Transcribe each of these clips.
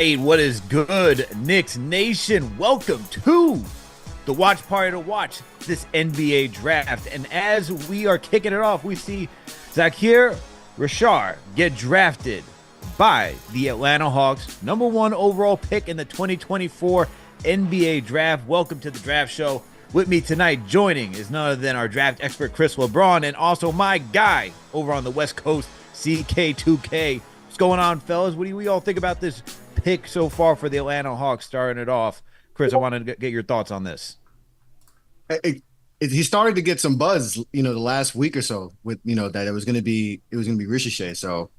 Hey, what is good, Knicks Nation? Welcome to the watch party to watch this NBA draft. And as we are kicking it off, we see Zakir Rashard get drafted by the Atlanta Hawks, #1 overall pick in the 2024 NBA draft. Welcome to the draft show. With me tonight, joining is none other than our draft expert, Chris LeBron, and also my guy over on the West Coast, CK2K. What's going on, fellas? What do we all think about this pick so far for the Atlanta Hawks starting it off? Chris, I wanted to get your thoughts on this. He started to get some buzz, the last week or so with, that it was gonna be Ricochet. So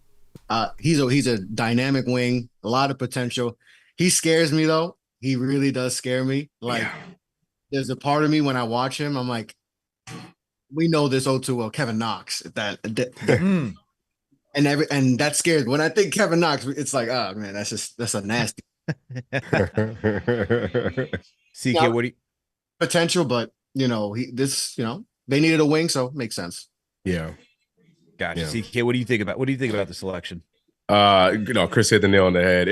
he's a dynamic wing, a lot of potential. He scares me though. He really does scare me. Like there's a part of me when I watch him, I'm like, we know this oh too well, Kevin Knox. And that scares me. When I think Kevin Knox, it's like, oh man, that's a nasty CK, now, what do you? potential, but they needed a wing, so it makes sense. Yeah. Gotcha. CK, what do you think about the selection? Chris hit the nail on the head.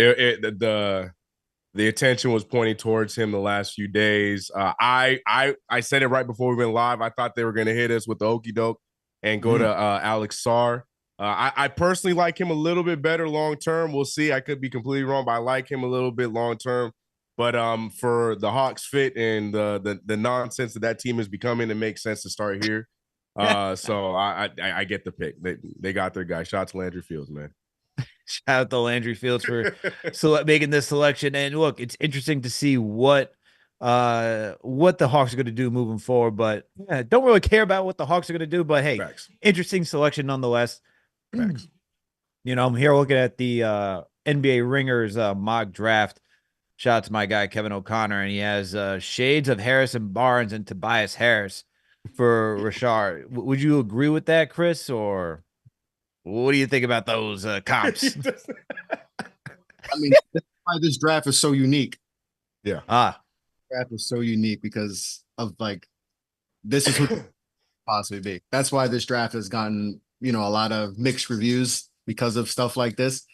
The attention was pointing towards him the last few days. I said it right before we went live. I thought they were going to hit us with the okey doke and go to Alex Sarr. I personally like him a little bit better long term. We'll see. I could be completely wrong, but I like him a little bit long term. But for the Hawks fit and the nonsense that team is becoming, it makes sense to start here. So I get the pick. They got their guy. Shout out to Landry Fields, man. Shout out to Landry Fields for making this selection. And look, it's interesting to see what the Hawks are going to do moving forward. But don't really care about what the Hawks are going to do. But hey, Facts. Interesting selection nonetheless. Facts. I'm here looking at the NBA Ringers mock draft. Shout out to my guy Kevin O'Connor, and he has shades of Harrison Barnes and Tobias Harris for Rashard. Would you agree with that, Chris, or what do you think about those comps? I mean, that's why this draft is so unique. Yeah. Draft is so unique because of this is who possibly be. That's why this draft has gotten, a lot of mixed reviews because of stuff like this.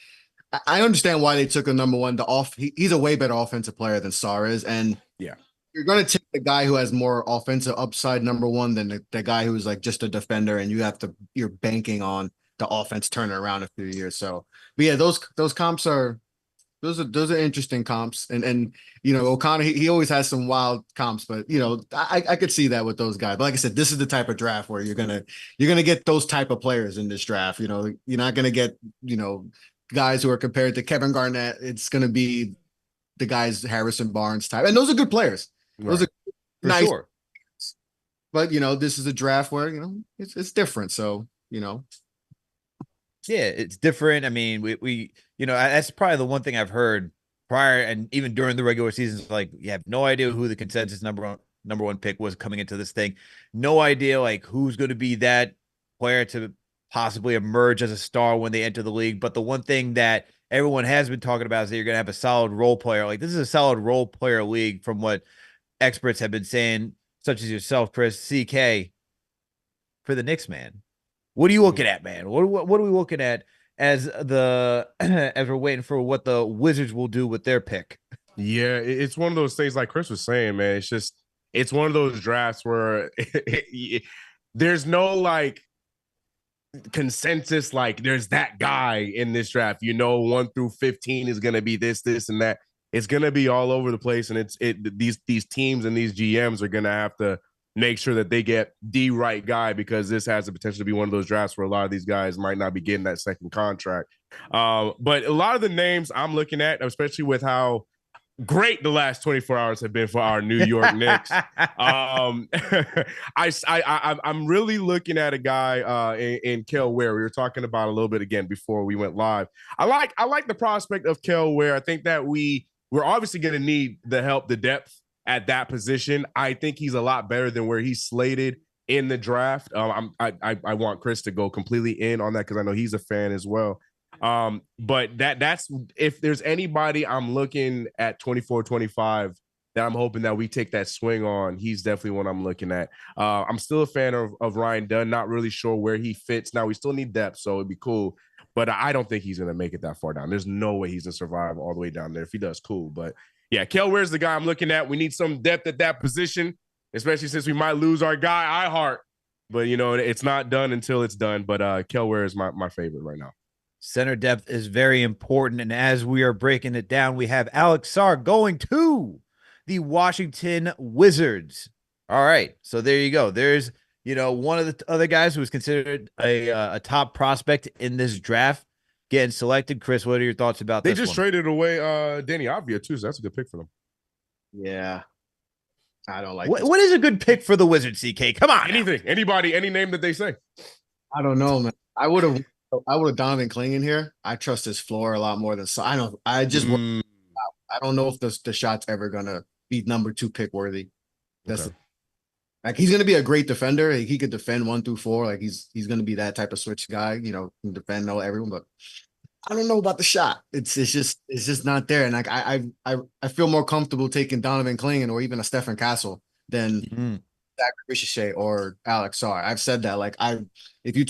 I understand why they took a #1 he's a way better offensive player than Sarr is. And you're going to take the guy who has more offensive upside #1 than the guy who's like just a defender. And you're banking on the offense turning around in a few years. So, but yeah, those comps are interesting comps. And O'Connor, he always has some wild comps, but I could see that with those guys. But like I said, this is the type of draft where you're gonna get those type of players in this draft. You're not gonna get, guys who are compared to Kevin Garnett. It's gonna be the guys Harrison Barnes type. And those are good players. Those are For nice. sure. But this is a draft where, it's different. So, Yeah, it's different. I mean, we that's probably the one thing I've heard prior and even during the regular seasons. Like, you have no idea who the consensus number one pick was coming into this thing. No idea like who's going to be that player to possibly emerge as a star when they enter the league. But the one thing that everyone has been talking about is that you're going to have a solid role player. Like, this is a solid role player league from what experts have been saying, such as yourself, Chris, CK, for the Knicks, man. What are you looking at, man? What are we looking at as as we're waiting for what the Wizards will do with their pick? Yeah, it's one of those things like Chris was saying, man. It's one of those drafts where there's no like consensus, like there's that guy in this draft. 1 through 15 is gonna be this, and that. It's gonna be all over the place, and these teams and these GMs are gonna have to make sure that they get the right guy, because this has the potential to be one of those drafts where a lot of these guys might not be getting that second contract. But a lot of the names I'm looking at, especially with how great the last 24 hours have been for our New York Knicks. I'm really looking at a guy in Kel Ware. We were talking about a little bit again before we went live. I like the prospect of Kel Ware. I think that we're obviously going to need the help, the depth at that position. I think he's a lot better than where he's slated in the draft. I want Chris to go completely in on that because I know he's a fan as well. But that's if there's anybody I'm looking at 24, 25 that I'm hoping that we take that swing on, he's definitely one I'm looking at. I'm still a fan of Ryan Dunn. Not really sure where he fits. Now we still need depth, so it'd be cool. But I don't think he's going to make it that far down. There's no way he's going to survive all the way down there. If he does, cool. But yeah, Kel Ware's the guy I'm looking at. We need some depth at that position, especially since we might lose our guy, iHeart. But, you know, it's not done until it's done. But Kel Ware is my favorite right now. Center depth is very important. And as we are breaking it down, we have Alex Sarr going to the Washington Wizards. All right. So there you go. There's, one of the other guys who was considered a top prospect in this draft getting selected. Chris, what are your thoughts about this? They just traded away Danny Avdia, too, so that's a good pick for them. Yeah. I don't like what is a good pick for the Wizards, CK? Come on. Anything. Anybody, any name that they say. I don't know, man. I would have Donovan Clingan here. I trust his floor a lot more than so. I don't know if the shot's ever gonna be number 2 pick worthy. That's like he's gonna be a great defender. He could defend 1 through 4. Like he's gonna be that type of switch guy. Can defend everyone, but I don't know about the shot. It's just not there. And like I feel more comfortable taking Donovan Clingan or even a Stephen Castle than Zach Ricochet or Alex Sarr. I've said that. Like if you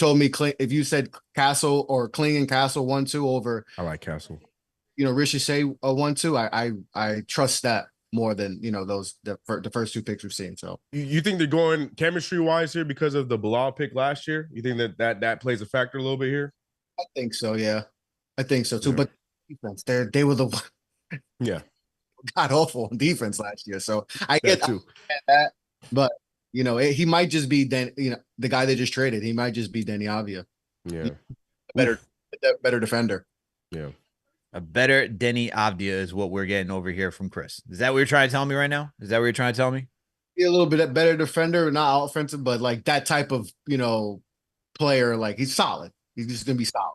said Castle or Clingan Castle 1-2 over, I like Castle. Ricochet 1-2. I trust that more than the first 2 picks we've seen. So you think they're going chemistry wise here because of the Bilal pick last year? You think that plays a factor a little bit here? I think so. Yeah, I think so too. Yeah. But defense, they were the god awful on defense last year. So I get that, but he might just be the guy they just traded. He might just be Danny Avdia. Yeah, better defender. Yeah. A better Denny Avdia is what we're getting over here from Chris. Is that what you're trying to tell me right now? Is that what you're trying to tell me? Be a little bit better defender, not offensive, but like that type of, player. Like he's solid. He's just going to be solid.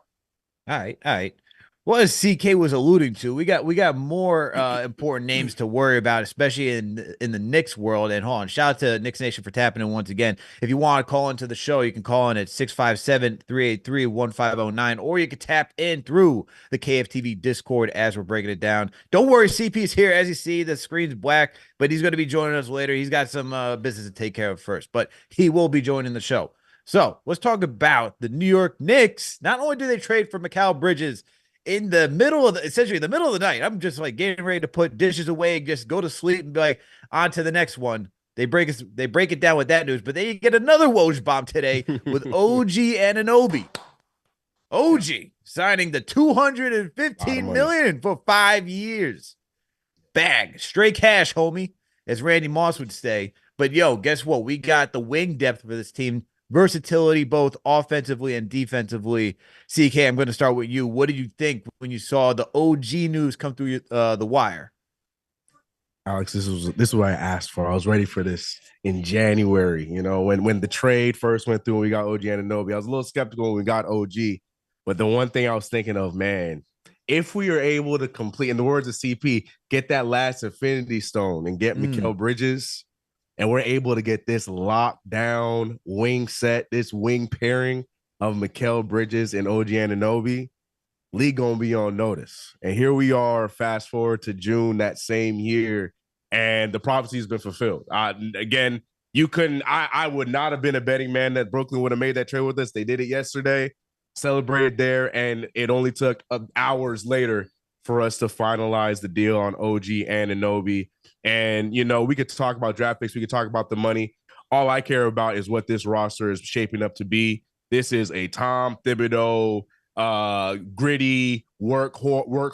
All right. Well, as CK was alluding to, we got more important names to worry about, especially in the Knicks world. And hold on, shout out to Knicks Nation for tapping in once again. If you want to call into the show, you can call in at 657-383-1509, or you can tap in through the KFTV Discord as we're breaking it down. Don't worry, CP's here. As you see, the screen's black, but he's going to be joining us later. He's got some business to take care of first, but he will be joining the show. So let's talk about the New York Knicks. Not only do they trade for Mikal Bridges in the middle of the night, I'm just like getting ready to put dishes away and just go to sleep and be like, on to the next one. They break it down with that news, but they get another Woj bomb today with OG Anunoby. OG signing the $215 million for 5 years. Bag, straight cash, homie, as Randy Moss would say. But yo, guess what? We got the wing depth for this team. Versatility, both offensively and defensively. CK, I'm going to start with you. What did you think when you saw the OG news come through the wire? Alex, this is what I asked for. I was ready for this in January. When the trade first went through and we got OG Anunoby, I was a little skeptical when we got OG. But the one thing I was thinking of, man, if we are able to complete, in the words of CP, get that last Infinity Stone and get Mikal Bridges, and we're able to get this lockdown wing set, this wing pairing of Mikal Bridges and OG Anunoby, league gonna be on notice. And here we are, fast forward to June that same year, and the prophecy has been fulfilled. Again, I would not have been a betting man that Brooklyn would have made that trade with us. They did it yesterday, celebrated there, and it only took hours later for us to finalize the deal on OG Anunoby. And, we could talk about draft picks. We could talk about the money. All I care about is what this roster is shaping up to be. This is a Tom Thibodeau, gritty, work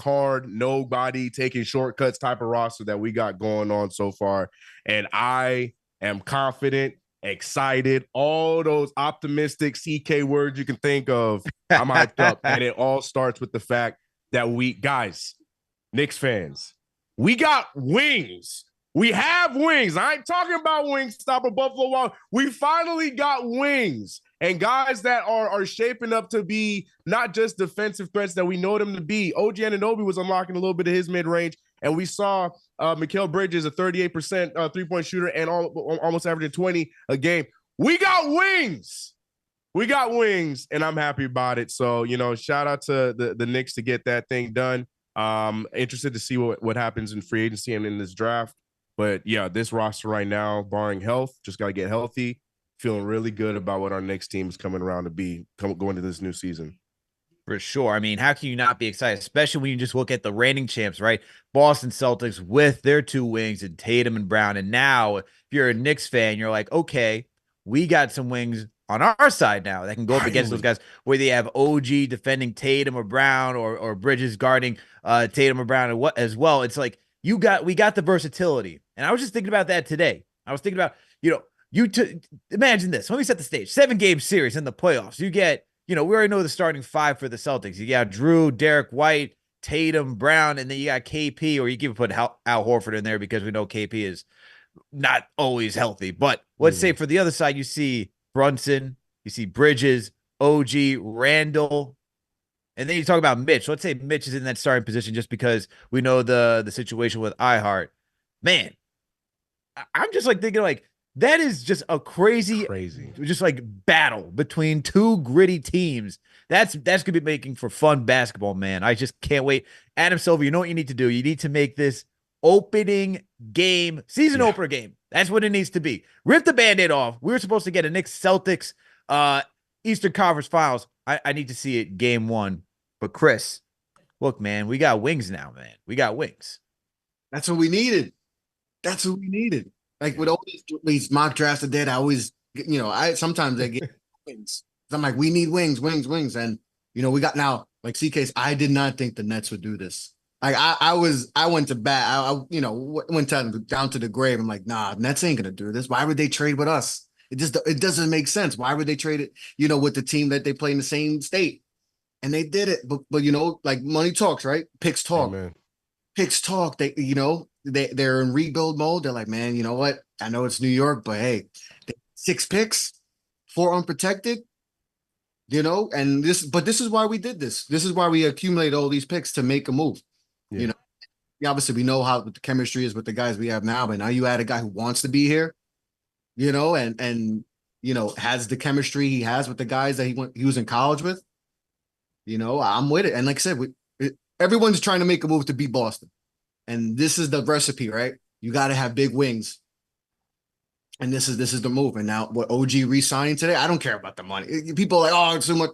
hard, nobody taking shortcuts type of roster that we got going on so far. And I am confident, excited, all those optimistic CK words you can think of. I'm hyped up. And it all starts with the fact that guys, Knicks fans, we got wings. We have wings. I ain't talking about Wingstop or Buffalo Wild. We finally got wings. And guys that are shaping up to be not just defensive threats that we know them to be. OG Anunoby was unlocking a little bit of his mid-range. And we saw Mikal Bridges, a 38% three-point shooter and almost averaging 20 a game. We got wings. We got wings, and I'm happy about it. So, shout out to the Knicks to get that thing done. Interested to see what happens in free agency and in this draft. But yeah, this roster right now, barring health, just got to get healthy. Feeling really good about what our next team is coming around to be going to this new season. For sure. I mean, how can you not be excited, especially when you just look at the reigning champs, right? Boston Celtics with their two wings and Tatum and Brown. And now, if you're a Knicks fan, you're like, okay, we got some wings on our side now that can go up against those Finally. guys where they have OG defending Tatum or Brown or Bridges guarding Tatum or Brown and what as well. It's like we got the versatility. And I was just thinking about that today. I was thinking about, imagine this. Let me set the stage. 7-game series in the playoffs. You get we already know the starting five for the Celtics. You got Drew, Derek White, Tatum, Brown, and then you got KP, or you can put Al Horford in there because we know KP is not always healthy. But let's say for the other side, you see Brunson, you see Bridges, OG, Randall, and then you talk about Mitch. Let's say Mitch is in that starting position just because we know the situation with iHeart. Man, I'm just like thinking like, that is just a crazy, just like battle between two gritty teams. That's gonna be making for fun basketball, man. I just can't wait. Adam Silver, you know what you need to do? You need to make this opening game, season opener game. That's what it needs to be. Rip the Band-Aid off. We were supposed to get a Knicks Celtics Eastern Conference Finals. I need to see it game one. But Chris, look, man, we got wings now, man. We got wings. That's what we needed. That's what we needed. Like with all these mock drafts I did, I always, I sometimes I get wings. I'm like, we need wings, wings, wings. And, we got now, like CK's, I did not think the Nets would do this. Like I went to bat. Went down to the grave. I'm like, nah, Nets ain't going to do this. Why would they trade with us? It doesn't make sense. Why would they trade it, with the team that they play in the same state? And they did it. But like money talks, right? Picks talk. Amen. Picks talk. They're in rebuild mode. They're like, man, you know what? I know it's New York, but hey, 6 picks, 4 unprotected, and this is why we did this. This is why we accumulate all these picks to make a move. Yeah. Obviously we know how the chemistry is with the guys we have now, but now you add a guy who wants to be here, and has the chemistry he has with the guys that he was in college with. I'm with it. And like I said, everyone's trying to make a move to beat Boston. And this is the recipe, right? You got to have big wings. And this is the move. And now what OG re-signing today, I don't care about the money. People are like, oh, it's too much.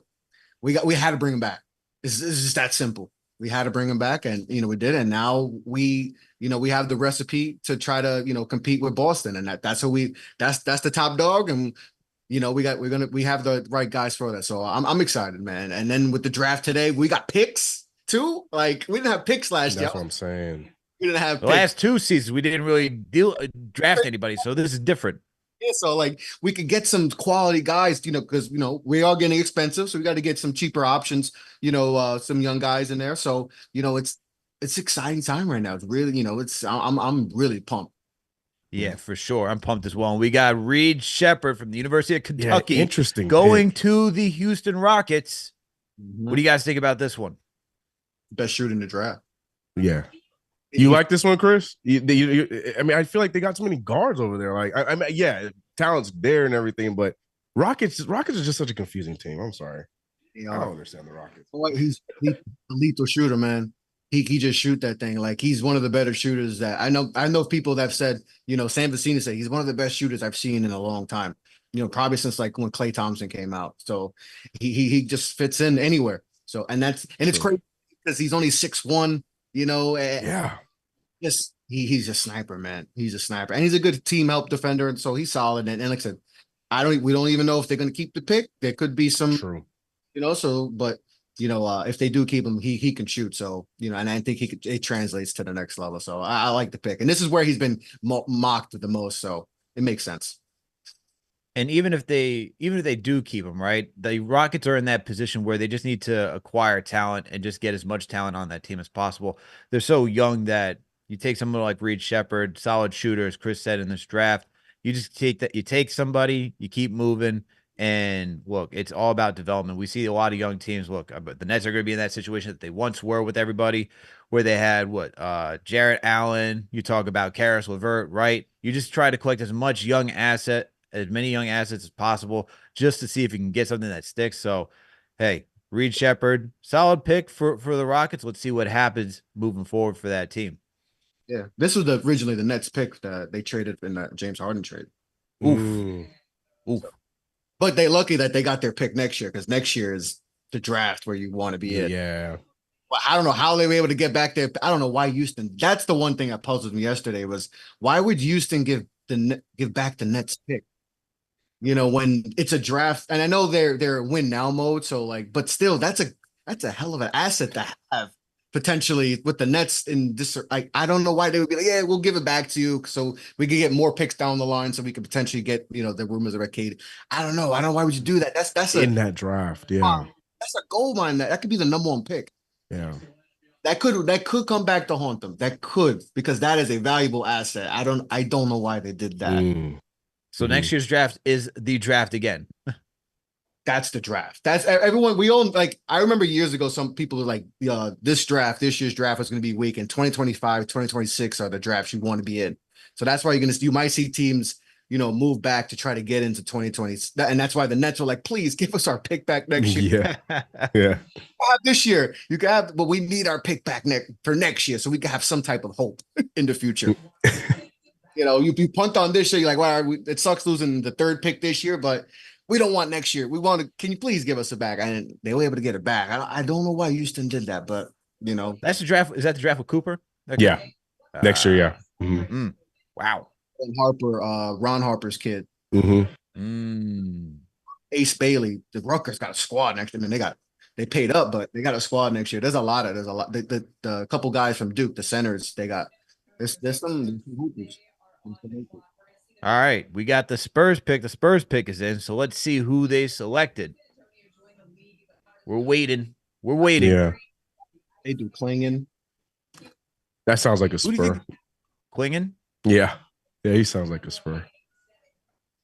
We had to bring him back. It's just that simple. We had to bring him back, and we did. And now we have the recipe to try to compete with Boston. And that's the top dog. And we have the right guys for that. So I'm excited, man. And then with the draft today, we got picks too. Like we didn't have picks last year. That's what I'm saying. We didn't have the last 2 seasons. We didn't really draft anybody, so this is different. Yeah, so like we could get some quality guys, because we are getting expensive, so we got to get some cheaper options. Some young guys in there. So it's exciting time right now. It's really I'm really pumped. Yeah, for sure. I'm pumped as well. And we got Reed Shepherd from the University of Kentucky. Interesting. Going to the Houston Rockets. Mm-hmm. What do you guys think about this one? Best shooter in the draft. Yeah. You like this one, Chris? I mean, I feel like they got so many guards over there. Like, I mean, yeah, talent's there and everything, but Rockets is just such a confusing team. I'm sorry. I don't understand the Rockets. He's a lethal shooter, man. He just shoot that thing. Like he's one of the better shooters that I know. I know people that have said, Sam Vecina said he's one of the best shooters I've seen in a long time. Probably since like when Klay Thompson came out. So he just fits in anywhere. So and it's crazy because he's only 6'1", Yeah. Yes, he's a sniper, man. He's a sniper, and he's a good team help defender, and so he's solid. And like I said, we don't even know if they're going to keep the pick. There could be some, True. But if they do keep him, he can shoot. So and I think it translates to the next level. So I like the pick, and this is where he's been mocked the most. So it makes sense. And even if they do keep him, right, the Rockets are in that position where they just need to acquire talent and just get as much talent on that team as possible. They're so young that you take someone like Reed Shepherd, solid shooter, as Chris said in this draft. You just take somebody, you keep moving, and look, it's all about development. We see a lot of young teams. Look, but the Nets are going to be in that situation that they once were with everybody, where they had Jarrett Allen. You talk about Karis LeVert, right? You just try to collect as many young assets as possible just to see if you can get something that sticks. So, hey, Reed Shepherd, solid pick for the Rockets. Let's see what happens moving forward for that team. Yeah, this was originally the Nets pick that they traded in that James Harden trade. Oof. But they're lucky that they got their pick next year because next year is the draft where you want to be in. Yeah. Well, I don't know how they were able to get back there. I don't know why Houston. That's the one thing that puzzled me yesterday was why would Houston give back the Nets pick? When it's a draft, and I know they're win now mode, so like, but still, that's a hell of an asset to have potentially with the Nets in this. Like, I don't know why they would be like, yeah, we'll give it back to you, so we could get more picks down the line, so we could potentially get the rumors of Arcade. I don't know. Why would you do that? That's In that draft, yeah, that's a gold mine. That could be the number one pick. yeah. That could come back to haunt them. That could because that is a valuable asset. I don't know why they did that. So next year's draft is the draft again. That's the draft. That's everyone. We all like. I remember years ago, some people were like, this year's draft is going to be weak, and 2025, 2026 are the drafts you want to be in. So that's why you might see teams, move back to try to get into 2020. And that's why the Nets were like, please give us our pick back next year. Yeah. Yeah. This year, you can have, but we need our pick back for next year so we can have some type of hope in the future. You punt on this year, you're like, well, it sucks losing the third pick this year, but we don't want next year. We want to. Can you please give us it back? And they were able to get it back. I don't know why Houston did that, but that's the draft. Is that the draft with Cooper? Okay. Yeah, next year. Yeah. Mm-hmm. Wow. And Harper, Ron Harper's kid. Ace Bailey. The Rutgers got a squad next year. I mean, they paid up, but they got a squad next year. There's a lot. The couple guys from Duke, the centers, they got. There's some hoopers. All right, we got the Spurs pick. The Spurs pick is in, so let's see who they selected. We're waiting. Yeah. They do Klingon. That sounds like a Spur. Klingon? Yeah. Yeah, he sounds like a Spur.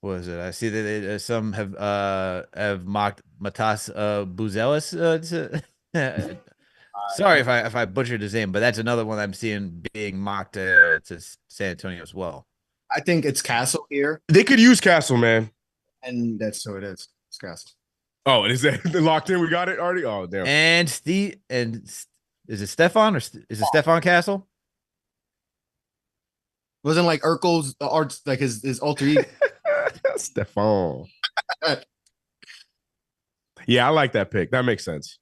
What is it? I see that some have mocked Matas Buzelis. Sorry if I butchered his name, but that's another one I'm seeing being mocked to San Antonio as well. I think it's Castle here. They could use Castle, man. And that's so it is. It's Castle. Oh, is that locked in? We got it already? Oh, damn. And is it Stefan or is it Stefan Castle? Wasn't like Urkel's arts like his alter ego. Stefan. Yeah, I like that pick. That makes sense.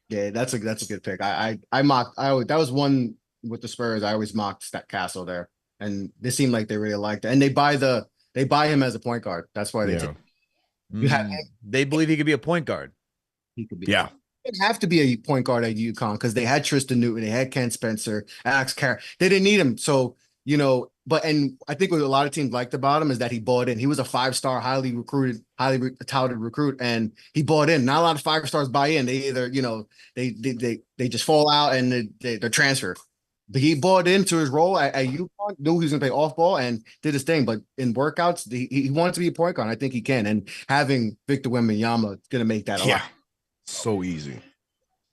Yeah, that's a good pick. I mocked. That was one with the Spurs. I always mocked that Castle there, and they seemed like they really liked it. And they buy him as a point guard. That's why they believe he could be a point guard. He could be. Yeah. He didn't have to be a point guard at UConn because they had Tristan Newton, they had Ken Spencer, Alex Carr. They didn't need him. So, and I think what a lot of teams liked about him is that he bought in. He was a 5-star, highly touted recruit, and he bought in. Not a lot of 5-stars buy in. They either, they just fall out and they're transferred. But he bought into his role at UConn, knew he was going to play off ball and did his thing. But in workouts, he wanted to be a point guard. I think he can. And having Victor Wembanyama is going to make that a lot. So easy.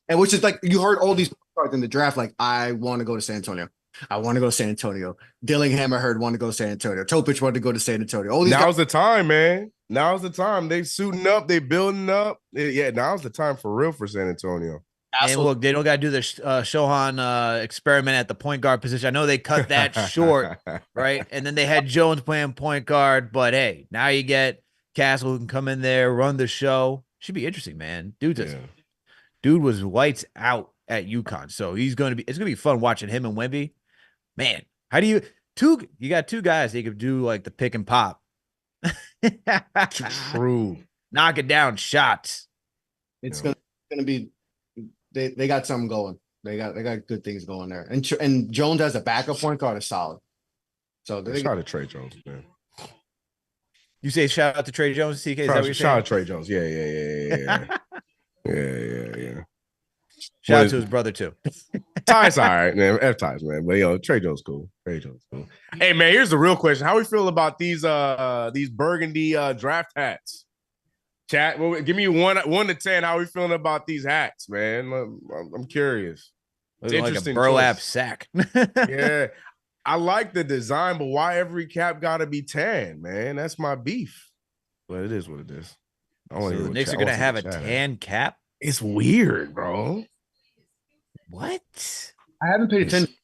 And which is like, you heard all these cards in the draft, like, I want to go to San Antonio. I want to go to San Antonio. Dillingham, I heard, want to go to San Antonio. Topic wanted to go to San Antonio. All these now's the time, man. Now's the time. They suiting up. They building up. Yeah, now's the time for real for San Antonio. And look, they don't got to do the Shohan experiment at the point guard position. I know they cut that short, right? And then they had Jones playing point guard. But, hey, now you get Castle who can come in there, run the show. Should be interesting, man. Dude was lights out at UConn. So it's going to be fun watching him and Wemby. Man, how do you got two guys that could do like the pick and pop. True. Knock it down shots. It's going to be they got something going. They got good things going there. And Jones as a backup point guard is solid. So they shout out to Trey Jones, man. You say shout out to Trey Jones, CK? Shout out to Trey Jones. Yeah. Yeah. Shout out to his brother too. Ty's all right, man. Ty's, man. But Trey Jones cool. Hey, man, here's the real question: how we feel about these burgundy draft hats? Chat, give me 1 to 10. How we feeling about these hats, man? I'm curious. It's like a burlap sack. Yeah. I like the design, but why every cap got to be tan, man? That's my beef. But it is what it is. So the Knicks are going to have a tan cap? It's weird, bro. What? I haven't paid attention.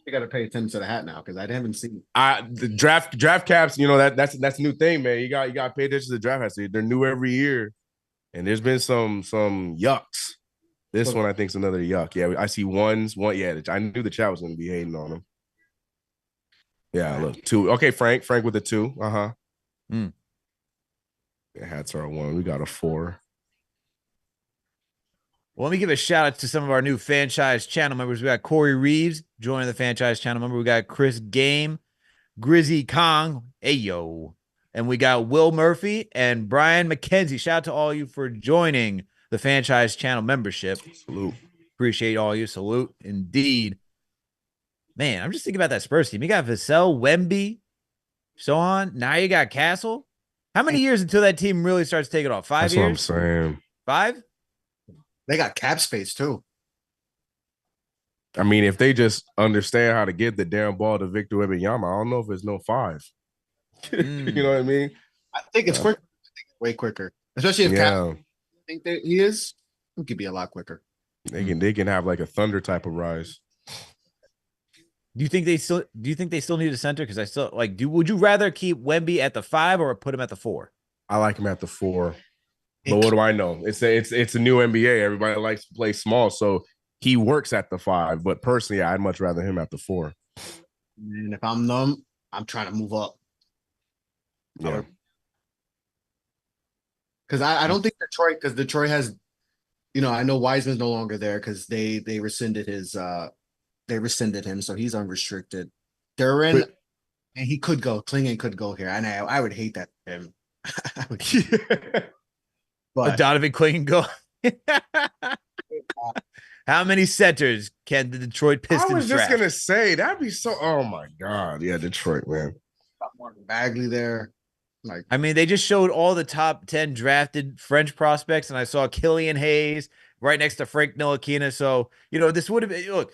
I got to pay attention to the hat now because I haven't seen the draft caps. That's a new thing, man. You got to pay attention to the draft hats. They're new every year. And there's been some yucks. This So one I think is another yuck. Yeah, I see one. Yeah, I knew the chat was going to be hating on him. Yeah, look, 2. Okay, Frank with a 2. Uh-huh. Mm. Yeah, hats are a 1. We got a 4. Well, let me give a shout out to some of our new franchise channel members. We got Corey Reeves joining the franchise channel member. We got Chris Game, Grizzy Kong, ayo. And we got Will Murphy and Brian McKenzie. Shout out to all you for joining the franchise channel membership. Salute. Appreciate all you. Salute. Indeed. Man, I'm just thinking about that Spurs team. You got Vassell, Wemby, so on. Now you got Castle. How many years until that team really starts taking off? 5 That's years? what I'm saying. 5? they got cap space too. I mean, if they just understand how to get the damn ball to Victor Wembanyama, I don't know if it's no 5. You know what I mean? I think it's quick. I think it's way quicker, especially if Cap think that he is. It could be a lot quicker. They can have like a Thunder type of rise. Do you think they still need a center? Because I still would you rather keep Wemby at the 5 or put him at the 4? I like him at the 4. But what do I know? It's a new NBA. Everybody likes to play small, so he works at the 5. But personally, I'd much rather him at the 4. And if I'm them, I'm trying to move up. Yeah. Because I don't think Detroit has, I know Wiseman's no longer there because they rescinded him, so he's unrestricted. Duran, and he could go. Klingon could go here, and I would hate that for him. But Donovan Clingan go. How many centers can the Detroit Pistons I was just draft? gonna say that'd be so. Oh my god, yeah, Detroit, man. Got Marvin Bagley there. I mean, they just showed all the top 10 drafted French prospects, and I saw Killian Hayes right next to Frank Ntilikina. So, this would have been,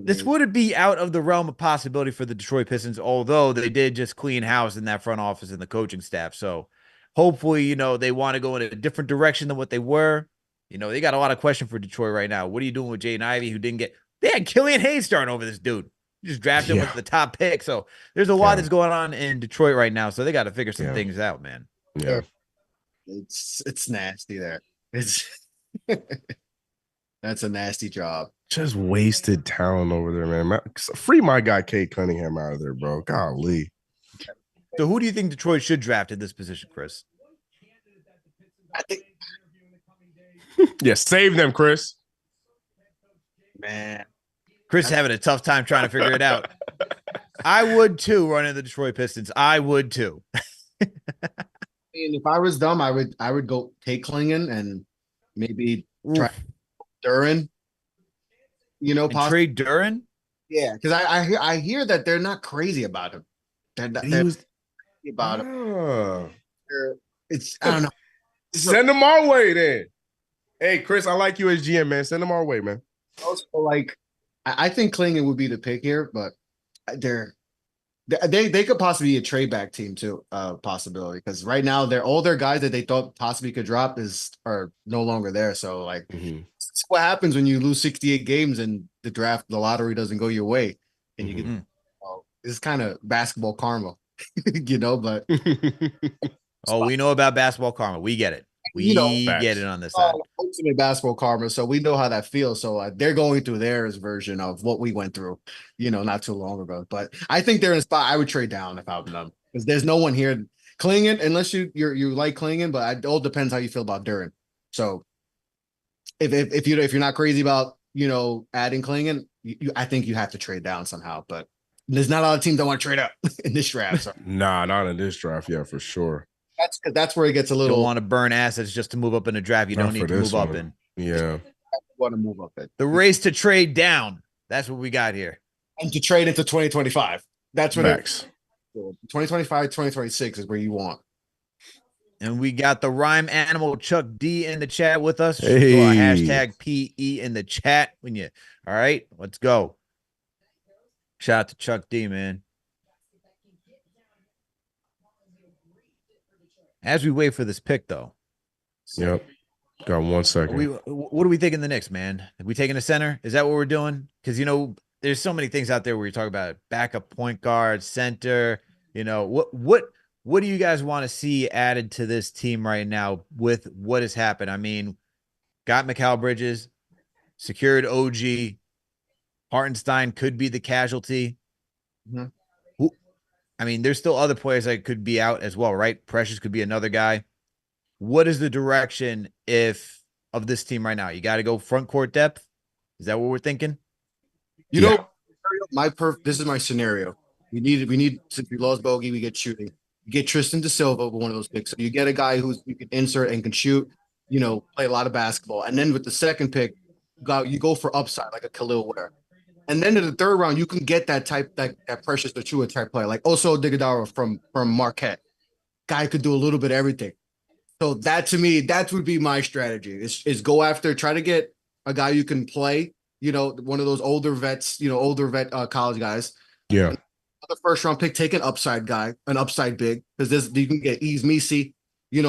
this wouldn't be out of the realm of possibility for the Detroit Pistons, although they did just clean house in that front office and the coaching staff. So hopefully, they want to go in a different direction than what they were. They got a lot of question for Detroit right now. What are you doing with Jaden Ivey, who didn't get – they had Killian Hayes starting over this dude. You just drafted him with the top pick. So there's a lot that's going on in Detroit right now. So they got to figure some things out, man. Yeah. It's nasty there. It's that's a nasty job. Just wasted talent over there, man. Free my guy Kate Cunningham out of there, bro. Golly. So who do you think Detroit should draft in this position, Chris? I think yeah, save them, Chris. Man. Chris having a tough time trying to figure it out. I would too, running the Detroit Pistons. I would too. I mean, if I was dumb, I would go take Klingon and maybe try Duran. Trade Duran? Yeah, because I hear that they're not crazy about him. They're crazy about him. I don't know. Send them our way then. Hey, Chris, I like you as GM, man. Send them our way, man. Also, I think Klingon would be the pick here, but they could possibly be a trade back team too, possibility, because right now all their guys that they thought possibly could drop are no longer there. So that's what happens when you lose 68 games and the lottery doesn't go your way, and you get it's kind of basketball karma, but we know about basketball karma. We get it. We get it on this side. Ultimate basketball karma, so we know how that feels. So they're going through theirs version of what we went through, not too long ago. But I think they're in a spot I would trade down if I'm them, because there's no one here clinging unless you like clinging. But it all depends how you feel about Duran. So if you're not crazy about adding clinging, I think you have to trade down somehow. But there's not a lot of teams that want to trade up in this draft. So. Nah, not in this draft. Yeah, for sure. That's where it gets a little. You don't want to burn assets just to move up in a draft. You don't need to move up in. Yeah. Want to move up in the race to trade down. That's what we got here. And to trade into 2025. That's what Max. 2025, 2026 is where you want. And we got the rhyme animal Chuck D in the chat with us. Hey. So hashtag PE in the chat when you. All right, let's go. Shout out to Chuck D, man. As we wait for this pick, though. Yep. Got 1 second. What are we thinking the Knicks, man? Are we taking a center? Is that what we're doing? Because, there's so many things out there where you talk about backup point guard, center. What what do you guys want to see added to this team right now with what has happened? I mean, got Mikal Bridges, secured OG. Hartenstein could be the casualty. Mhm. Who, I mean, there's still other players that could be out as well, right? Precious could be another guy. What is the direction of this team right now? You got to go front court depth. Is that what we're thinking? You Yeah. know, this is my scenario. Since we lost Bogey, we get shooting. You get Tristan Da Silva with one of those picks. So you get a guy who's you can insert and can shoot, play a lot of basketball. And then with the second pick, you go for upside like a Khalil Ware. And then in the third round, you can get that Precious Achua type player, like also Digadara from Marquette. Guy could do a little bit of everything. So that to me, that would be my strategy. Is go after, try to get a guy you can play, one of those older vets, older vet college guys. Yeah. The first round pick, take an upside guy, an upside big, because you can get Ease Misi,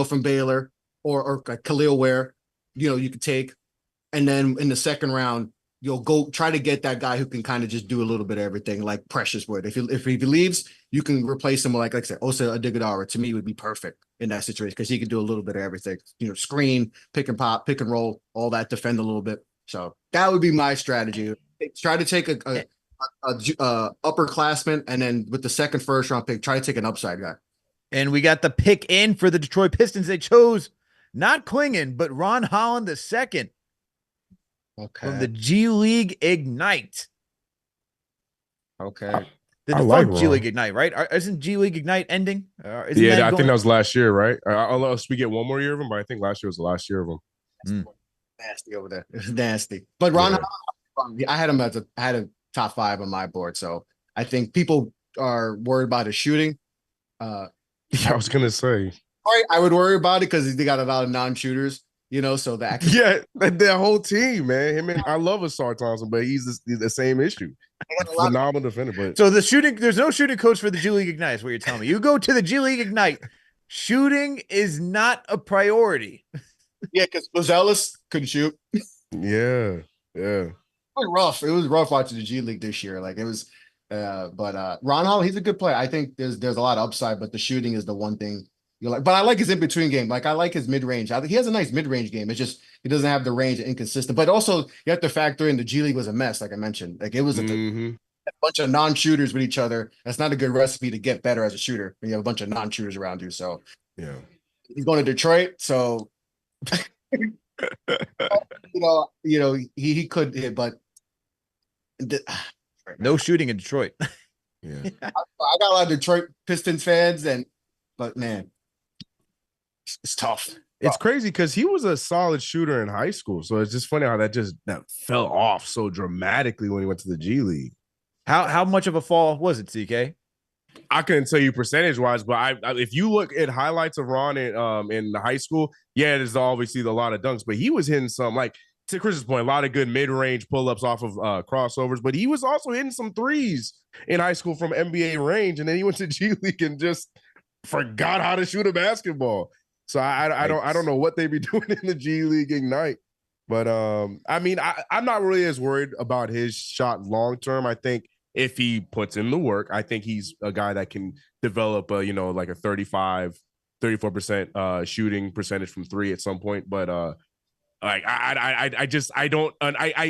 from Baylor, or Khalil Ware, you could take. And then in the second round, you'll go try to get that guy who can kind of just do a little bit of everything, like Precious would. If he leaves, you can replace him with like I said, Osa Adigadara. To me, would be perfect in that situation because he can do a little bit of everything. Screen, pick and pop, pick and roll, all that, defend a little bit. So that would be my strategy. Try to take a upperclassman, and then with the second first round pick, try to take an upside guy. And we got the pick in for the Detroit Pistons. They chose not Klingon, but Ron Holland II. Okay. From the G League Ignite. Okay. The defunct G League Ignite, right? Isn't G League Ignite ending? I think that was last year, right? Unless we get one more year of them, but I think last year was the last year of them. Nasty over there. It was nasty. But Ron, I had him I had a top 5 on my board. So I think people are worried about his shooting. I was gonna say. I would worry about it because they got a lot of non-shooters. So that their whole team, man. I love Asar Thompson, but he's the same issue. Phenomenal defender, but so there's no shooting coach for the G League Ignite. Is what you're telling me? You go to the G League Ignite, shooting is not a priority. Yeah, because Bozelis couldn't shoot. Yeah. It was rough watching the G League this year. Like it was, but Ron Hall, he's a good player. I think there's a lot of upside, but the shooting is the one thing. But I like his in-between game. Like I like his mid-range. He has a nice mid-range game. It's just he doesn't have the range and inconsistent. But also you have to factor in the G League was a mess, like I mentioned. Like it was a bunch of non-shooters with each other. That's not a good recipe to get better as a shooter when you have a bunch of non-shooters around you. So yeah, he's going to Detroit. So he could hit, but no shooting in Detroit. Yeah, I got a lot of Detroit Pistons fans, but man. It's tough. It's crazy because he was a solid shooter in high school. So it's just funny how that fell off so dramatically when he went to the G League. How much of a fall was it, CK? I couldn't tell you percentage wise, but I if you look at highlights of Ron in high school, yeah, there's obviously a lot of dunks, but he was hitting some, like to Chris's point, a lot of good mid-range pull-ups off of crossovers, but he was also hitting some threes in high school from NBA range, and then he went to G League and just forgot how to shoot a basketball. So I don't know what they be doing in the G League Ignite, but I mean I'm not really as worried about his shot long term. I think if he puts in the work, I think he's a guy that can develop like a 34% shooting percentage from 3 at some point. But like I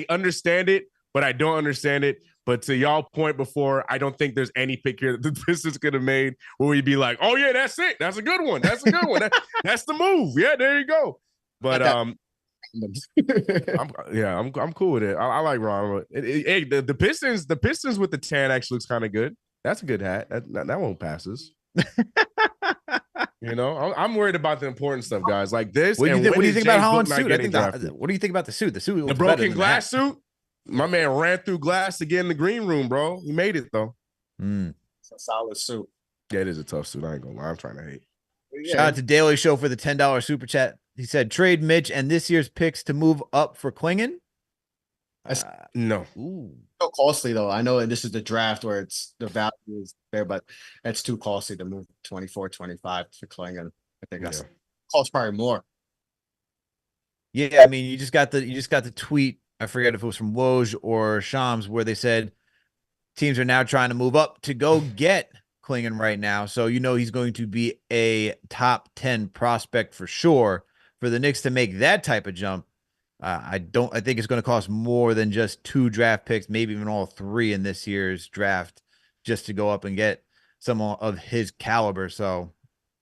understand it, but I don't understand it. But to y'all point before, I don't think there's any pick here that the Pistons could have made where we'd be like, oh yeah, that's it. That's a good one. That's a good one. That's the move. Yeah, there you go. But I'm cool with it. I like Ron. Hey, the Pistons with the tan actually looks kind of good. That's a good hat. That won't pass us. I'm worried about the important stuff, guys. Like this. What do you think about Holland's suit? What do you think about the suit? The broken glass suit. My man ran through glass to get in the green room, bro. He made it, though. It's a solid suit. Yeah, it is a tough suit. I ain't gonna lie. I'm trying to hate. Shout out to Daily Show for the $10 super chat. He said, trade Mitch and this year's picks to move up for Klingon. No. Ooh. So costly, though. I know this is the draft where the value is there, but that's too costly to move 24, 25 for Klingon. I think that's costs probably more. Yeah, I mean, you just got the tweet. I forget if it was from Woj or Shams where they said teams are now trying to move up to go get Klingon right now, so he's going to be a top 10 prospect for sure. For the Knicks to make that type of jump, I think it's going to cost more than just 2 draft picks, maybe even all 3 in this year's draft, just to go up and get someone of his caliber. So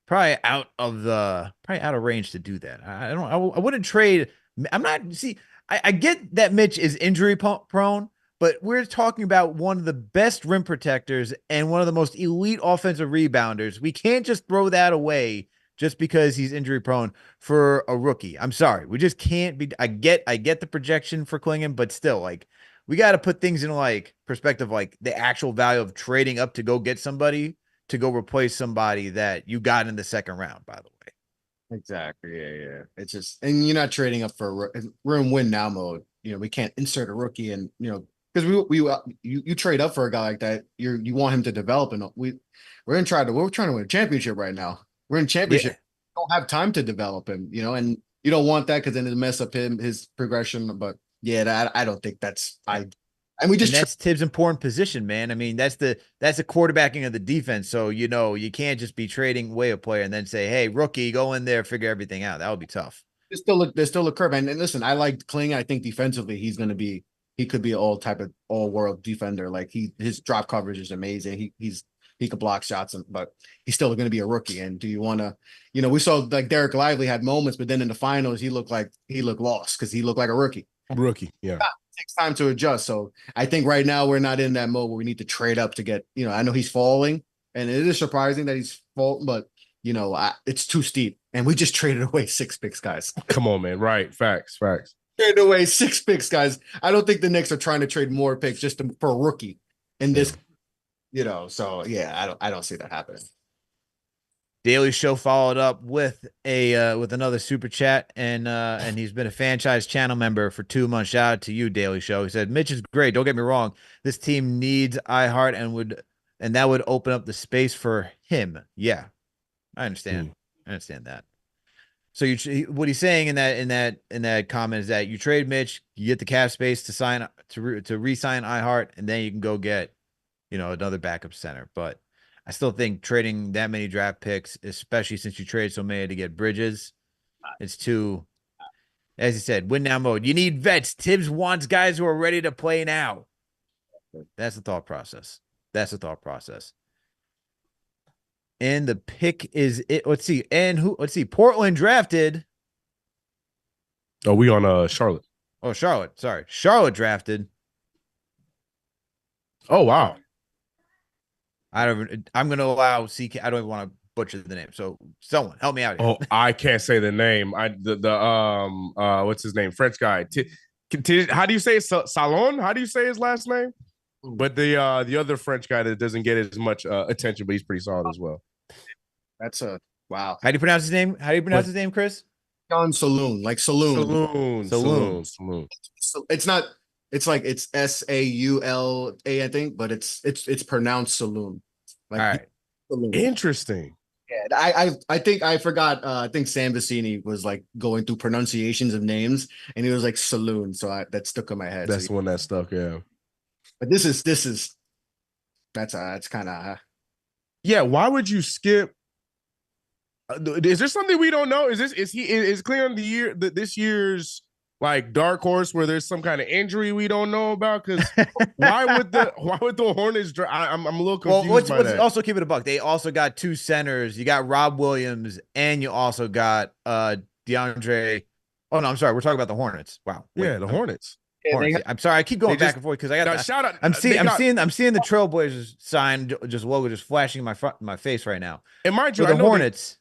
probably out of range to do that. I wouldn't trade. I'm not see. I get that Mitch is injury prone, but we're talking about one of the best rim protectors and one of the most elite offensive rebounders. We can't just throw that away just because he's injury prone for a rookie. I'm sorry. We just can't be. I get the projection for Klingon, but still, like, we got to put things in like perspective, like the actual value of trading up to go get somebody to go replace somebody that you got in the second round, by the way. Exactly. Yeah. It's just, and you're not trading up for, we're in win now mode. We can't insert a rookie and, because you trade up for a guy like that, you want him to develop, and we're trying to win a championship right now. We're in championship. Yeah. We don't have time to develop him, and you don't want that because then it'll mess up his progression. But yeah, I don't think that's and we just that's Tibbs' important position, man. I mean, that's the quarterbacking of the defense. So you can't just be trading away a player and then say, "Hey, rookie, go in there, figure everything out." That would be tough. There's still a curve. And listen, I like Kling. I think defensively he could be an all world defender. Like his drop coverage is amazing. He could block shots, but he's still going to be a rookie. And do you want to, we saw like Derek Lively had moments, but then in the finals he looked lost because he looked like a rookie. Yeah. It takes time to adjust. So I think right now we're not in that mode where we need to trade up to get. I know he's falling, and it is surprising that he's falling, but it's too steep. And we just traded away 6 picks, guys. Come on, man. Right. Facts. Traded away 6 picks, guys. I don't think the Knicks are trying to trade more picks for a rookie in this. So yeah, I don't see that happening. Daily Show followed up with another super chat, and he's been a franchise channel member for 2 months. Shout out to you, Daily Show. He said, "Mitch is great. Don't get me wrong. This team needs iHeart and that would open up the space for him." Yeah, I understand. I understand that. So what he's saying in that comment is that you trade Mitch, you get the cap space to sign to re-sign iHeart, and then you can go get another backup center. But I still think trading that many draft picks, especially since you trade so many to get Bridges, it's too, as you said, win now mode. You need vets. Tibbs wants guys who are ready to play now. That's the thought process. And the pick is it. Let's see. And let's see. Portland drafted. Oh, we on Charlotte. Oh, Charlotte. Sorry. Charlotte drafted. Oh, wow. I'm going to allow CK. I don't even want to butcher the name. So someone help me out here. Oh, I can't say the name. What's his name? French guy. How do you say Salon? How do you say his last name? But the other French guy that doesn't get as much attention, but he's pretty solid as well. That's a wow. How do you pronounce his name? His name, Chris? John Saloon, like Saloon. Saloon. So it's not. It's like it's Saula, I think, but it's pronounced Saloon. Like, all right. Saloon. Interesting. Yeah, I think I forgot. I think Sam Vecini was like going through pronunciations of names, and he was like Saloon, so that stuck in my head. That's the one that stuck. Yeah. But this is that's kind of yeah. Why would you skip? Is there something we don't know? Is clear on this year's like dark horse where there's some kind of injury we don't know about? Because why would the Hornets? I'm a little confused by that. Also keep it a buck. They also got 2 centers. You got Rob Williams, and you also got DeAndre. Oh no, I'm sorry. We're talking about the Hornets. Wow. Yeah, the Hornets. I'm sorry, I keep going back and forth because I got shout out. I'm seeing the Trailblazers sign just logo just flashing in my face right now. And mind you, the Hornets.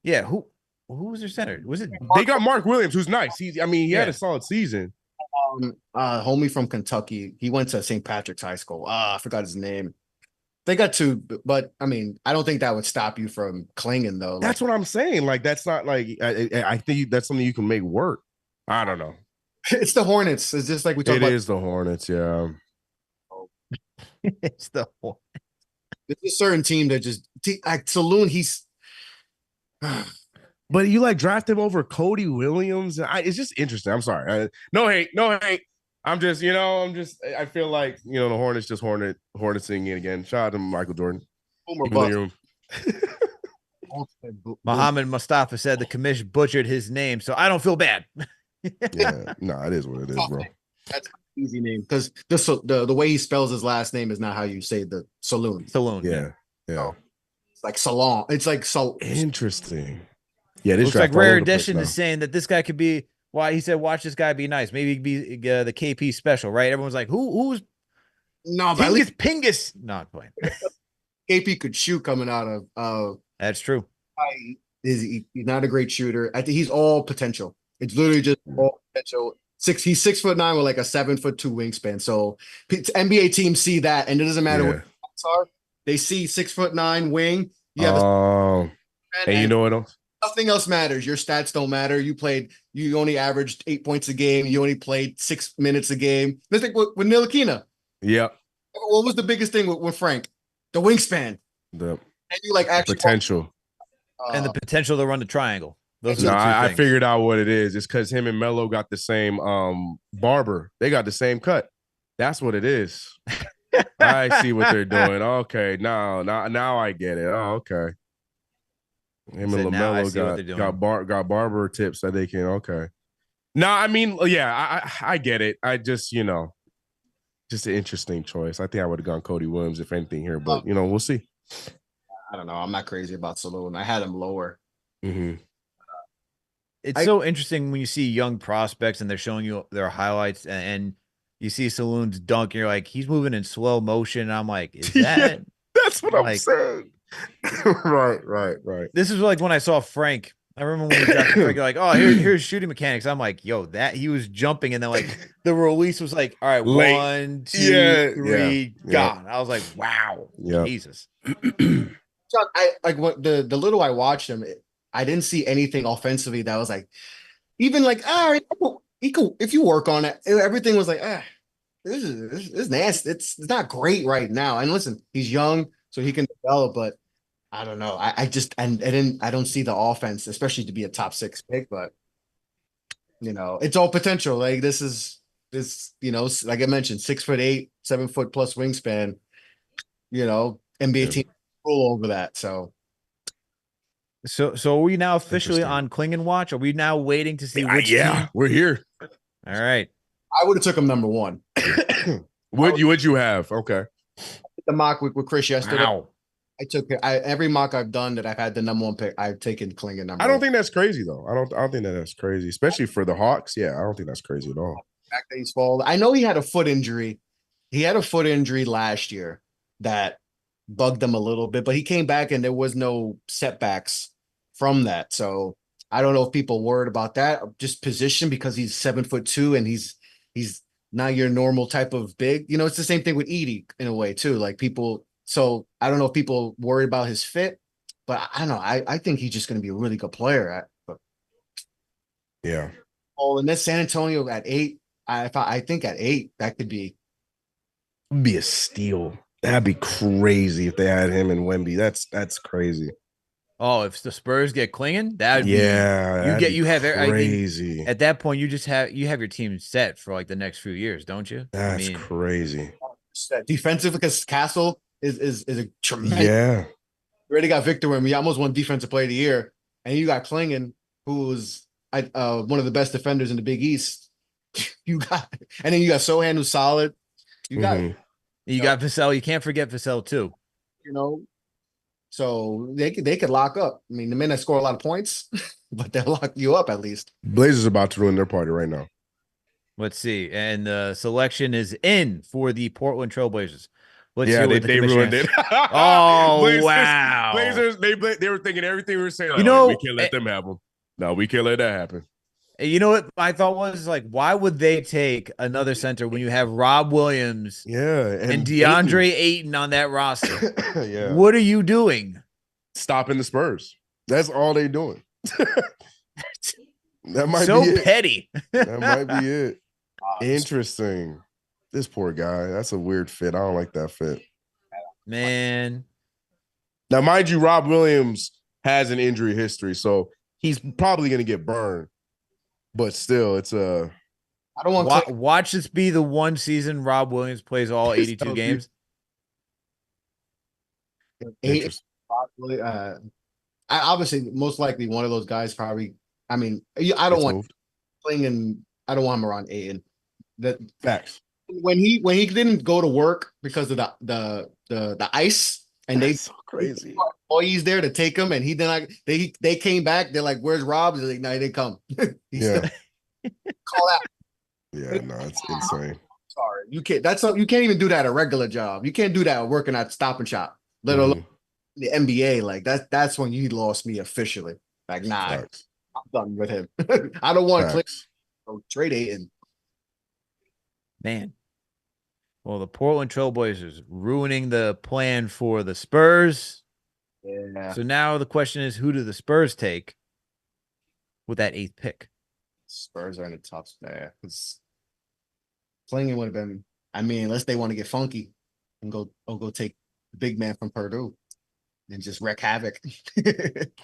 Yeah, who was their center? Was it? They got Mark Williams, who's nice. He had a solid season. Homie from Kentucky. He went to St. Patrick's High School. I forgot his name. They got 2, but I mean, I don't think that would stop you from clinging though. That's what I'm saying. Like that's not like I think that's something you can make work. I don't know. It's the Hornets. It's just like we talked about. It is the Hornets, yeah. It's the Hornets. There's a certain team that just like Saloon. He's, but you like draft him over Cody Williams. It's just interesting. I'm sorry. No hate. I'm just, I feel like the Hornets just hornetsing it again. Shout out to Michael Jordan. Boomer Even though bust. you're Muhammad Mustafa said the commission butchered his name, so I don't feel bad. yeah, no, it is what it is, bro. That's an easy name because the way he spells his last name is not how you say the saloon. Saloon. Yeah, yeah. It's like salon. It's like Interesting. Yeah, this Looks like draft all Rare over the place Edition now. is saying that this guy could be. Why he said, "Watch this guy be nice." Maybe he could be the KP special, right? Everyone's like, "Who's No, but at least Pingus?" Not playing. KP could shoot coming out of. That's true. He's not a great shooter. I think he's all potential. It's literally just all potential. He's 6'9" with like a 7'2" wingspan. So NBA teams see that, and it doesn't matter what the are. They see 6'9" wing. You have and you know what else? Nothing else matters. Your stats don't matter. You only averaged 8 points a game. You only played 6 minutes a game. Let's think with Ntilikina. Yep. What was the biggest thing with Frank? The wingspan. And you like actually potential. And the potential to run the triangle. Those No, are the two I things. figured out what it is. It's because him and Melo got the same barber. They got the same cut. That's what it is. I see what they're doing. Okay, now I get it. Oh, okay. Him and LaMelo got barber tips that they can. Okay. No, I mean, yeah, I get it. I just, just an interesting choice. I think I would have gone Cody Williams if anything here, but we'll see. I don't know. I'm not crazy about Saloon. I had him lower. Mm-hmm. It's so interesting when you see young prospects and they're showing you their highlights and you see Saloon's dunk and you're like, he's moving in slow motion. And I'm like, is that? That's what I'm saying. Right. This is like when I saw Frank. I remember when we drafted Frank, you're like, oh, here's shooting mechanics. I'm like, yo, that he was jumping and then like the release was like, all right, late. 1, 2, 3, gone. I was like, wow, Jesus. I like what the little I watched him. I didn't see anything offensively that was like, even like, all right, he could if you work on it. Everything was like, this is nasty. It's not great right now. And listen, he's young, so he can develop, but I don't know. I don't see the offense, especially to be a top 6 pick, but it's all potential. Like this, like I mentioned, 6'8", 7 foot plus wingspan, NBA team rule over that. So are we now officially on Klingon watch? Are we now waiting to see which team? We're here. All right. I would have took him number 1. Would you have? Okay. The mock with Chris yesterday. Wow. I took every mock I've done that I've had the number 1 pick. I've taken Klingon number. I don't think that's crazy though. I don't think that's crazy, especially for the Hawks. Yeah, I don't think that's crazy at all. The fact that he's fallen. I know he had a foot injury. He had a foot injury last year that bugged him a little bit, but he came back and there was no setbacks from that. So I don't know if people worried about that. Just position because he's 7'2" and he's not your normal type of big. It's the same thing with Edie in a way too. Like people. So I don't know if people worried about his fit, but I don't know. I think he's just going to be a really good player. Yeah. Oh, and then San Antonio at 8. I think at 8 that could be a steal. That'd be crazy if they had him and Wemby. That's crazy. Oh, if the Spurs get Klingon, that would you have crazy. At that point, you have your team set for like the next few years, don't you? That's crazy. Defensive because Castle is a tremendous. Yeah. You already got Victor Wembanyama won Defensive Player of the Year, and you got Klingon, who was one of the best defenders in the Big East. And then you got Sohan, who's solid. You got Vassell. You can't forget Vassell too. So they could lock up. I mean, the men that score a lot of points, but they'll lock you up at least. Blazers about to ruin their party right now. Let's see, and the selection is in for the Portland Trailblazers. They ruined it. Oh, Blazers, wow. Blazers, they were thinking everything we were saying. We can't let them have them. No, we can't let that happen. You know what my thought was? Like, why would they take another center when you have Rob Williams and DeAndre Ayton on that roster? Yeah. What are you doing? Stopping the Spurs. That's all they doing. That might so be it. petty. That might be it. Interesting. This poor guy. That's a weird fit. I don't like that fit. Man. Now, mind you, Rob Williams has an injury history, so he's probably going to get burned. But still, it's a. I don't want watch this be the one season Rob Williams plays all 82 games. Eight, Interesting. probably. I obviously most likely one of those guys probably. I mean, I don't Gets want moved. playing and I don't want him around Aiden. That Facts. when he didn't go to work because of the ice and That's so crazy. employees there to take him and he then like they came back. They're like, "Where's Rob?" He's like, "No, he didn't come." He still Yeah. call out. Yeah, no, it's insane. Sorry, you can't. You can't even do that at a regular job. You can't do that working at Stop and Shop, let alone Mhm. the NBA. Like that's when you lost me officially. Like, nah, Facts. I'm done with him. I don't want Clay Facts. trade Ayton. Man. Well, the Portland Trailblazers ruining the plan for the Spurs. Yeah, So now the question is, who do the Spurs take with that 8th pick? Spurs are in a tough spot because Klingen would have been. I mean, unless they want to get funky and go take the big man from Purdue and just wreak havoc.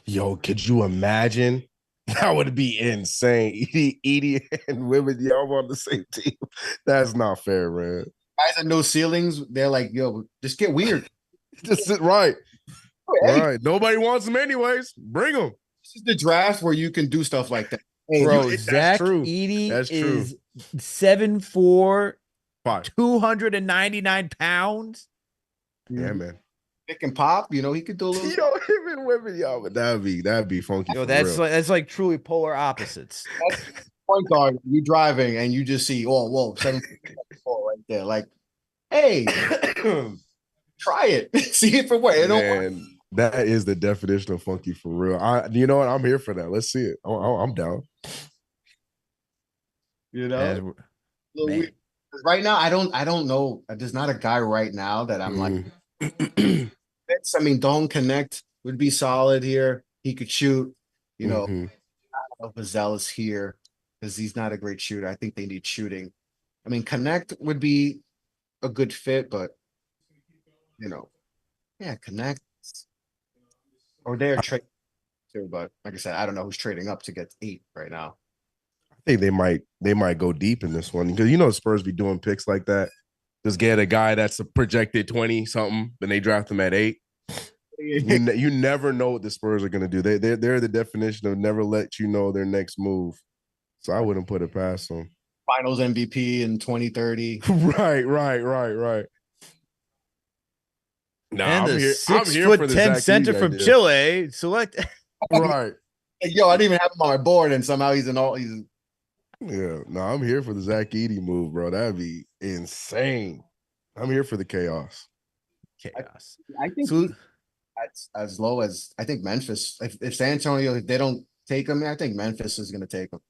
Yo, could you imagine? That would be insane. Edie and women, y'all on the same team. That's not fair, man. Guys have no ceilings. They're like, yo, just get weird. Just sit right. Hey, Right. Nobody wants them anyways. Bring them. this is the draft where you can do stuff like that. Hey, Bro, That's Zach true. Edey That's true. is 7'4", Fine. 299 pounds. Yeah, man. pick and pop, he could do a little. Yo, him and women, yo, but that'd be funky. Yo, for that's real. like truly polar opposites. That's point guard. You driving and you just see, oh, whoa, 7'4" right there. Like, hey, try it. See it for what it don't work. Man, that is the definition of funky for real. You know what? I'm here for that. Let's see it. I'm down. As, A little man. weird. 'Cause right now, I don't know. There's not a guy right now that I'm like, Mhm. I mean, don't connect would be solid here. He could shoot. Mhm. Vazel is here because he's not a great shooter. I think they need shooting. I mean, connect would be a good fit, but yeah, connect or they're trading too. But like I said, I don't know who's trading up to get 8 right now. I think they might go deep in this one because the Spurs be doing picks like that. Just get a guy that's a projected 20 something, then they draft him at 8. You never know what the Spurs are gonna do. They're the definition of never let you know their next move. So I wouldn't put it past them. Finals MVP in 2030. Right. Nah, And I'm the here. I'm here for the 6'10" Zach center Edey from idea. Chile. Select. Right. Like, yo, I didn't even have him on my board, and somehow he's Yeah. No, I'm here for the Zach Edey move, bro. That'd be insane. I'm here for the chaos. Chaos. I think So, that's as low as I think Memphis. If San Antonio, if they don't take him, I think Memphis is going to take him.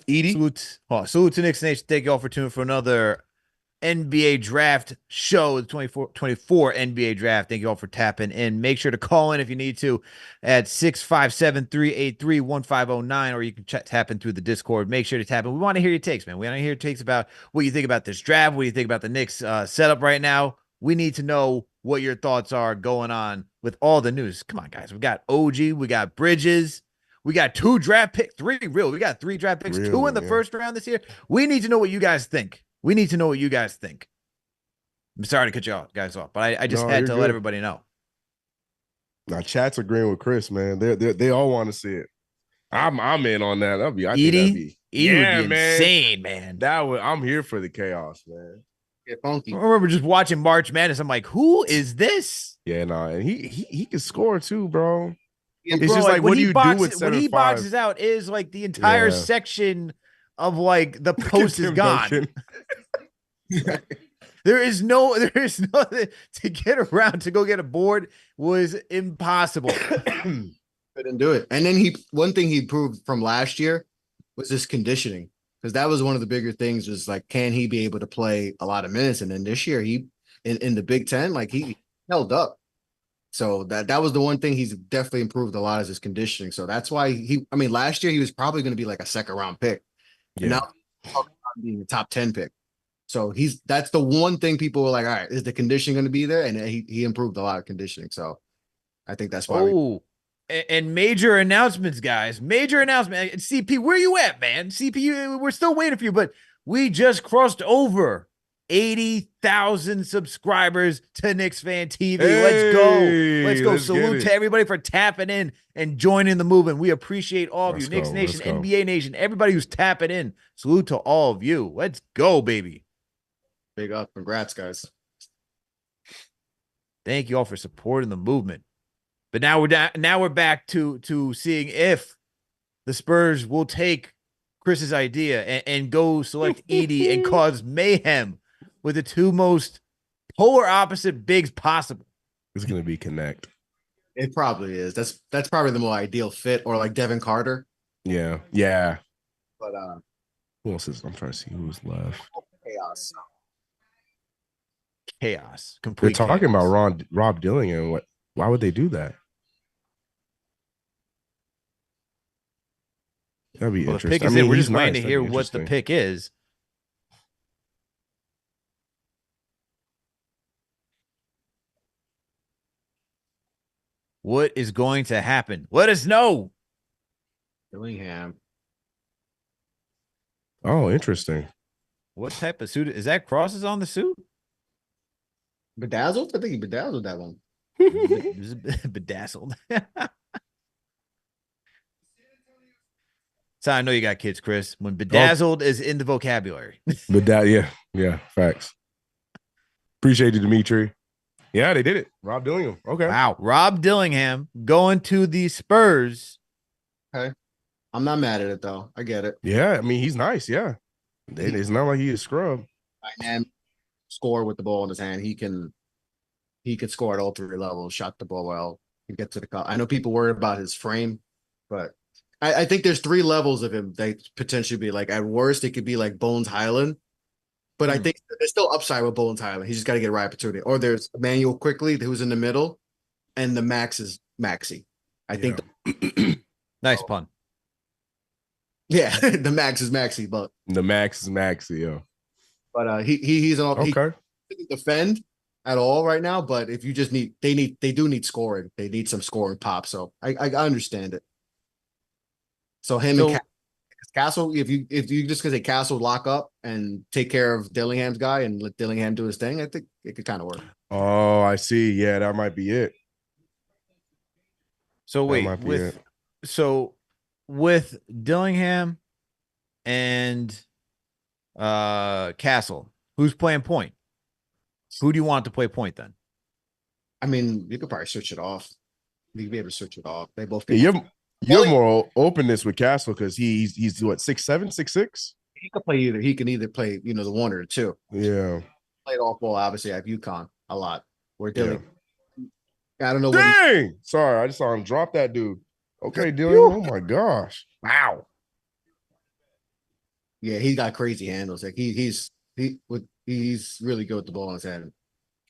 Edey? salute to Knicks Nation. Thank you all for tuning for another NBA draft show, the 24 NBA draft. Thank you all for tapping in. Make sure to call in if you need to at 657-383-1509, or you can tap in through the Discord. Make sure to tap in. We want to hear your takes, man. We want to hear your takes about what you think about this draft. What do you think about the Knicks setup right now? We need to know what your thoughts are going on with all the news. Come on, guys. We got OG. We got Bridges. We got 2 draft picks, 3 real. We got 3 draft picks, 2 in the first round this year. We need to know what you guys think. We need to know what you guys think. I'm sorry to cut you guys off, but I just had to let everybody know. Now, chat's agreeing with Chris, man. They all want to see it. I'm in on that. I think that'd be Edey would be insane, man. I'm here for the chaos, man. Get funky. I remember just watching March Madness. I'm like, who is this? Yeah, no, and he can score too, bro. Yeah, it's bro, just like what do you do with when he boxes out is like the entire section of like the post is gone. There is no to get around to go get a board was impossible. Couldn't do it. And then one thing he proved from last year was his conditioning, because that was one of the bigger things. Was like, can he be able to play a lot of minutes? And then this year he in the Big Ten, like he held up. So that was the one thing he's definitely improved a lot is his conditioning. So that's why last year he was probably going to be like a second round pick. Yeah. And now being a top 10 pick. So that's the one thing people were like, all right, is the conditioning going to be there? And he improved a lot of conditioning. So I think that's why. And major announcements, guys. Major announcement. CP, where you at, man? CP, we're still waiting for you, but we just crossed over 80,000 subscribers to Knicks Fan TV. Hey, let's go. Let's go. let's Salute to everybody for tapping in and joining the movement. We appreciate all of you. Knicks Nation, NBA Nation, everybody who's tapping in. Salute to all of you. Let's go, baby. Big up. Congrats, guys. Thank you all for supporting the movement. But now we're back to seeing if the Spurs will take Chris's idea and go select Edie and cause mayhem with the two most polar opposite bigs possible. It's gonna be Connect. It probably is. That's probably the more ideal fit, or like Devin Carter. Yeah. But who else is? I'm trying to see who's left. Chaos. Complete. They're talking chaos. about Rob Dillingham. Why would they do that? That'd be interesting. The pick is we're just waiting to hear what the pick is. What is going to happen? Let us know. Dillingham. Oh, interesting. What type of suit is that? Crosses on the suit? Bedazzled? I think he bedazzled that one. Bedazzled. So I know you got kids, Chris. When bedazzled is in the vocabulary. Yeah, facts. Appreciate you, Dimitri. Yeah, they did it. Rob Dillingham. Okay. Wow. Rob Dillingham going to the Spurs. Okay. I'm not mad at it, though. I get it. Yeah, I mean, he's nice. Yeah. It's not like he's a scrub. And score with the ball in his hand. He can score at all three levels, shot the ball well. He get to the cup. I know people worry about his frame, but I think there's three levels of him that potentially be like, at worst, it could be like Bones Highland. But I think there's still upside with Bones Highland. He's just got to get the right opportunity. Or there's Emmanuel Quickly, who's in the middle, and the max is Maxey. I think. Nice pun. Yeah, the max is Maxey, but the max is Maxey, yeah. But he's an okay. He doesn't defend at all right now. But if you just they do need scoring. They need some scoring pop. So I understand it. So and Castle, if you just because Castle lock up and take care of Dillingham's guy and let Dillingham do his thing, I think it could kind of work. Oh, I see. Yeah, that might be it. So wait, with Dillingham and Castle, who's playing point? Who do you want to play point then? I mean, you could probably switch it off. You'd be able to switch it off. They both. You have more openness with Castle because he's what 6'7", 6'6"? He could play either. He can either play, the one or the two. Yeah. Played off ball, obviously, at UConn a lot. Where Dillingham. Yeah. I don't know. Dang! Sorry, I just saw him drop that dude. Okay, Dillingham. Oh my gosh. Wow. Yeah, he got crazy handles. Like he's really good with the ball in his hand.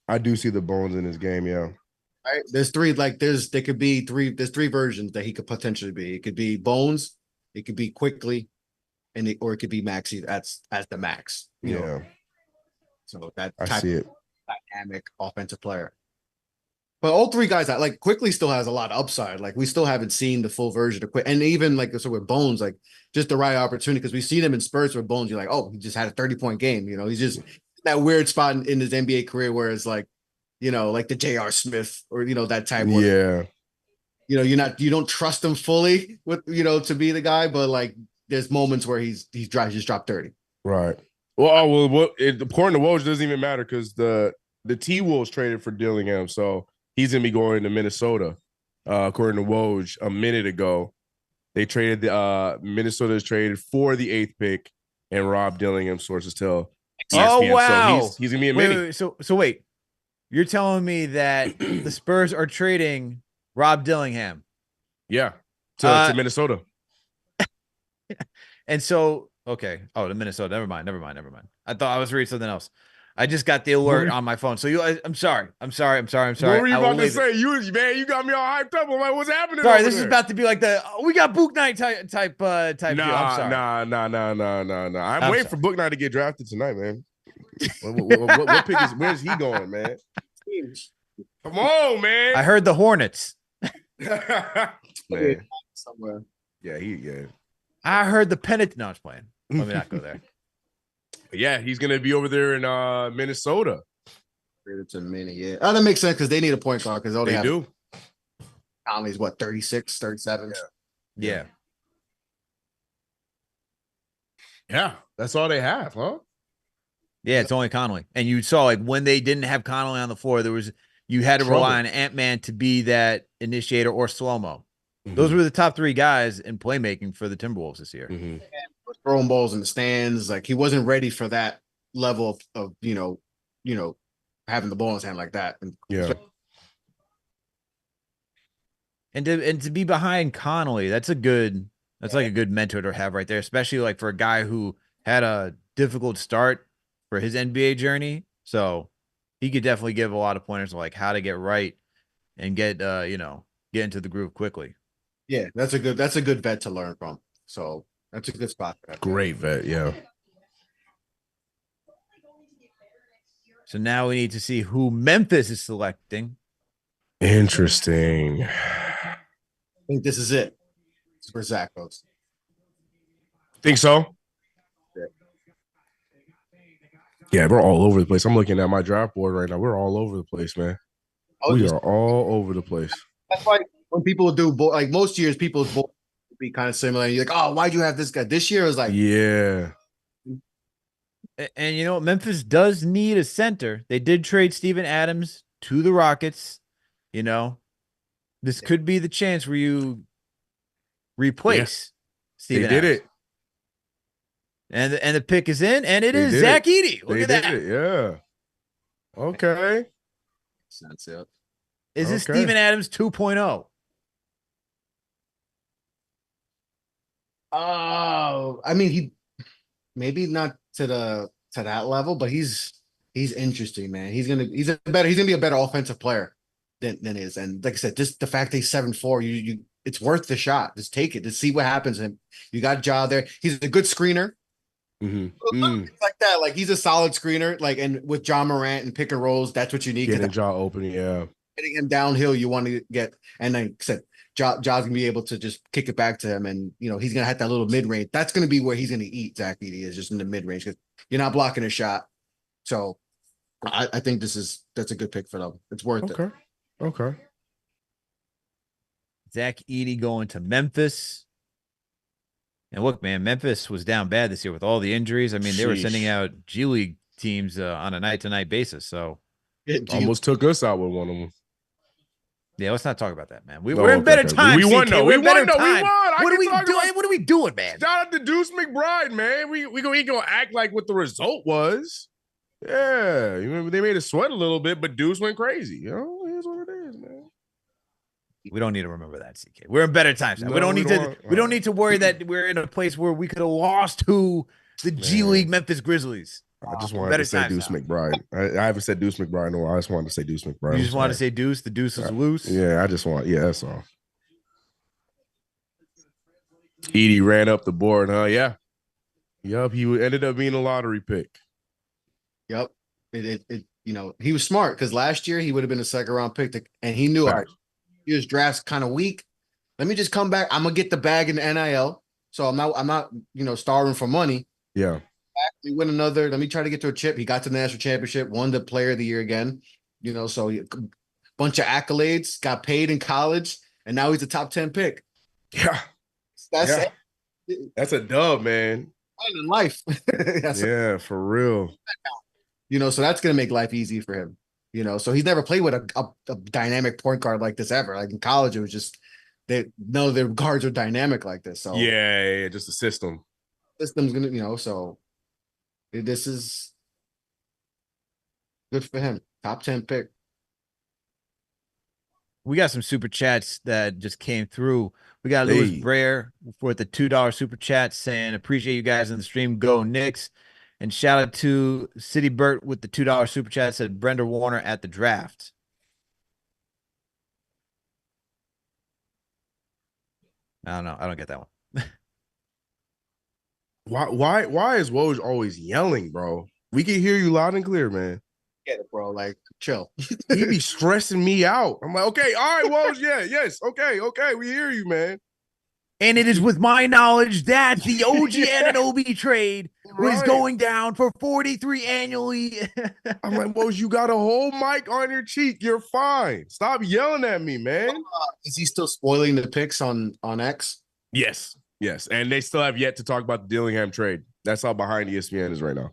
I do see the bones in his game, yeah. Right. There's three versions that he could potentially be. It could be Bones, it could be Quickly, or it could be Maxey as the max. You know? So that I see it. Dynamic offensive player. But all three guys, like Quickly still has a lot of upside. Like we still haven't seen the full version of Quick, and even like so with Bones, like just the right opportunity because we've seen him in spurts with Bones. You're like, oh, he just had a 30-point game. He's just that weird spot in his NBA career where it's like, like the J.R. Smith or that type. Yeah. You don't trust him fully with to be the guy, but like there's moments where he's just dropped 30. Right. Well, according to Woj, doesn't even matter because the T-Wolves traded for Dillingham, so he's gonna be going to Minnesota. According to Woj, a minute ago, they traded Minnesota has traded for the 8th pick, and Rob Dillingham sources tell ESPN. Oh wow, so he's gonna be a mini. So wait, you're telling me that the Spurs are trading Rob Dillingham? Yeah, to Minnesota. And so, okay. Oh, to Minnesota. Never mind. I thought I was reading something else. I just got the alert on my phone. So I'm sorry. I'm sorry. What were you about to say? You got me all hyped up. I'm like, what's happening? Sorry, this is about to be like we got Book Night type deal. I'm sorry. Nah. I'm waiting for Book Night to get drafted tonight, man. What pick is? Where's he going, man? Come on, man. I heard the Hornets. Man. Somewhere. Yeah. I heard the Pennant. No, I was playing. Let me not go there. Yeah, he's gonna be over there in Minnesota. It's a minute, yeah. Oh, that makes sense because they need a point guard because They do. Conley's what, 36, 37? Yeah. Yeah, that's all they have, huh? Yeah, it's only Conley. And you saw like when they didn't have Conley on the floor, you had to rely on Ant-Man to be that initiator or slow-mo. Those were the top 3 guys in playmaking for the Timberwolves this year. Throwing balls in the stands, like he wasn't ready for that level of having the ball in his hand like that. And to be behind Conley, that's like a good mentor to have right there, especially like for a guy who had a difficult start for his NBA journey. So he could definitely give a lot of pointers on like how to get right and get get into the groove quickly. Yeah, that's a good vet to learn from. So that's a good spot for that. Great vet, yeah. So now we need to see who Memphis is selecting. Interesting. I think this is it. It's where Zach goes. Think so? Yeah, we're all over the place. I'm looking at my draft board right now. We're all over the place, man. We are all over the place. That's why when people do like most years, people's board would be kind of similar. You're like, oh, why'd you have this guy? This year it was like, yeah. And you know, Memphis does need a center. They did trade Steven Adams to the Rockets. You know, this could be the chance where you replace Steven Adams. They did it. And the pick is in, and it is Zach Edey. Look at that. Yeah. Okay. That's it. Is this Steven Adams 2.0? Oh, I mean, he maybe not to that level, but he's interesting, man. He's gonna be a better offensive player than is. And like I said, just the fact that he's 7'4", it's worth the shot. Just take it. Just see what happens. And you got Ja there. He's a good screener. Like that, like he's a solid screener. Like, and with Ja Morant and pick and rolls, that's what you need. Getting Ja open, yeah. Getting him downhill, you want to get, and like I said, Ja's gonna be able to just kick it back to him, and he's gonna have that little mid range. That's gonna be where he's gonna eat. Zach Edey is just in the mid range because you're not blocking a shot. So, I think that's a good pick for them. It's worth it. Okay. Zach Edey going to Memphis. And look, man, Memphis was down bad this year with all the injuries. I mean, they were sending out G League teams on a night-to-night basis. So almost took us out with one of them. Yeah, let's not talk about that, man. We're in better times. We won, though. We won. What are we doing? What are we doing, man? Shout out to Deuce McBride, man. We gonna act like what the result was. Yeah, they made us sweat a little bit, but Deuce went crazy. Here's what it is, man. We don't need to remember that, CK. We're in better times. No, we don't need to worry that we're in a place where we could have lost to the G League Memphis Grizzlies. I just wanted to say Deuce McBride. I haven't said Deuce McBride in a while. I just wanted to say Deuce McBride. You just wanted to say Deuce? The Deuce is loose? Yeah, that's all. Edey ran up the board, huh? Yeah. Yup, he ended up being a lottery pick. Yep. He was smart because last year he would have been a second-round pick, and he knew, all right, his draft's kind of weak. Let me just come back. I'm gonna get the bag in the NIL. So I'm not starving for money. Yeah. We win another. Let me try to get to a chip. He got to the national championship, won the player of the year again. So bunch of accolades, got paid in college, and now he's a top 10 pick. Yeah. That's a dub, man. In life. For real. So that's gonna make life easy for him. So he's never played with a dynamic point guard like this ever. Like in college, it was just their guards are dynamic like this. So yeah, just the system. System's gonna, so this is good for him. Top 10 pick. We got some super chats that just came through. We got Louis Breyer for the $2 super chat saying, appreciate you guys in the stream. Go Knicks. And shout out to City Burt with the $2 super chat, said Brenda Warner at the draft. I don't know. I don't get that one. Why is Woj always yelling, bro? We can hear you loud and clear, man. Get it, bro. Like, chill. He be stressing me out. I'm like, okay, all right, Woj, yes, okay, we hear you, man. And it is with my knowledge that the OG Anunoby trade who is Right. going down for 43 annually. I'm like, Woj, you got a whole mic on your cheek. You're fine. Stop yelling at me, man. Is he still spoiling the picks on X? Yes. Yes. And they still have yet to talk about the Dillingham trade. That's how behind ESPN is right now.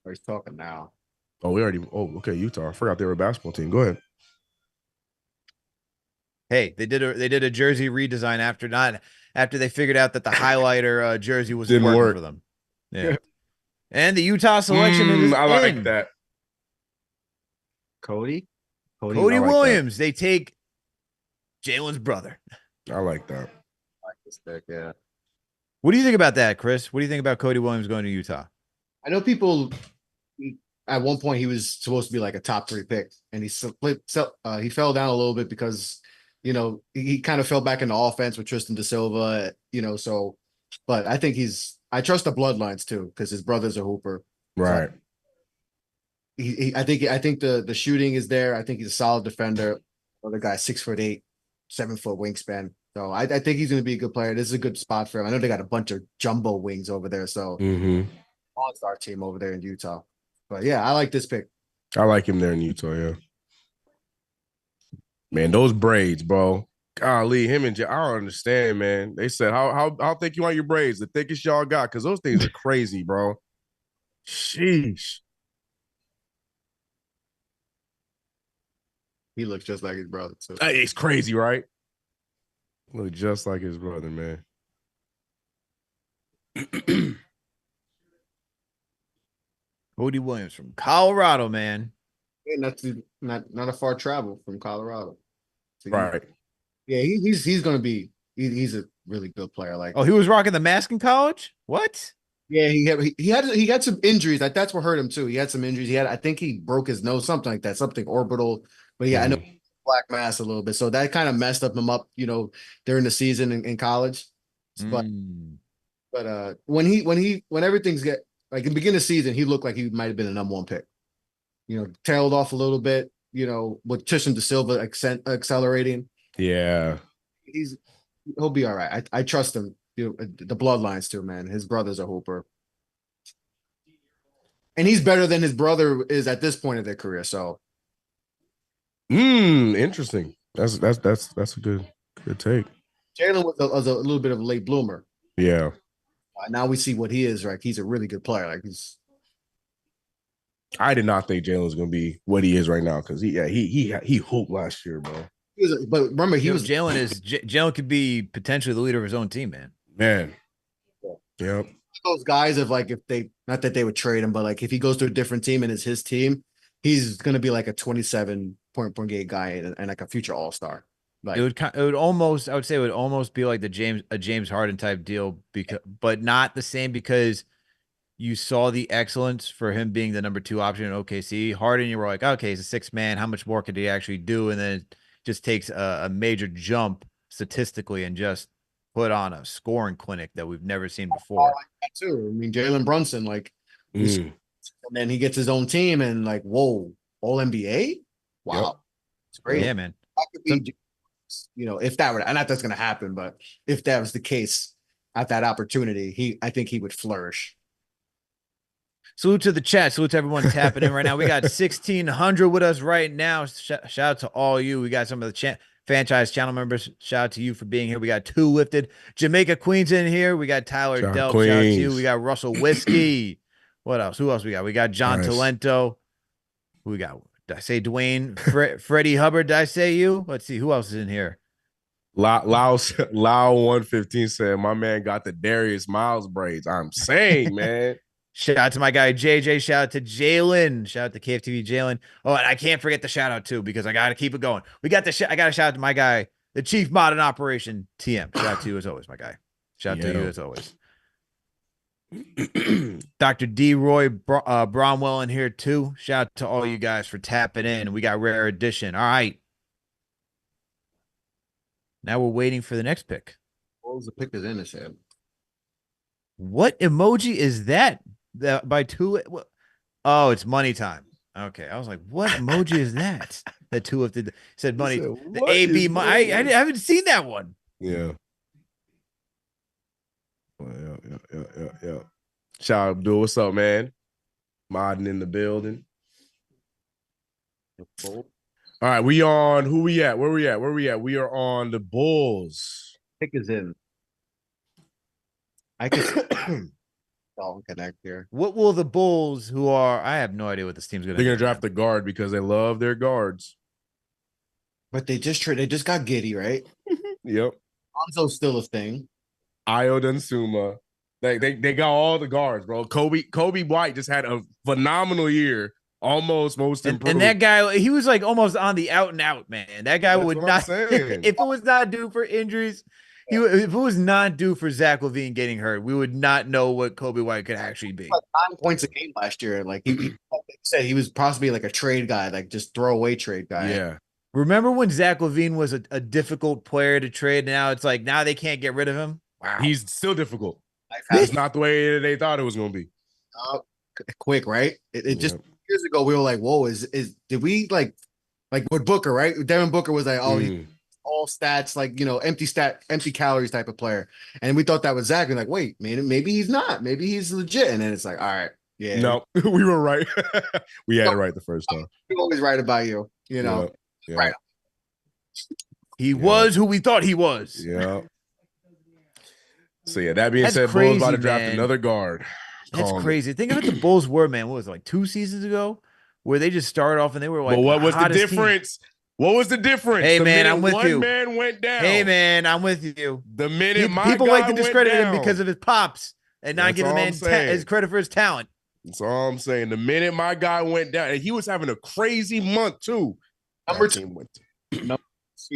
Or he's talking now. Oh, we already. Oh, okay. Utah. I forgot they were a basketball team. Go ahead. Hey, they did a jersey redesign after they figured out that the highlighter jersey wasn't Didn't working work for them. Yeah. And the Utah selection is I like in. that. Cody Cody like Williams. They take Jalen's brother. I like that. I like this pick, yeah. What do you think about that, Chris? What do you think about Cody Williams going to Utah? I know people. At one point, he was supposed to be like a top 3 pick, and he fell down a little bit because he kind of fell back into offense with Tristan Da Silva. So, but I think I trust the bloodlines too because his brother's a hooper. Right. So I think the shooting is there. I think he's a solid defender. Other guy, 6'8", 7 foot wingspan. So I think he's going to be a good player. This is a good spot for him. I know they got a bunch of jumbo wings over there. So all-star team over there in Utah. But yeah, I like this pick. I like him there in Utah, yeah. Man, those braids, bro. Golly, him and I don't understand, man. They said, how thick you want your braids? The thickest y'all got, because those things are crazy, bro. Sheesh. He looks just like his brother, too. It's crazy, right? Look just like his brother, man. Cody Williams from Colorado, man. And not a far travel from Colorado. So right. He's going to be he's a really good player. Like, oh, he was rocking the mask in college? What? Yeah, he had some injuries. Like that's what hurt him too. He had some injuries. I think he broke his nose, something like that, something orbital. But yeah, I know black mass a little bit, so that kind of messed him up, during the season in college. But when everything's like in the beginning of the season, he looked like he might have been a number 1 pick. Tailed off a little bit. With Tristan Da Silva accelerating. Yeah, he'll be all right. I trust him. The bloodlines too, man. His brother's a hooper, and he's better than his brother is at this point of their career. So, interesting. That's a good take. Jalen was a little bit of a late bloomer. Yeah. Now we see what he is. Like he's a really good player. Like I did not think Jalen was going to be what he is right now because he hooped last year, bro. But remember, Jalen could be potentially the leader of his own team, man. Man, yep. Those guys, if they not that they would trade him, but like if he goes to a different team and it's his team, he's going to be like a 27 point per game guy and like a future all-star. Like it would almost be like a James Harden type deal but not the same because you saw the excellence for him being the number 2 option in OKC. Harden, you were like, okay, he's a 6th man. How much more could he actually do? And then it just takes a major jump statistically and just put on a scoring clinic that we've never seen before. I like that too. I mean, Jalen Brunson, and then he gets his own team and like, whoa, all NBA? Wow. Yep. It's great. Yeah, man. That could be, if that were, not that's going to happen, but if that was the case at that opportunity, I think he would flourish. Salute to the chat. Salute to everyone tapping in right now. We got 1,600 with us right now. Shout out to all you. We got some of the franchise channel members. Shout out to you for being here. We got 2 lifted. Jamaica Queens in here. We got Tyler Delp. Shout out to you. We got Russell Whiskey. What else? Who else we got? We got John Talento. Who we got? Did I say Dwayne? Freddie Hubbard. Did I say you? Let's see. Who else is in here? Lau 115 said, my man got the Darius Miles braids. I'm saying, man. Shout out to my guy JJ. Shout out to Jalen. Shout out to KFTV Jalen. Oh, and I can't forget the shout out too because I got to keep it going. I got to shout out to my guy, the Chief Modern Operation TM. Shout out to you as always, my guy. Shout out to you as always. Dr. D. Roy Bromwell in here too. Shout out to all you guys for tapping in. We got Rare Edition. All right. Now we're waiting for the next pick. What was the pick that's in his head? What emoji is that? By 2? Oh, it's money time. Okay, I was like, what emoji is that? The 2 of said money. The AB. I haven't seen that one. Yeah. Yeah. Shout out, Abdul. What's up, man? Modding in the building. All right, we on. Who we at? Where we at? We are on the Bulls. Pick is in. I could all connect here. What will the Bulls, who are, I have no idea what this team's going to do. They're going to draft the guard because they love their guards. But they just got Giddy, right? Yep. Lonzo's still a thing. Ayo Dunsuma. They got all the guards, bro. Kobe White just had a phenomenal year. Almost most improved. And that guy, he was like almost on the out and out, man. That guy would not, if it was not due for injuries, if it was not due for Zach LaVine getting hurt, we would not know what Kobe White could actually be. 9 points a game last year. Like he said, he was possibly like a trade guy, like just throwaway trade guy. Yeah. Remember when Zach LaVine was a difficult player to trade? Now it's like, now they can't get rid of him. Wow. He's still difficult. It's not the way they thought it was going to be. Quick, right? It just years ago we were like, "Whoa, did we like with Booker, right? Devin Booker was like, oh, he's all stats, like empty calories type of player," and we thought that was Zach. And like, wait, man, maybe he's not. Maybe he's legit. And then it's like, all right, yeah, no, we were right. We had it right the first time. We're always right about you, you know. Yeah. Right. He was who we thought he was. Yeah. So yeah, that being said, Bulls about to draft another guard. That's crazy. Think of it. The Bulls were, man. What was it, like 2 seasons ago, where they just started off and they were like, but what was the difference? What was the difference? Hey, man, I'm with you. One man went down. Hey, man, I'm with you. The minute people like to discredit him because of his pops and not give the man his credit for his talent. That's all I'm saying. The minute my guy went down, and he was having a crazy month too. Number 2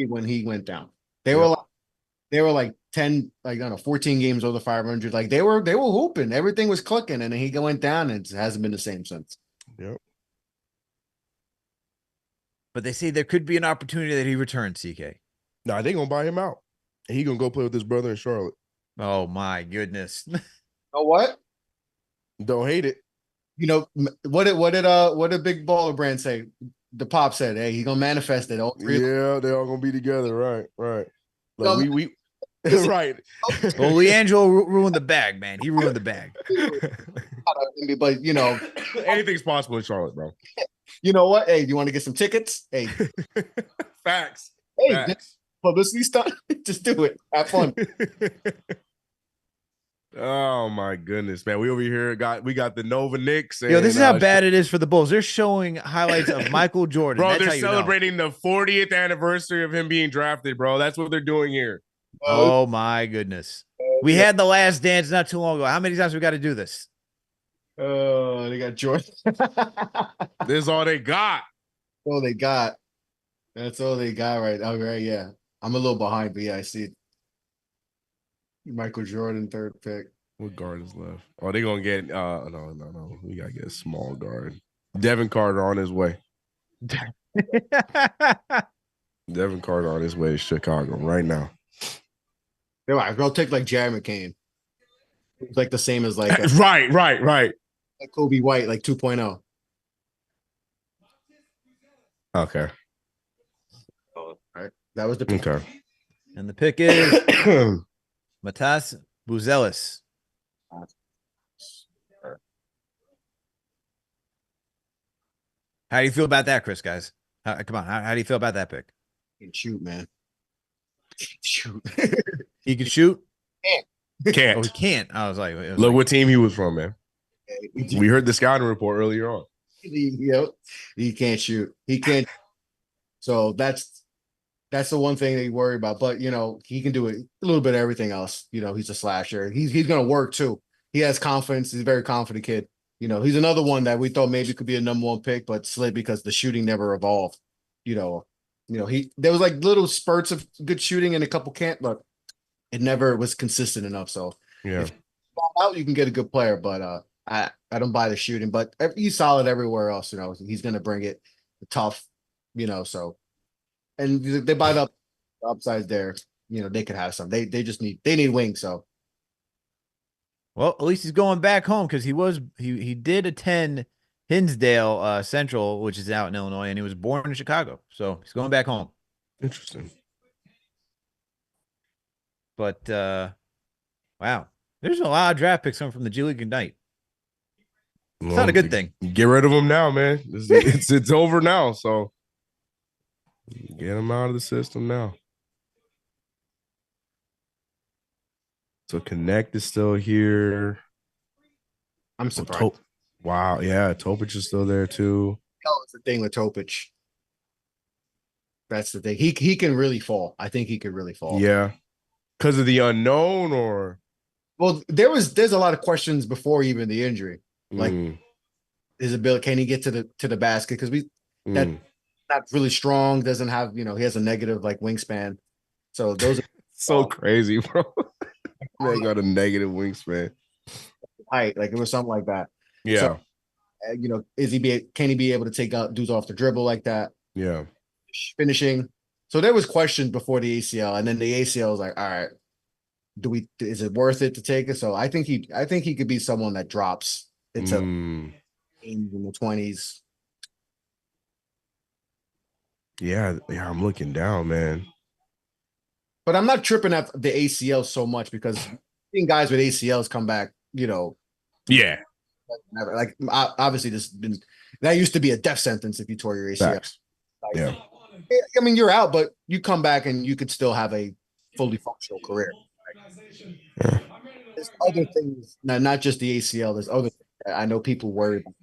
when he went down, they were like 10, like I don't know, 14 games over 500. Like they were hooping, everything was clicking, and then he went down, and it hasn't been the same since. Yep. But they say there could be an opportunity that he returns, CK. Nah, they gonna buy him out. And he gonna go play with his brother in Charlotte. Oh my goodness. You know what? Don't hate it. You know what did Big Baller Brand say? The pop said, "Hey, he gonna manifest it." All three. Yeah, they're all gonna be together. Right. Like we right. Well, Leandro ruined the bag, man. He ruined the bag. But you know, anything's possible in Charlotte, bro. You know what? Hey, do you want to get some tickets? Hey, facts. Hey, facts. Publicity stunt. Just do it. Have fun. Oh my goodness, man. We over here we got the Nova Knicks. Yo, this is how bad it is for the Bulls. They're showing highlights of Michael Jordan. Bro, they're celebrating the 40th anniversary of him being drafted, bro. That's what they're doing here. Oh my goodness. We had the last dance not too long ago. How many times we got to do this? Oh, they got Jordan. This is all they got. All they got. That's all they got, right? All right, yeah. I'm a little behind, but yeah, I see it. Michael Jordan, 3rd pick. What guard is left? Oh, they're gonna get no. We gotta get a small guard. Devin Carter on his way. Devin Carter on his way to Chicago right now. They're like, go take like Jared McCain. It's like the same as like right. Like Kobe White, like 2.0. Okay. All right. That was the pick. Okay. And the pick is Matas Buzelis. How do you feel about that, Chris, guys? Come on. How do you feel about that pick? He can shoot, man. Shoot. He can shoot? Can't. Oh, he can't. I was like, look what team he was from, man. We heard the scouting report earlier on. He can't shoot. He can't. So that's the one thing that you worry about. But you know, he can do it a little bit of everything else. You know, he's a slasher. He's gonna work too. He has confidence. He's a very confident kid. You know, he's another one that we thought maybe could be a number 1 pick, but slid because the shooting never evolved. You know, there was like little spurts of good shooting and a couple can't, but it never was consistent enough. So yeah, if you fall out, you can get a good player, but I don't buy the shooting. But he's solid everywhere else. You know, he's gonna bring it tough. You know, so and they buy the upsides there. You know, they could have some. They just need wings. So. Well, at least he's going back home because he did attend Hinsdale Central, which is out in Illinois, and he was born in Chicago. So he's going back home. Interesting. But wow. There's a lot of draft picks coming from the G League Ignite. It's Well, not a good thing. get rid of them now, man. It's over now. So get them out of the system now. So Connect is still here. I'm surprised. Wow, yeah, Topic is still there too. That's the thing with Topic. That's the thing. He can really fall. I think he could really fall. Yeah, because of the unknown, or well, there's a lot of questions before even the injury, like his ability. Can he get to the basket? Because that not really strong. Doesn't have he has a negative like wingspan. So those are so crazy, bro. Man got a negative wingspan. Height, like it was something like that. Yeah. So, can he be able to take out dudes off the dribble like that? Yeah. Finishing. So there was questions before the ACL, and then the ACL was like, all right, is it worth it to take it? So I think he could be someone that drops into in the 20s. Yeah, I'm looking down, man. But I'm not tripping at the ACL so much because seeing guys with ACLs come back, Yeah. never, like obviously that used to be a death sentence if you tore your ACL. Facts. Yeah. I mean, you're out, but you come back and you could still have a fully functional career. Yeah. There's other things, not just the ACL. There's other things that I know people worry about.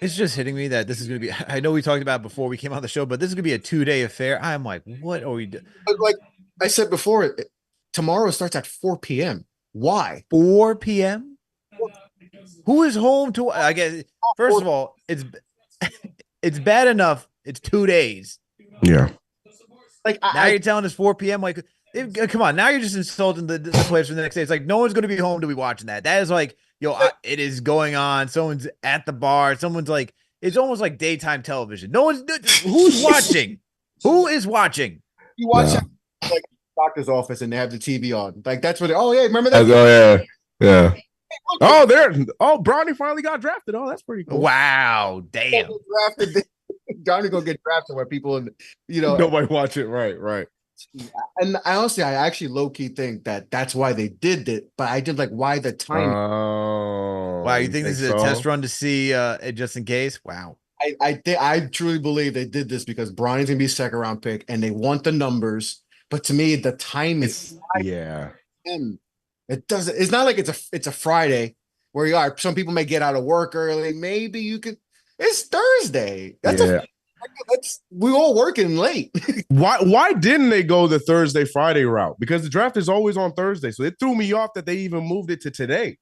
It's just hitting me that this is going to be, I know we talked about it before we came on the show, but this is going to be a 2-day affair. I'm like, what are we doing? Like I said before, tomorrow starts at 4 p.m. Why? 4 p.m.? Who is home to, I guess, first of all, it's bad enough. It's 2 days. Yeah. Like now you're telling us 4 p.m. Like, come on. Now you're just insulting the players for the next day. It's like no one's going to be home to be watching that. That is like, it is going on. Someone's at the bar. Someone's like, it's almost like daytime television. No one's who's watching. Who is watching? You watch like doctor's office and they have the TV on. Like that's what. Oh yeah, remember that? Oh yeah. Oh, Bronny finally got drafted. Oh, that's pretty cool. Wow, damn. Johnny gonna get drafted where people, nobody watch it. Right. And I actually low key think that that's why they did it. But I did like why the timing. Wow, you think this is a test run to see just in case? Wow. I truly believe they did this because Bronny's gonna be second round pick and they want the numbers. But to me, the timing, it doesn't. It's not like it's a Friday where you are. Some people may get out of work early. Maybe you could. It's Thursday. We all working late. Why didn't they go the Thursday Friday route? Because the draft is always on Thursday, so it threw me off that they even moved it to today.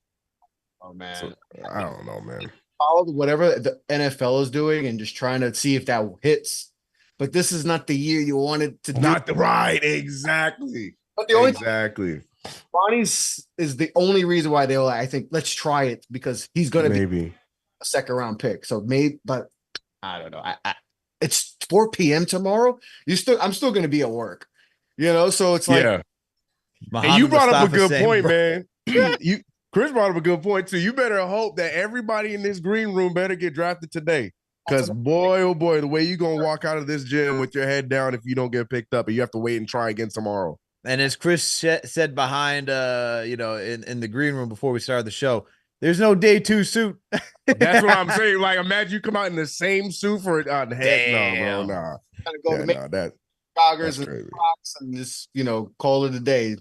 Oh man, so, I don't know, man. Follow whatever the NFL is doing and just trying to see if that hits. But this is not the year you wanted to. Not the right, exactly. But Ronnie's is the only reason why they were like, I think let's try it because he's going to be a second round pick. So but I don't know. It's 4 p.m. tomorrow. I'm still going to be at work, So it's like, and you brought up a good point, man. Chris brought up a good point too. You better hope that everybody in this green room better get drafted today. Because boy, oh boy, the way you're going to walk out of this gym with your head down if you don't get picked up and you have to wait and try again tomorrow. And as Chris said behind, in the green room before we started the show, there's no day 2 suit. That's what I'm saying. Like, imagine you come out in the same suit for it. No, bro, nah. Joggers and socks and just call it a day.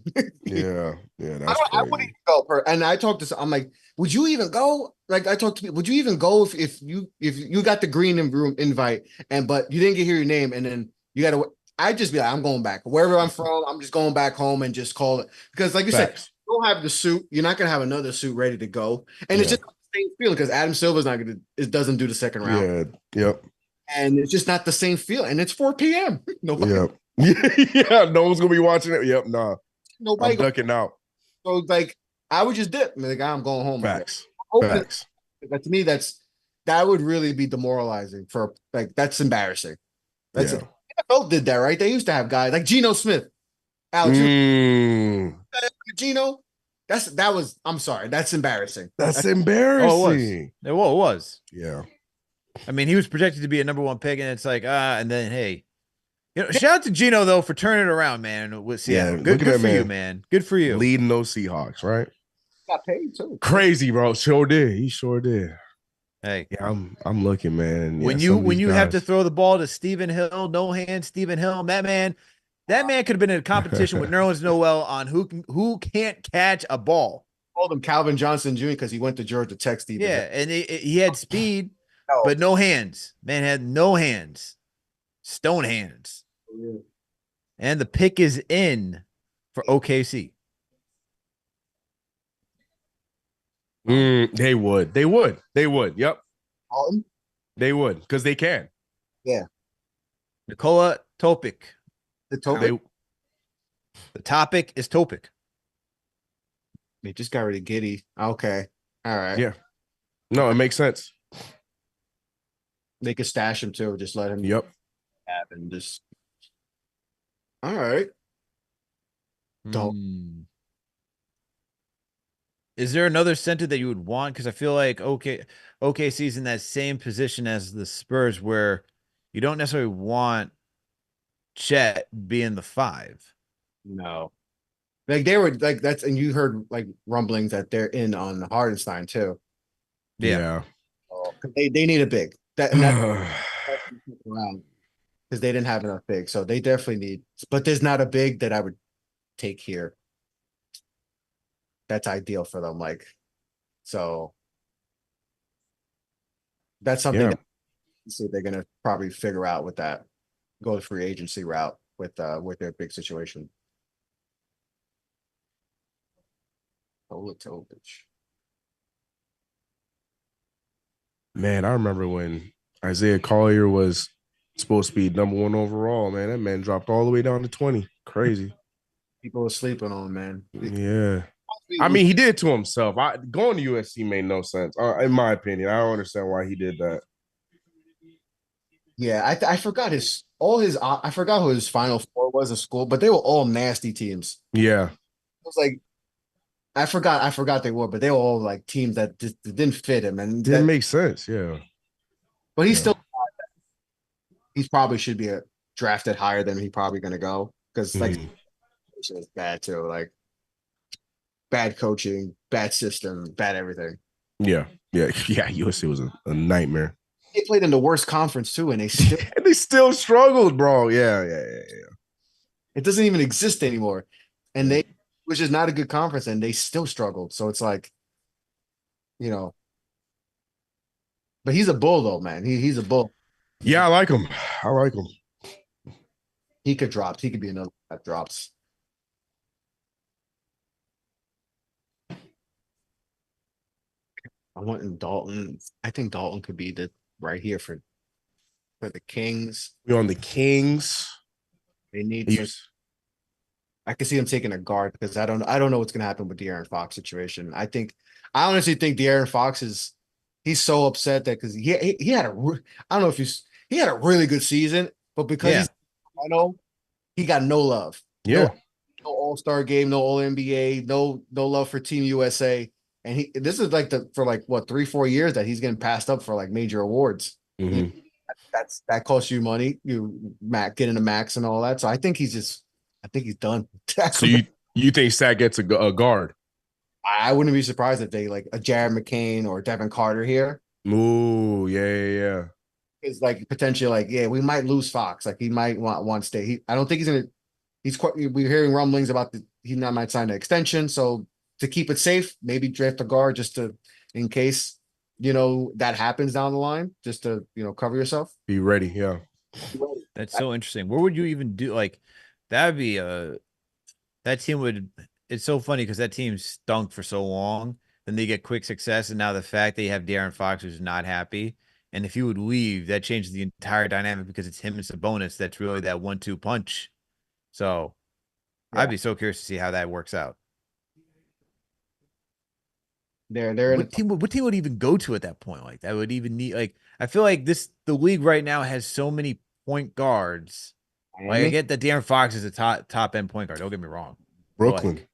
yeah, that's I wouldn't even go. And I talked to. I'm like, would you even go? Like I talked to people. Would you even go if you got the green room invite but you didn't hear your name and then you got to. I'd just be like, I'm going back wherever I'm from. I'm just going back home and just call it because, like you said, you don't have the suit. You're not gonna have another suit ready to go, and it's just the same feeling because Adam Silver's not gonna. It doesn't do the second round. Yeah. Yep. And it's just not the same feel. And it's 4 p.m. Nobody. Yep. Yeah. No one's gonna be watching it. Yep. Nah. Nobody. I'm ducking out. So like, I would just dip. I'm like, I'm going home. Facts. That to me, that would really be demoralizing for that's embarrassing. That's it. NFL did that, right? They used to have guys like Geno Smith, Alex. Geno. I'm sorry. That's embarrassing. That's embarrassing. It was. Yeah. I mean, he was projected to be a number 1 pick, and it's like, and then hey, Shout out to Gino though for turning it around, man, with Seattle. Yeah, look at Good that for you, man man. Good for you. leading those Seahawks, right? Got paid too. Crazy, bro. Sure did. He sure did. Hey, Yeah, I'm looking, man. And yeah, when some you of when these you have to guys. throw the ball to Stephen Hill, no hands, Stephen Hill, that man could have been in a competition with Nerlens Noel on who can't catch a ball. Called him Calvin Johnson Jr. because he went to Georgia Tech. Stephen Hill. Yeah, and he had speed, No. but no hands. Man had no hands, stone hands. And the pick is in for OKC. They would. They would. They would. Yep. Alton? They would because they can. Yeah. Nikola Topic. The topic. The topic is Topic. They just got rid of Giddy. Okay. All right. Yeah. No, it makes sense. They could stash him too. Just let him Yep. have and just. All right. Don't. Is there another center that you would want? Because I feel like OKC's in that same position as the Spurs, where you don't necessarily want Chet being the 5. No. Like they were like that's and you heard like rumblings that they're in on Hardenstein too. Yeah. So, they need a big that and that around because they didn't have enough big. So they definitely need, but there's not a big that I would take here. That's ideal for them. Like, so that's something that so they're gonna probably figure out with that, go the free agency route with their big situation. Tolich. Man, I remember when Isaiah Collier was supposed to be #1 overall. Man, that man dropped all the way down to 20. Crazy. People are sleeping on, man. Yeah. I mean, he did it to himself. Going to USC made no sense, in my opinion. I don't understand why he did that. Yeah, I forgot I forgot who his final 4 was in school, but they were all nasty teams. Yeah. It was like I forgot they were, but they were all like teams that just didn't fit him, and Didn't make sense. Yeah. but he's still he probably should be drafted higher than he probably going to go because like it's bad too, like bad coaching, bad system, bad everything. Yeah. USC was a nightmare. They played in the worst conference too, and they still struggled, bro. Yeah. It doesn't even exist anymore, and which is not a good conference, and they still struggled. So it's like, but he's a bull though, man. He's a bull. Yeah, I like him. I like him. He could drop. He could be another that drops. I want in Dalton. I think Dalton could be the right here for the Kings. We're on the Kings. They need. I can see them taking a guard because I don't know what's going to happen with the De'Aaron Fox situation. I honestly think De'Aaron Fox he's so upset that because he had I don't know if he had a really good season, but because he got no love. Yeah. No All-Star game, no All-NBA, no love for Team USA. And this is like for like what 3-4 years that he's getting passed up for like major awards. Mm-hmm. That costs you money. You getting a max and all that. So I think he's done. So you think Sack gets a guard? I wouldn't be surprised if they like a Jared McCain or Devin Carter here. Ooh, yeah. It's like potentially like, yeah, we might lose Fox. Like he might want one stay. I don't think he's gonna. We're hearing rumblings about he might sign an extension. So to keep it safe, maybe draft a guard just in case that happens down the line, just to cover yourself. Be ready, yeah. That's so interesting. Where would you even do like that? Would be that team would. It's so funny because that team stunk for so long. Then they get quick success, and now the fact that you have De'Aaron Fox who's not happy, and if he would leave, that changes the entire dynamic because it's him and Sabonis. That's really that 1-2 punch. So I'd be so curious to see how that works out. What team would even go to at that point? Like that would even need like I feel like the league right now has so many point guards. Like I get that De'Aaron Fox is a top end point guard. Don't get me wrong. Brooklyn.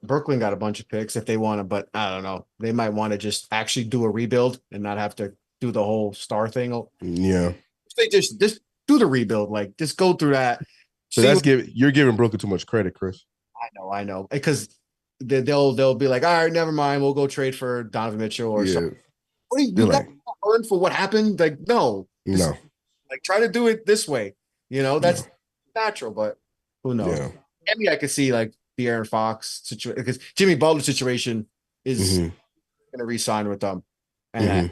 Brooklyn got a bunch of picks if they want to, but I don't know. They might want to just actually do a rebuild and not have to do the whole star thing. Yeah. They just do the rebuild. Like, just go through that. So you're giving Brooklyn too much credit, Chris. I know, because they'll be like, all right, never mind, we'll go trade for Donovan Mitchell or something. What you got earned for what happened? Like, no, like try to do it this way. That's natural, but who knows? Yeah. I could see like the Aaron Fox situation, because Jimmy Butler situation is going to re-sign with them, and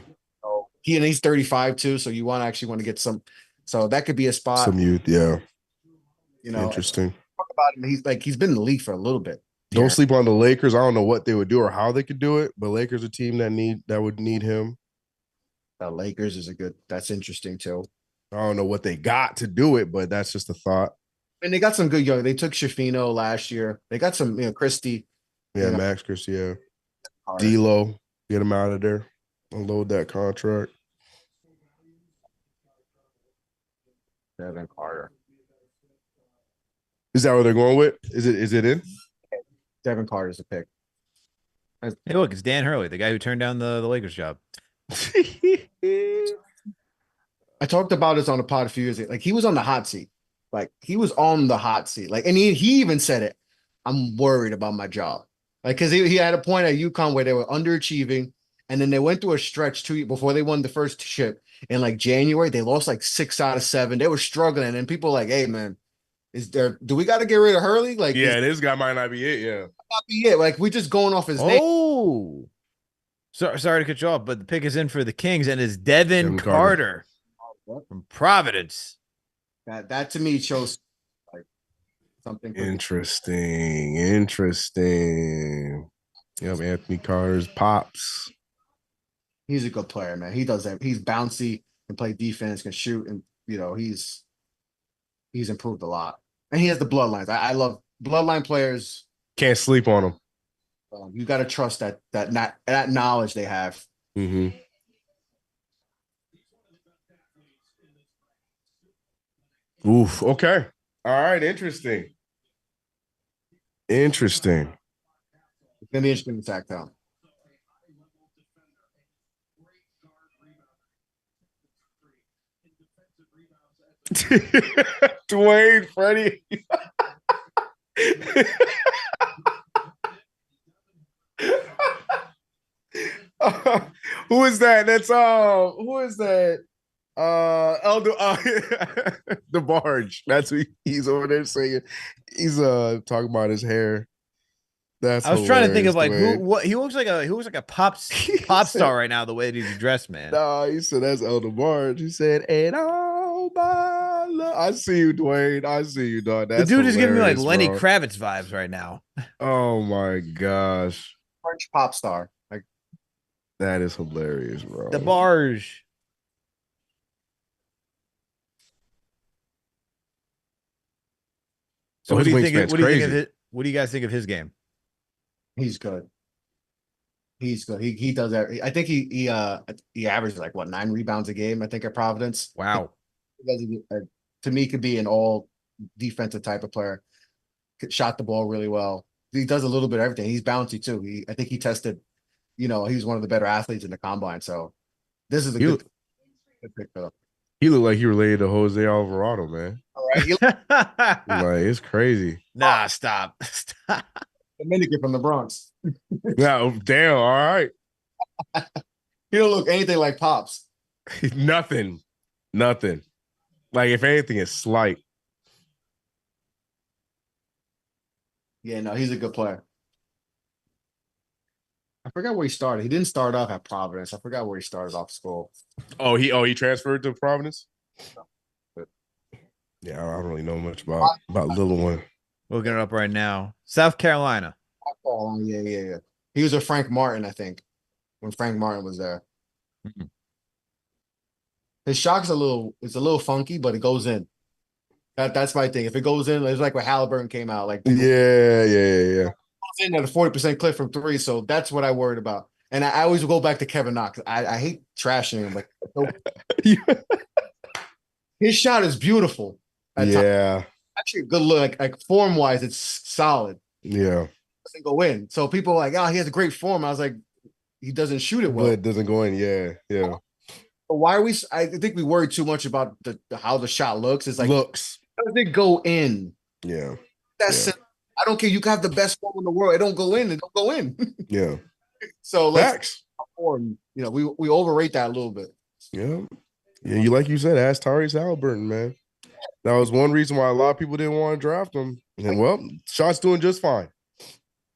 he's 35 too, so you actually want to get some. So that could be a spot. Some youth, yeah. Interesting. Talk about him. He's been in the league for a little bit. Don't sleep on the Lakers. I don't know what they would do or how they could do it, but Lakers are a team that would need him. The Lakers is that's interesting too. I don't know what they got to do it, but that's just a thought. And they got some good young. They took Shafino last year. They got some, Christie. Yeah, Max Christie, yeah. D'Lo, get him out of there. Unload that contract. Devin Carter. Is that what they're going with? Is it in? Devin Carter's a pick. Hey, look, it's Dan Hurley, the guy who turned down the Lakers job. I talked about this on the pod a few years ago. Like, he was on the hot seat. Like, he was on the hot seat. Like, and he even said it. I'm worried about my job. Like, because he had a point at UConn where they were underachieving, and then they went through a stretch before they won the first chip. In like January, they lost like 6 out of 7. They were struggling, and people were like, "Hey, man, do we got to get rid of Hurley?" Like, this guy might not be it. Yeah, not be it. Like, we just going off his name. Oh, sorry to cut you off, but the pick is in for the Kings, and it's Devin Carter from Providence. That to me shows like something interesting. Yep, Anthony Carter's pops. He's a good player, man. He does that. He's bouncy, can play defense, can shoot, and he's improved a lot. And he has the bloodlines. I love bloodline players. Can't sleep on them. You got to trust that knowledge they have. Mm-hmm. Oof. Okay. All right. Interesting. It's gonna be interesting to attack down. Dwayne, Freddie. Who is that? That's who is that? Elder the barge. That's what he's over there saying. He's talking about his hair. I was trying to think of like what he looks like a pop star right now, the way that he's dressed, man. No, he said that's Elder Barge. He said, and oh my love. I see you, Dwayne. I see you, dog. That's the dude is giving me like Lenny bro. Kravitz vibes right now. Oh my gosh. French pop star. Like, that is hilarious, bro. The barge. So what do you think? What do you guys think of his game? He's good. He's good. He does that. I think he averages like 9 rebounds a game, I think, at Providence. Wow. To me, could be an all defensive type of player. Shot the ball really well. He does a little bit of everything. He's bouncy too. I think he tested, he's one of the better athletes in the combine. So this is a good pick for him. He looked like he related to Jose Alvarado, man. All right. Like, it's crazy. Nah, stop. Dominican from the Bronx. Yeah, damn. All right. He don't look anything like Pops. Nothing. Like, if anything, it's slight. Yeah, no, he's a good player. I forgot where he started. He didn't start off at Providence. I forgot where he started off school. Oh, he transferred to Providence? Yeah, I don't really know much about little one. Looking it up right now. South Carolina. Oh, yeah. He was with Frank Martin, I think, when Frank Martin was there. Mm-hmm. His shot's it's a little funky, but it goes in. That's my thing. If it goes in, it's like when Halliburton came out. Like, yeah. It goes in at a 40% clip from 3, so that's what I worried about. And I always go back to Kevin Knox. I hate trashing him, but his shot is beautiful. Yeah. Actually, a good look. Like form-wise, it's solid. Yeah. It doesn't go in. So people are like, oh, he has a great form. I was like, he doesn't shoot it well. But it doesn't go in. Yeah. Why are we? I think we worry too much about how the shot looks. It's like, Looks. how does it go in? Yeah. That's Yeah. I don't care. You can have the best form in the world. It don't go in. It don't go in. Yeah. So let's Facts. form. You know, we overrate that a little bit. Yeah. Yeah. You like you said, ask Tyrese Halliburton, man. That was one reason why a lot of people didn't want to draft him. And well, Shot's doing just fine.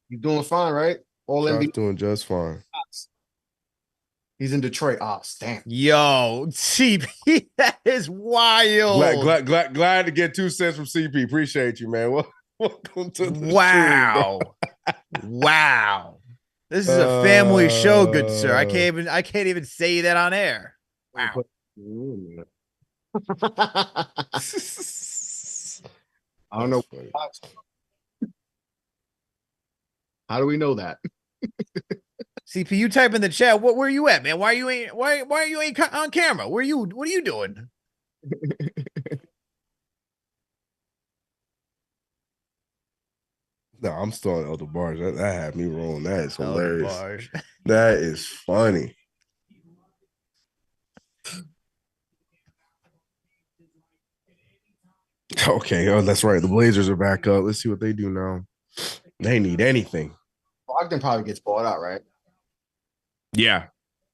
He's doing fine, right? All Shot's NBA. doing just fine. He's in Detroit. Oh, damn. Yo, CP, that is wild. Glad to get 2 cents from CP. Appreciate you, man. Welcome to the Wow. Wow. This is a family show, good sir. I can't even say that on air. Wow. I don't know. How do we know that? CP, you type in the chat. Where you at, man? Why are you ain't on camera? What are you doing? No, I'm still on Elder Bars. That had me rolling. That is hilarious. Bars. That is funny. Okay, oh, that's right. The Blazers are back up. Let's see what they do now. They need anything. Brogdon probably gets bought out, right? Yeah.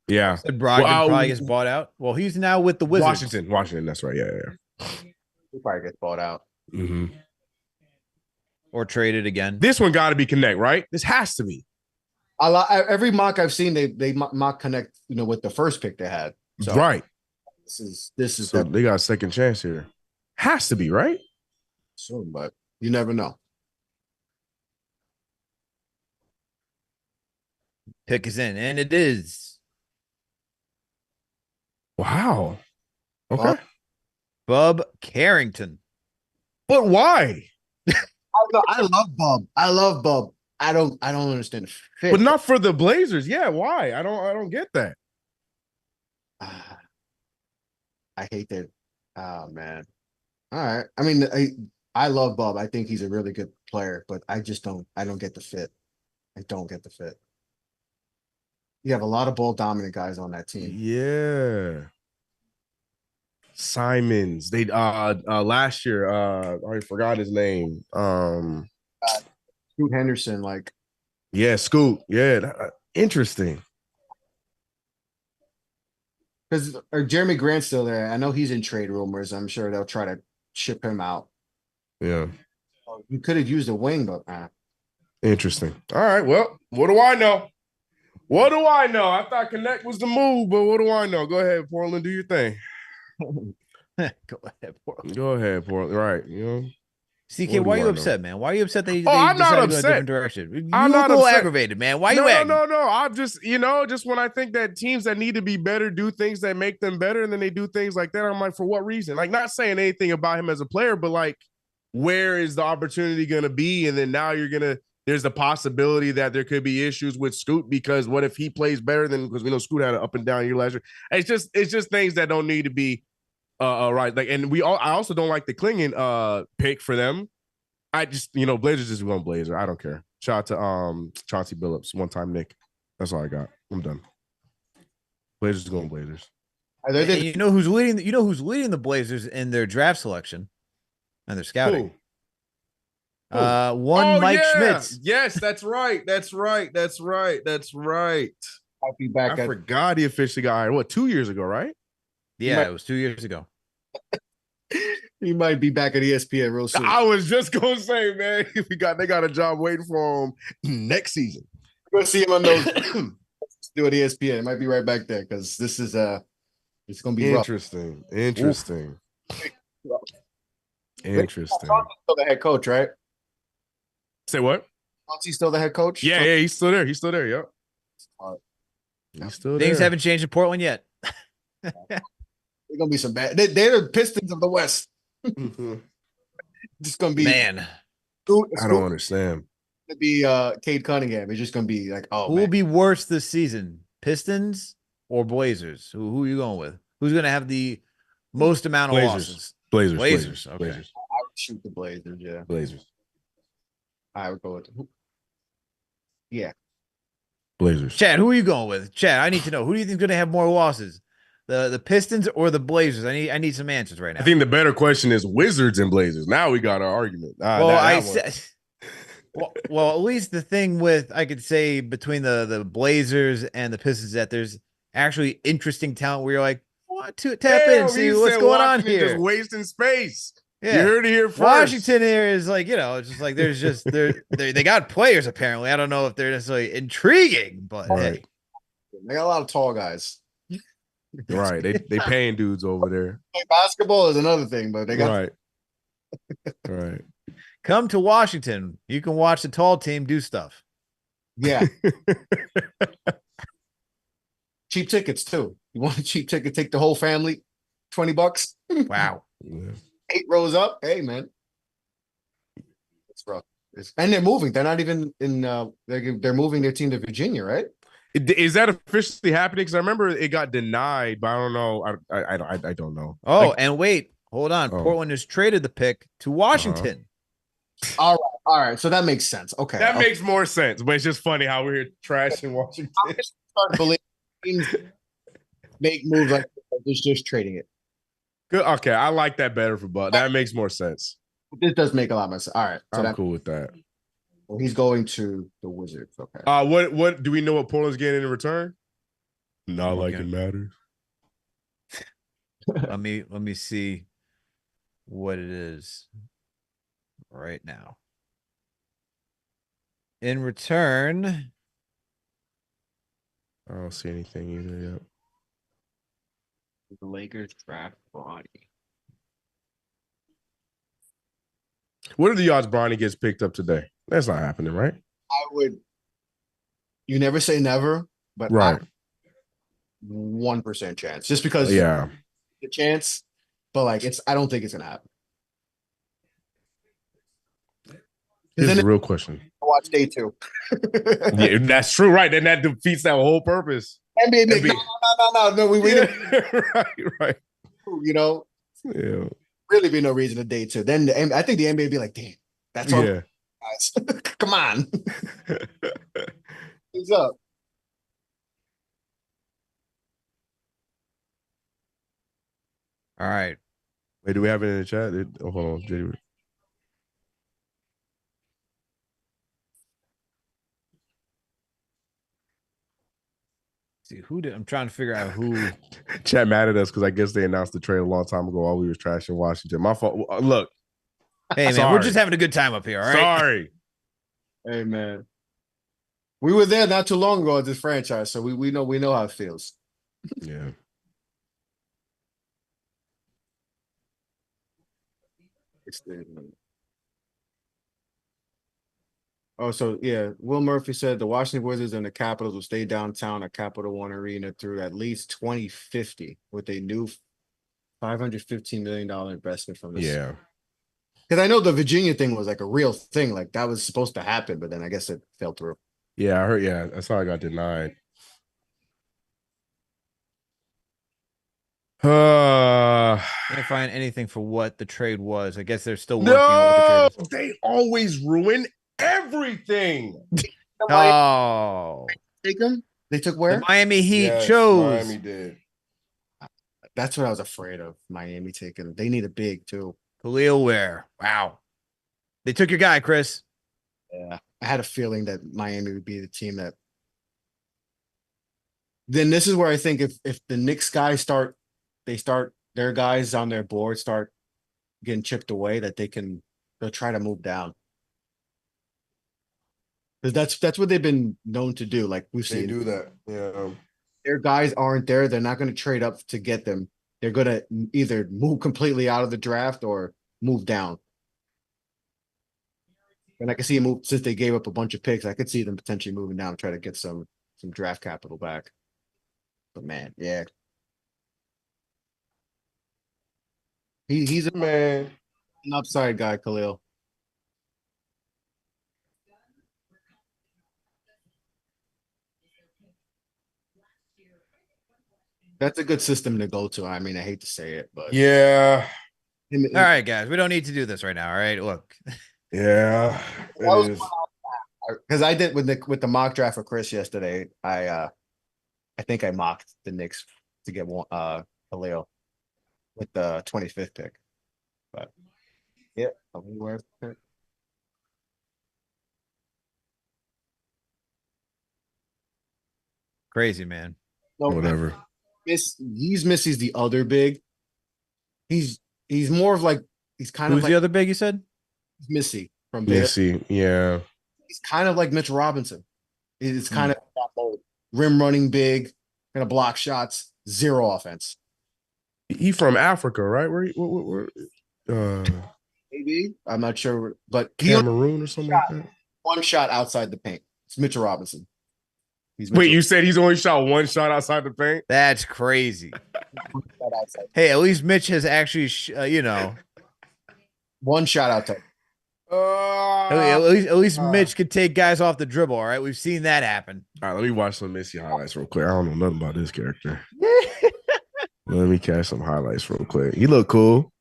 Yeah. Said Brogdon probably gets bought out. Well, he's now with the Wizards. Washington. That's right. Yeah. He probably gets bought out. Mm-hmm. Or traded again. This one got to be Connect, right? This has to be. Every mock I've seen, they mock Connect, with the first pick they had. So right. This is so they got a second chance here. Has to be, right? Soon, but you never know. Pick is in, and it is. Wow. Okay. Bub Carrington. But why? I love Bub. I don't understand the fit. But not for the Blazers. Yeah, why? I don't get that. I hate that. Oh man. All right. I mean, I love Bub. I think he's a really good player, but I don't get the fit. I don't get the fit. You have a lot of ball dominant guys on that team. Yeah. Simons. They last year, I forgot his name. Scoot Henderson, Scoot. Yeah, interesting. Because Jeremy Grant's still there. I know he's in trade rumors. I'm sure they'll try to ship him out. Yeah. You could have used a wing, but interesting. All right. Well, what do I know? What do I know? I thought Connect was the move, but what do I know? Go ahead, Portland. Do your thing. Go ahead, Portland. Go ahead, Portland. Right. CK, why are you upset, man? Why are you upset that I'm not upset. To go a different direction? You I'm look not a little upset. aggravated, man. Why you angry? No. I'm just, just when I think that teams that need to be better do things that make them better, and then they do things like that, I'm like, for what reason? Like, not saying anything about him as a player, but like, where is the opportunity going to be? And then now there's the possibility that there could be issues with Scoot, because what if he plays better than, because we know Scoot had an up and down year last year. It's just things that don't need to be right. Like, and I also don't like the Klingon pick for them. I just, Blazers is going Blazer. I don't care. Shout out to Chauncey Billups, one-time Nick. That's all I got. I'm done. Blazers is going Blazers. You know who's leading? You know who's leading the Blazers in their draft selection and their scouting? Who? Mike Schmitz. Yes, that's right. I'll be back. I forgot he officially got hired. What, 2 years ago, right? Yeah, it was 2 years ago. He might be back at ESPN real soon. I was just gonna say, man, they got a job waiting for him next season. We'll see him on those. Do at ESPN. It might be right back there because this is it's gonna be interesting. Rough. Interesting. Still the head coach, right? Say what? Is he still the head coach? Yeah, he's still there. Yep. He's still there. Things haven't changed in Portland yet. There's gonna be some bad. They're the Pistons of the West. Just gonna be I don't understand. To be Cade Cunningham. It's just gonna be like, who will be worse this season? Pistons or Blazers? Who are you going with? Who's gonna have the most amount of losses? Blazers. Okay. Blazers. I would shoot the Blazers. Yeah. Blazers. I would go with Blazers. Chad, who are you going with? Chad, I need to know. Who do you think is gonna have more losses? The Pistons or the Blazers? I need some answers right now. I think the better question is Wizards and Blazers. Now we got our argument. Well, I that one. said. Well, at least the thing with I could say between the Blazers and the Pistons that there's actually interesting talent where you're like, want to tap in and see what's going on Washington here. just wasting space. Yeah. You heard it here first. Washington here is like, it's just like there's just they got players apparently. I don't know if they're necessarily intriguing, but hey. They got a lot of tall guys. Right. They paying dudes over there. Basketball is another thing, but they got right. Right. Come to Washington. You can watch the tall team do stuff. Yeah. Cheap tickets too. You want a cheap ticket? Take the whole family, $20. Wow. Yeah. 8 rows up. Hey man, it's rough. And they're moving. They're not even in. They're moving their team to Virginia, right? Is that officially happening? Because I remember it got denied, but I don't know. I don't know. Oh, and wait, hold on. Oh. Portland has traded the pick to Washington. All right. So that makes sense. Okay, That makes more sense. But it's just funny how we're here trashing Washington. I'm starting to believe teams make moves like this, just trading it. Good. Okay, I like that better for Buck. That makes more sense. This does make a lot more sense. All right, so I'm cool with that. Well, he's going to the Wizards. Okay. What do we know what Portland's getting in return? Not like it matters. Let me see what it is right now. In return, I don't see anything either yet. The Lakers draft Bronny. What are the odds Bronny gets picked up today? That's not happening, right? I would. You never say never, but right. 1% chance, just because the chance. But like, I don't think it's gonna happen. This is a real question. Watch day 2. Yeah, that's true, right? Then that defeats that whole purpose. NBA, no. We right. You know, really be no reason to day 2. Then I think the NBA would be like, damn, that's all. Yeah. Guys. Come on. What's up? all right. Wait, do we have it in the chat? Hold on, JD. See who did I'm trying to figure out who chat mad at us because I guess they announced the trade a long time ago while we was trashing Washington. My fault. Look, hey man, we're just having a good time up here. All right. Sorry. Hey man, we were there not too long ago at this franchise, so we know how it feels. Yeah. Oh, so yeah, Will Murphy said the Washington Wizards and the Capitals will stay downtown at Capital One Arena through at least 2050 with a new $515 million investment from this. Yeah. Because I know the Virginia thing was like a real thing, like that was supposed to happen, but then I guess it fell through. Yeah, I heard. Yeah, that's how I got denied. Can't find anything for what the trade was. I guess they're still working on what the trade was. They always ruin everything. Oh, Take them? They took where? the Miami Heat Yes, chose. Miami did. That's what I was afraid of. Miami taking them. They need a big too. Khalil Ware. Wow. They took your guy, Chris. Yeah. I had a feeling that Miami would be the team that. Then this is where I think if the Knicks guys start their guys on their board start getting chipped away, that they'll try to move down. Because that's what they've been known to do. Like we've seen. They do that. Yeah. Their guys aren't there. They're not going to trade up to get them. They're going to either move completely out of the draft or move down. And I can see them move since they gave up a bunch of picks. I could see them potentially moving down, try to get some draft capital back. But man, yeah, he's Man. an upside guy, Khalil. That's a good system to go to. I mean, I hate to say it, but Yeah. All right, guys, we don't need to do this right now. All right, look. Yeah. Because I did with the mock draft for Chris yesterday. I think I mocked the Knicks to get one Khalil with the 25th pick. But yeah, where Crazy, man. no Whatever. he's Missy's the other big. He's more of like he's kind of Who's like the other big you said? Missy from Baylor. Missy, yeah. He's kind of like Mitch Robinson. It's kind Hmm. of that mode. Rim running big, gonna block shots, zero offense. He from Africa, right? Where Maybe I'm not sure, but he only Cameroon or something like that? one shot outside the paint. It's Mitchell Robinson. He's Wait, Mitchell. you said he's only shot one shot outside the paint? That's crazy. One shot outside. Hey, at least Mitch has actually, you know, One shot outside. at least Mitch could take guys off the dribble. All right, we've seen that happen. All right, let me watch some Missy highlights real quick. I don't know nothing about this character. Let me catch some highlights real quick. He look cool.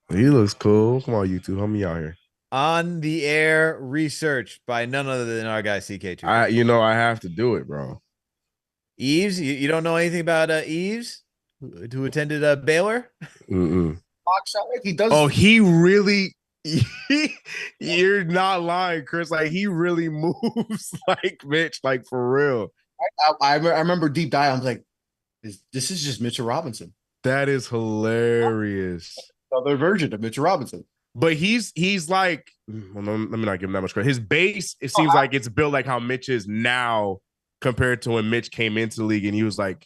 He looks cool. Come on, YouTube, help me out here. On the air research by none other than our guy CK2. I have to do it, bro. Eves, you don't know anything about Eves, who attended Baylor? Mm-mm. Block shot. Like he does. Oh, he really. You're not lying, Chris. Like he really moves like Mitch, like for real. I remember deep dive. I was like, this is just Mitchell Robinson. That is hilarious. Another version of Mitchell Robinson. But he's like, well, no, let me not give him that much credit. His base, it seems like it's built like how Mitch is now compared to when Mitch came into the league and he was like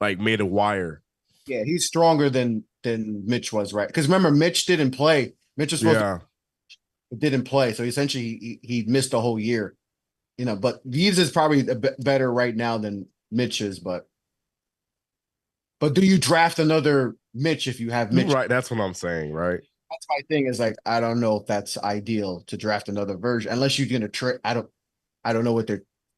made of wire. Yeah, he's stronger than Mitch was, right? Because remember, Mitch didn't play. Mitch was supposed to didn't play, so essentially he missed a whole year. You know, but Reeves is probably a bit better right now than Mitch is. But do you draft another Mitch if you have Mitch? Right, that's what I'm saying, right? That's my thing. Is like I don't know if that's ideal to draft another version unless you're gonna trade. I don't know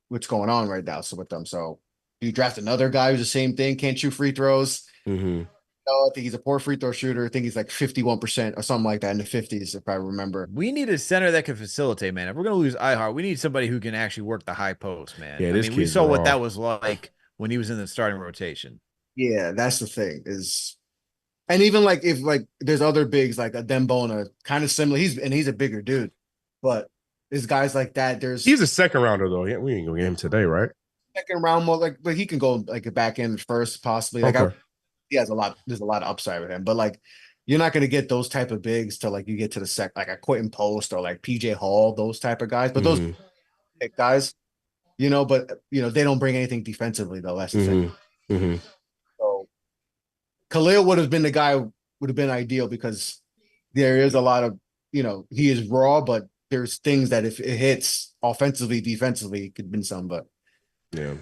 what's going on right now. So with them, so do you draft another guy who's the same thing? Can't shoot free throws. Mm-hmm. I think he's a poor free throw shooter. I think he's like 51% or something like that in the 50s, if I remember. We need a center that can facilitate, man. If we're gonna lose Ihart, we need somebody who can actually work the high post, man. Yeah, I mean, we saw what that was like when he was in the starting rotation. Yeah, that's the thing. And even like if like there's other bigs like a Dembona, kind of similar. He's a bigger dude, but there's guys like that. He's a second rounder though. Yeah, we ain't gonna get him today, right? Second round more like, but he can go like a back end first, possibly. Like okay. he has there's a lot of upside with him, but like you're not going to get those type of bigs till like you get to the like a Quentin Post or like PJ Hall, those type of guys. But those big guys, but they don't bring anything defensively though. That's the thing. Mm-hmm. So Khalil would have been the guy, would have been ideal because there is a lot of he is raw, but there's things that if it hits offensively, defensively, it could have been some. But yeah,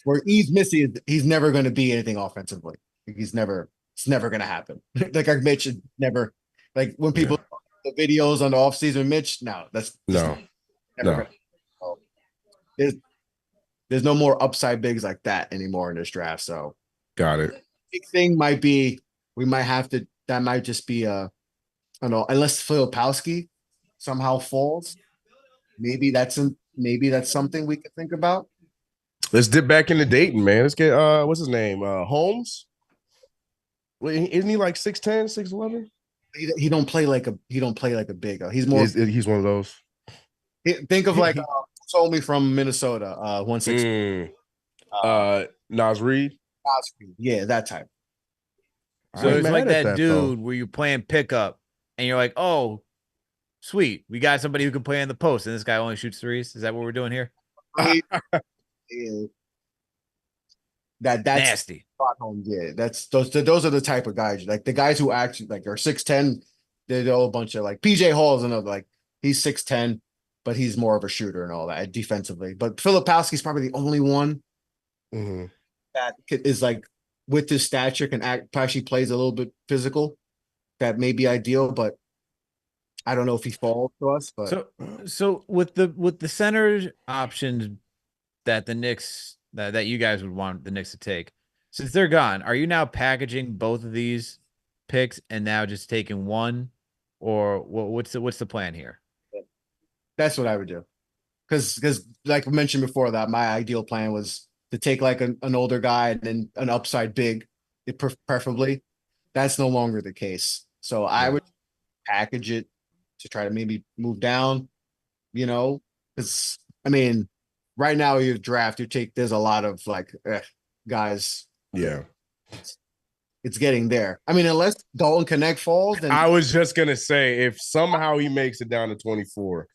where he's missing, he's never going to be anything offensively. It's never going to happen. Like Mitch never, like when people the videos on the offseason, Mitch, no, that's no. Never there's no more upside bigs like that anymore in this draft. So got it. Big thing might be that might just be I don't know, unless Filipowski somehow falls. Maybe that's something we could think about. Let's dip back into Dayton, man. Let's get what's his name? Holmes. Wait, isn't he like 6'10", 6'11"? He don't play like a big. He's more. He's one of those. Think of like told me from Minnesota, 160. Nas Reed. Yeah, that type. So it's like that dude where you're playing pickup and you're like, oh, sweet, we got somebody who can play in the post, and this guy only shoots threes. Is that what we're doing here? That's nasty. Yeah, that's those are the type of guys, like the guys who actually like are 6'10". They're all a bunch of like PJ Hall's another, like he's 6'10", but he's more of a shooter and all that defensively. But Filipowski's probably the only one that is like with his stature can actually plays a little bit physical. That may be ideal, but I don't know if he falls to us. But so with the center options that the Knicks that you guys would want the Knicks to take, since they're gone, are you now packaging both of these picks and now just taking one, or what's the plan here? That's what I would do, because like we mentioned before, that my ideal plan was to take like an older guy and then an upside big, preferably. That's no longer the case. So I would package it to try to maybe move down, because I mean, right now your draft, there's a lot of like guys. Yeah. It's getting there. I mean, unless Dalton Connect falls, then I was just gonna say if somehow he makes it down to 24.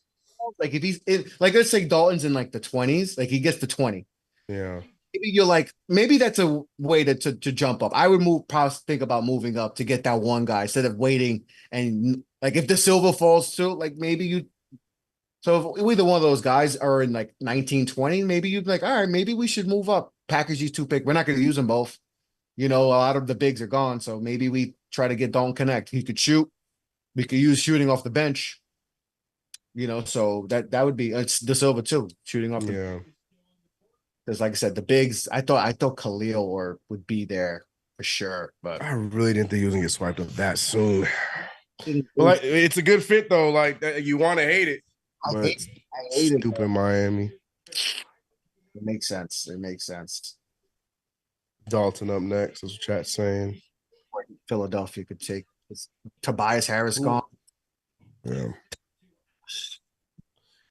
like if he's in, like let's say Dalton's in like the 20s, like he gets to 20. Yeah. Maybe you're like, maybe that's a way to jump up. I would probably think about moving up to get that one guy instead of waiting. And like if the silver falls too, like maybe you. So if either one of those guys are in like 19, 20, maybe you'd be like, all right, maybe we should move up, package these two picks. We're not going to use them both. A lot of the bigs are gone. So maybe we try to get Dalton Connect. He could shoot. We could use shooting off the bench. So that would be it's De Silva too, shooting off the. Because like I said, the bigs, I thought Khalil would be there for sure, but I really didn't think he was gonna get swiped up that soon. But like, it's a good fit though. Like you want to hate it, but I hate it. Stupid Miami. It makes sense. It makes sense. Dalton up next. That's what chat's saying. Philadelphia could take Tobias Harris gone. Yeah.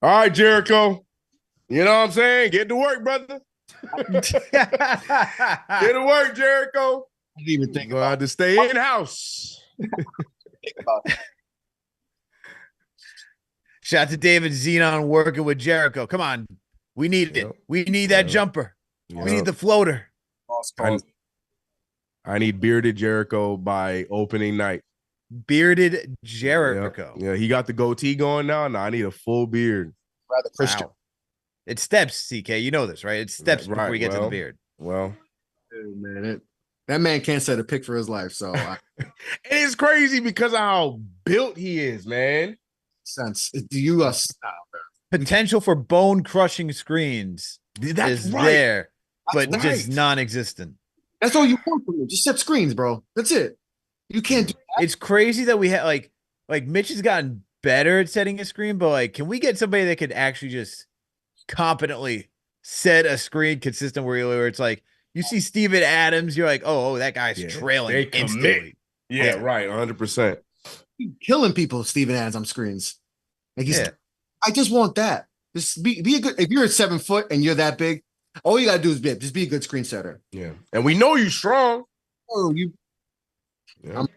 All right, Jericho. You know what I'm saying? Get to work, brother. Get to work, Jericho. I didn't even think about to stay in house. Shout out to David Zenon working with Jericho. Come on. We need it. We need that jumper. We need the floater. I need bearded Jericho by opening night. Bearded Jericho. Yeah, he got the goatee going now. Now I need a full beard. Rather Christian. Wow. It steps, CK. You know this, right? It steps before you get to the beard. Well, man, that man can't set a pick for his life. So it's crazy because of how built he is, man. Sense. Do you potential for bone crushing screens is there, but just non-existent. That's all you want from him. Just set screens, bro. That's it. You can't do that. It's crazy that we have like Mitch has gotten better at setting a screen, but like, can we get somebody that could actually just competently set a screen consistent where it's like you see Steven Adams, you're like, oh, that guy's trailing instantly. Yeah, right, 100%. Killing people, Steven Adams on screens. Like I just want that. Just be a good. If you're 7 foot and you're that big, all you gotta do is just be a good screen setter. Yeah, and we know you're strong. Oh, you. Yeah. I'm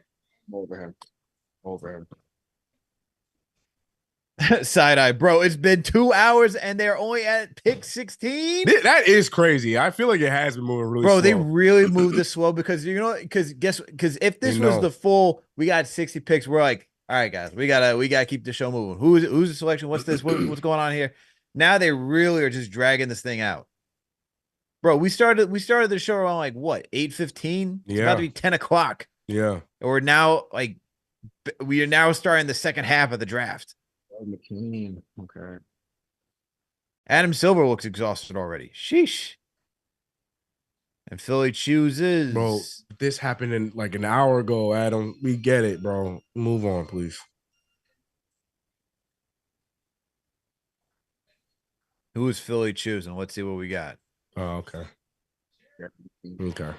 over him. Side eye, bro. It's been 2 hours and they're only at pick 16. That is crazy. I feel like it has been moving really slow. They really moved this slow because because if this was the full, we got 60 picks. We're like, all right, guys, we gotta keep the show moving. Who's the selection? What's this? What's going on here? Now they really are just dragging this thing out, bro. We started the show around like what 8:15. It's about to be 10 o'clock. Yeah, or now we are now starting the second half of the draft. McKean. Okay. Adam Silver looks exhausted already. Sheesh. And Philly chooses. Bro, this happened in like an hour ago, Adam. We get it, bro. Move on, please. Who is Philly choosing? Let's see what we got. Oh, okay. Okay.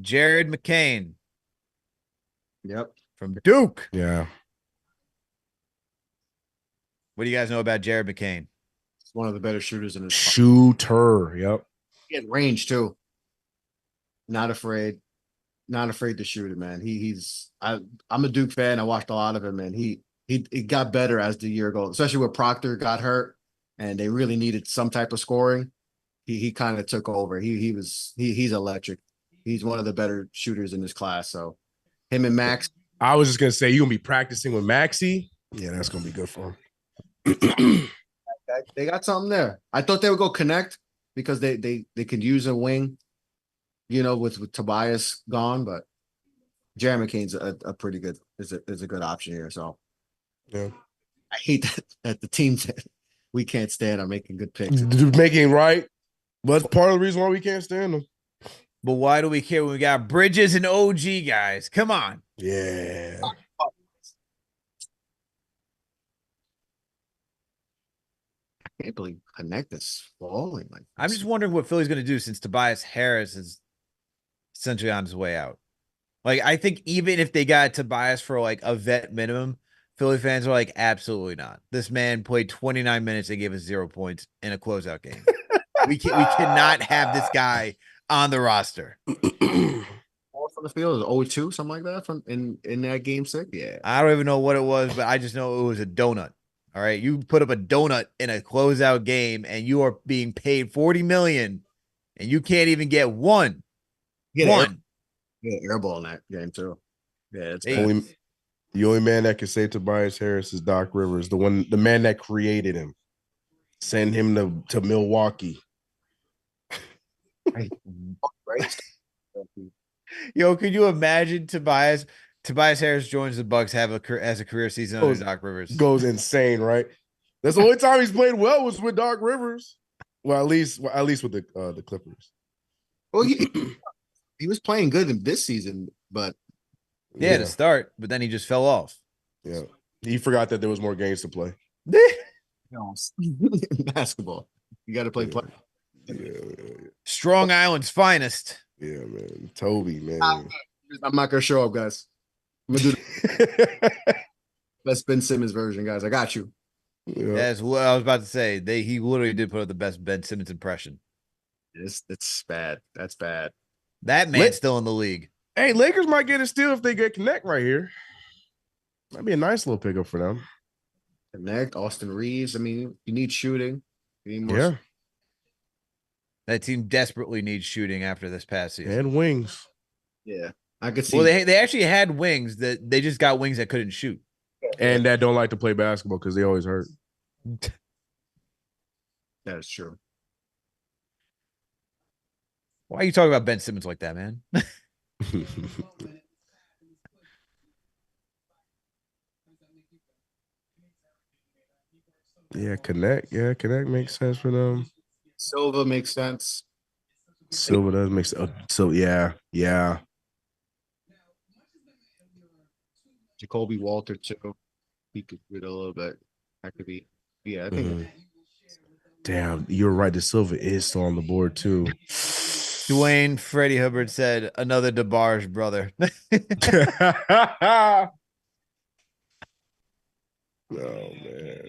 Jared McCain. Yep. From Duke. Yeah. What do you guys know about Jared McCain? He's one of the better shooters in his shooter. Yep. He has range too. Not afraid to shoot it, man. I'm a Duke fan. I watched a lot of him, and he got better as the year goes, especially when Proctor got hurt and they really needed some type of scoring. He kind of took over. He's electric. He's one of the better shooters in this class. So him and Max. I was just gonna say, you gonna be practicing with Maxey? Yeah, that's gonna be good for him. They got something there. I thought they would go connect because they could use a wing, with Tobias gone. But Jared McCain's a pretty good is a good option here. So yeah, I hate that the teams that we can't stand are making good picks. Making right. Well, that's part of the reason why we can't stand them. But why do we care when we got Bridges and OG guys? Come on. Yeah. can't believe Connect is falling like I'm this. just wondering what Philly's going to do since Tobias Harris is essentially on his way out. Like, I think even if they got Tobias for like a vet minimum, Philly fans are like, absolutely not. This man played 29 minutes and gave us 0 points in a closeout game. We cannot have this guy on the roster. Off on the field is 0-2, something like that from in that game 6. Yeah. I don't even know what it was, but I just know it was a donut. All right. You put up a donut in a closeout game and you are being paid 40 million and you can't even get one. Air ball in that game too. Yeah, it's Hey, bad. The only man that can say Tobias Harris is Doc Rivers, the man that created him. Send him to Milwaukee. Right. Yo, could you imagine Tobias Harris joins the Bucks as a career season under Doc Rivers? Goes insane, right? That's the only time he's played well was with Doc Rivers. Well, at least with the Clippers. Well, he was playing good in this season, but yeah, to start, but then he just fell off. Yeah, he forgot that there was more games to play. Basketball, you got to play. Yeah. Strong Island's finest. Yeah, man. Toby, man. I'm not gonna show up, guys. I'm gonna do the best Ben Simmons version, guys. I got you. Yeah. That's what I was about to say. He literally did put up the best Ben Simmons impression. It's bad. That's bad. That man's still in the league. Hey, Lakers might get a steal if they get Connect right here. That'd be a nice little pickup for them. Connect, Austin Reeves. I mean, you need shooting. You need more. Yeah. That team desperately needs shooting after this past season. And wings. Yeah. I could see. Well, they actually had wings that they just got wings that couldn't shoot. And that don't like to play basketball because they always hurt. That is true. Why are you talking about Ben Simmons like that, man? Yeah, Connect makes sense for them. Silva makes sense. Silva does make sense. So yeah. Jacoby Walter too. He could do it a little bit. That could be. Yeah, I think. Damn, you're right. The Silva is still on the board too. Dwayne Freddie Hubbard said, "Another DeBarge brother." Oh man.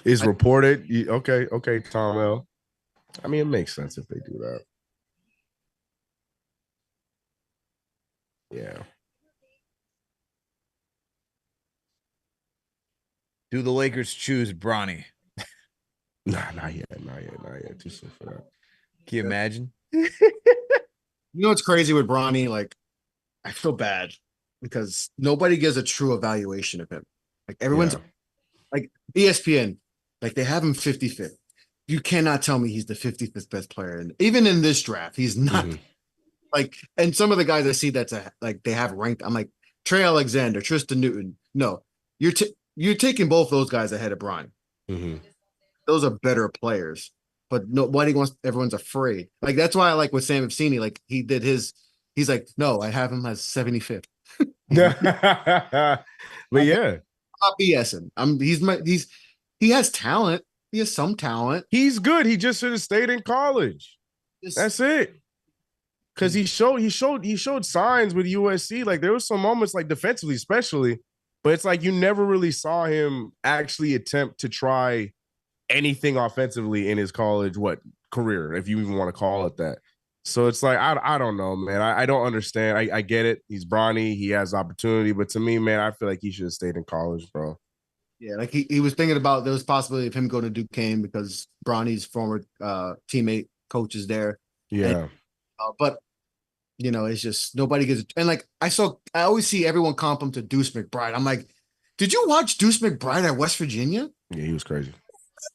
Is reported. Okay, Tom L. I mean, it makes sense if they do that. Yeah. Do the Lakers choose Bronny? Nah, not yet. Too soon for that. Can you imagine? You know what's crazy with Bronny? Like, I feel bad because nobody gives a true evaluation of him. Like everyone's like ESPN, like they have him 55th. You cannot tell me he's the 55th best player. And even in this draft, he's not like, and some of the guys I see that's like they have ranked. I'm like Trey Alexander, Tristan Newton. No, you're taking both those guys ahead of Bronny. Those are better players, but nobody wants. Everyone's afraid. Like that's why I like with Sam Vecini. Like he did his. He's like, no, I have him as 75th. But yeah, I'm not BSing. He has talent. He has some talent. He's good. He just should have stayed in college. That's it. Because he showed signs with USC. Like there was some moments, like defensively, especially, but it's like you never really saw him actually attempt to try anything offensively in his college career, if you even want to call it that. So it's like I don't know, man. I don't understand. I get it. He's Bronny. He has opportunity, but to me, man, I feel like he should have stayed in college, bro. Yeah, like he was thinking about there was possibility of him going to Duquesne because Bronny's former teammate coach is there. Yeah, but you know, it's just nobody gets it. And like I always see everyone comp him to Deuce McBride. I'm like, did you watch Deuce McBride at West Virginia? Yeah, he was crazy.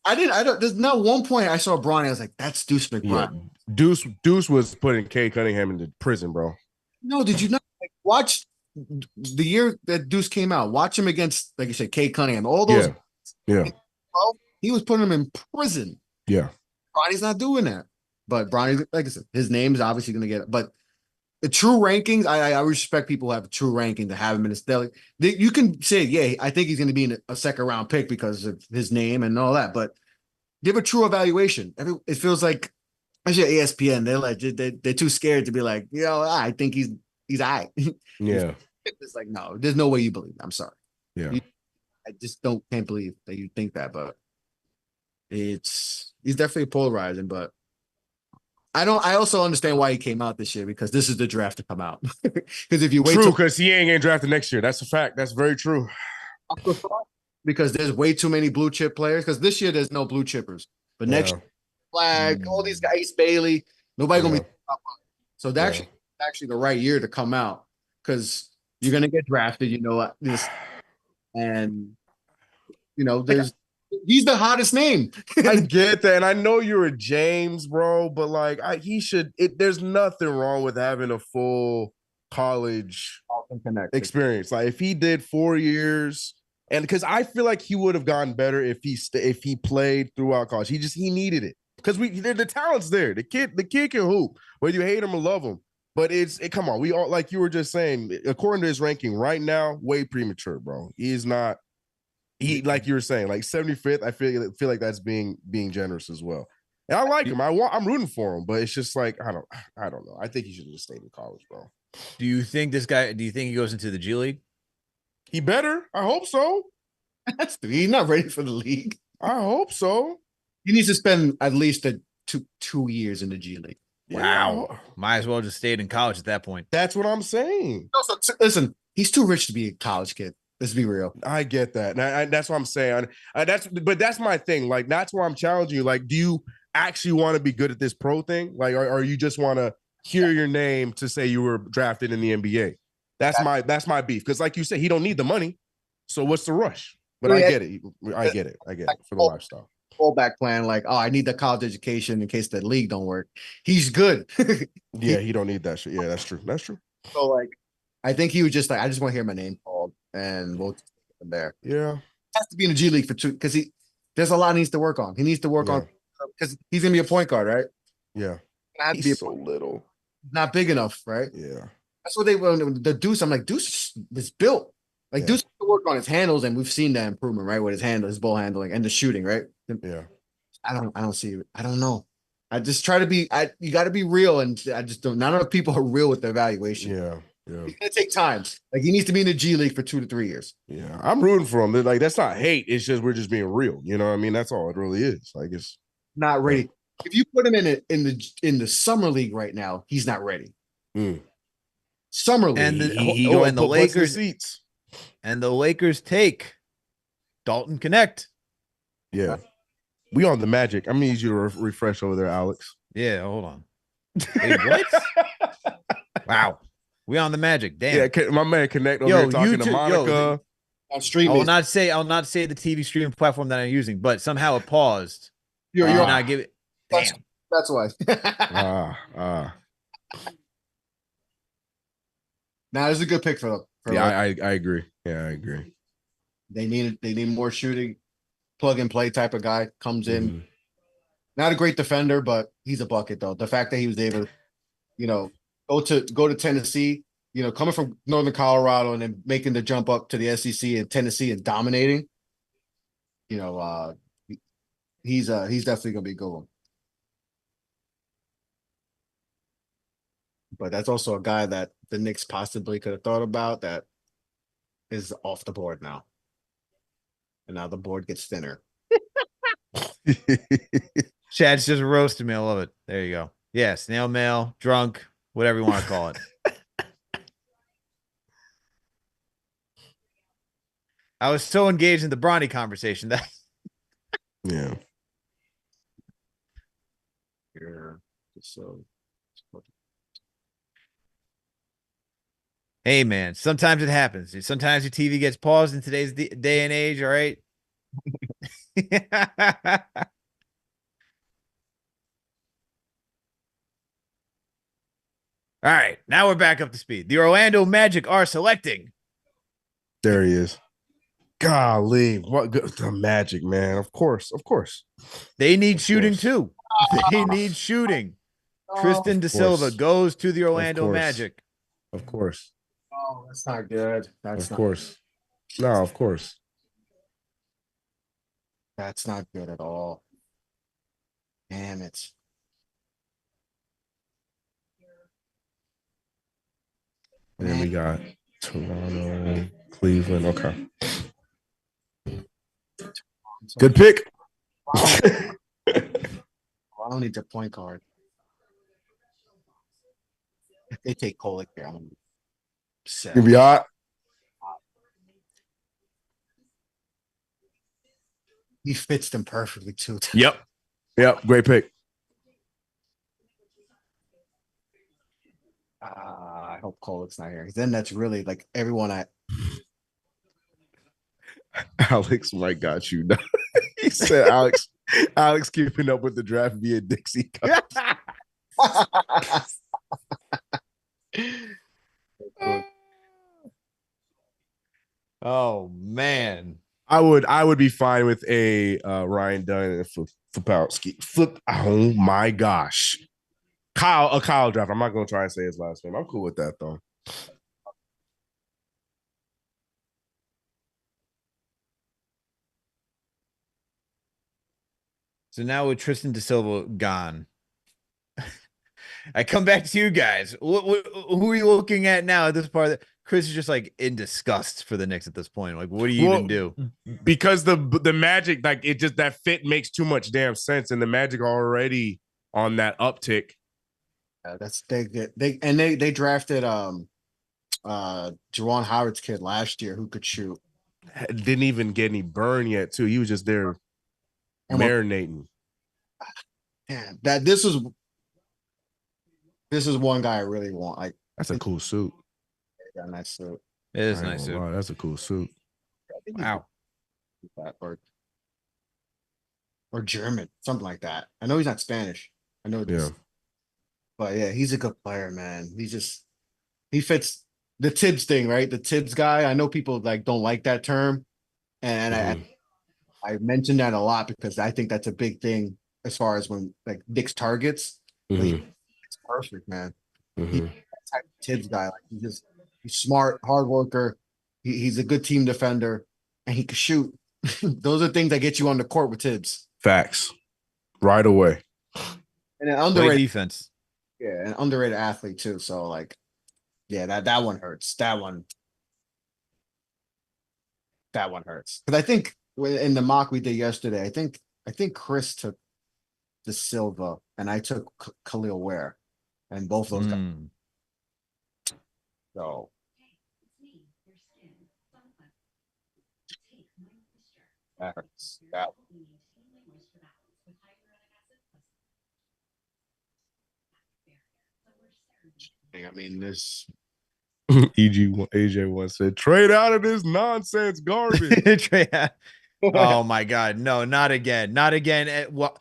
I don't. There's not one point I saw Bronny. I was like, that's Deuce McBride. Yeah. Deuce was putting Kay Cunningham into prison, bro. No, did you not watch the year that Deuce came out? Watch him against, like you said, Kay Cunningham. All those. Yeah. He was putting him in prison. Yeah. Bronny's not doing that. But Bronny, like I said, his name is obviously going to get it. But the true rankings, I respect people who have a true ranking to have him in the stellar. You can say, yeah, I think he's going to be in a second round pick because of his name and all that, but give a true evaluation. It feels like, especially ESPN, they're too scared to be like, I think he's all right. Yeah. It's like, no, there's no way you believe. I'm sorry. Yeah. I just can't believe that you think that, but he's definitely polarizing, but I also understand why he came out this year because this is the draft to come out. Because if you wait True, because he ain't getting drafted next year. That's a fact. That's very true. because there's way too many blue chip players. Because this year there's no blue chippers, but next year, Flag, all these guys, Ace Bailey, nobody gonna be. So that's actually the right year to come out because you're gonna get drafted. This, and there's he's the hottest name. I get that, and I know you're a James, bro, but like he should. There's nothing wrong with having a full college experience. Like if he did 4 years, and because I feel like he would have gotten better if he played throughout college. He needed it because the talent's there. The kid can hoop, whether you hate him or love him. But come on, we all, like you were just saying, according to his ranking right now, way premature, bro. He is not. He, like you were saying, like 75th. I feel like that's being generous as well. And I like him. I'm rooting for him, but it's just like I don't know. I think he should have just stayed in college, bro. Do you think he goes into the G League? He better. I hope so. He's not ready for the league. I hope so. He needs to spend at least 2 years in the G League. Wow. Yeah. Might as well just stayed in college at that point. That's what I'm saying. Listen, he's too rich to be a college kid. Let's be real. I get that. And that's what I'm saying. That's my thing. Like, that's why I'm challenging you. Like, do you actually want to be good at this pro thing? Like, or you just want to hear your name to say you were drafted in the NBA? That's my beef. Because like you said, he don't need the money. So what's the rush? But I get it. I get it for the lifestyle. Fallback plan, like, I need the college education in case the league don't work. He's good. Yeah, he don't need that shit. Yeah, that's true. That's true. So like, I think he was just like, I just want to hear my name called, and we'll take it from there. Yeah, he has to be in the G League for 2 because there's a lot he needs to work on. He needs to work on because he's gonna be a point guard, right? Yeah, he's so little, not big enough, right? Yeah, that's what they want. The Deuce, I'm like, Deuce is built. Like Deuce has to work on his handles, and we've seen that improvement, right? With his ball handling and the shooting, right? Yeah. I don't see it. I don't know. I just try to be. You got to be real, and I just don't. Not enough people are real with their evaluation. Yeah. It's gonna take time. Like he needs to be in the G League for 2 to 3 years. Yeah, I'm rooting for him. Like that's not hate. It's just we're just being real. You know what I mean? That's all it really is. Like it's not ready. If you put him in the summer league right now, he's not ready. Summer league, and he go in the Lakers seats, and the Lakers take Dalton Connect. Yeah. We on the Magic. I'm gonna need you to refresh over there, Alex. Yeah, hold on. Wait, what? Wow, we on the Magic. Damn. Yeah, my man Connect over here talking to Monica. On stream. I'll not say the TV streaming platform that I'm using, but somehow it paused. You're not give it. Damn. That's why. Now it's a good pick for them. I agree. Yeah, I agree. They need more shooting. Plug and play type of guy comes in. Not a great defender, but he's a bucket though. The fact that he was able to, go to Tennessee, coming from Northern Colorado and then making the jump up to the SEC and Tennessee and dominating, he's definitely gonna be a good one. But that's also a guy that the Knicks possibly could have thought about that is off the board now. And now the board gets thinner. Chad's just roasting me. I love it. There you go. Yeah, snail mail, drunk, whatever you want to call it. I was so engaged in the Bronny conversation that. Yeah. So. Hey, man, sometimes it happens. Sometimes your TV gets paused in today's day and age, all right? All right, now we're back up to speed. The Orlando Magic are selecting. There he is. Golly, what the Magic, man. Of course. They need shooting too. They need shooting. Tristan Da Silva goes to the Orlando Magic. Of course. Oh, that's not good. Of course. No, of course. That's not good at all. Damn it. And then we got Toronto, Cleveland. Okay. Good pick. I don't need the point guard. If they take Kolek here, I'm gonna be upset. You'll be hot. He fits them perfectly too. Yep. Great pick. I hope Kolek's not here. Then that's really like everyone Alex Mike got you. He said Alex keeping up with the draft via Dixie Cup. Oh man. I would be fine with a Ryan Dunn and Flipowski. Oh my gosh. Kyle draft. I'm not gonna try and say his last name. I'm cool with that though. So now with Tristan Da Silva gone, I come back to you guys. Who are you looking at now at this part? Of Chris is just like in disgust for the Knicks at this point. Like, what do you even do? Because the Magic, like it just that fit makes too much damn sense, and the Magic are already on that uptick. that's they drafted Juwan Howard's kid last year who could shoot. Didn't even get any burn yet, too. He was just there marinating. Man, this is one guy I really want. Like that's a cool suit. Yeah, nice suit. It is nice suit. Wow, that's a cool suit. Wow. Or German, something like that. I know he's not Spanish. I know this. Yeah. But yeah, he's a good player, man. He fits the Tibbs thing, right? The Tibbs guy. I know people like don't like that term. And I mentioned that a lot because I think that's a big thing as far as when like Knicks targets. It's perfect, man. He's that type of Tibbs guy. Like he's smart, hard worker. He's a good team defender, and he can shoot. Those are things that get you on the court with Tibbs. Facts. Right away. And an underrated defense. Yeah, an underrated athlete too. So like, yeah, that one hurts. That one hurts. Because I think in the mock we did yesterday, I think Chris took Da Silva and I took Khalil Ware, and both those guys. So that hurts. I mean, this AJ once said, "Trade out of this nonsense garbage." Oh my God, no, not again, not again. Well,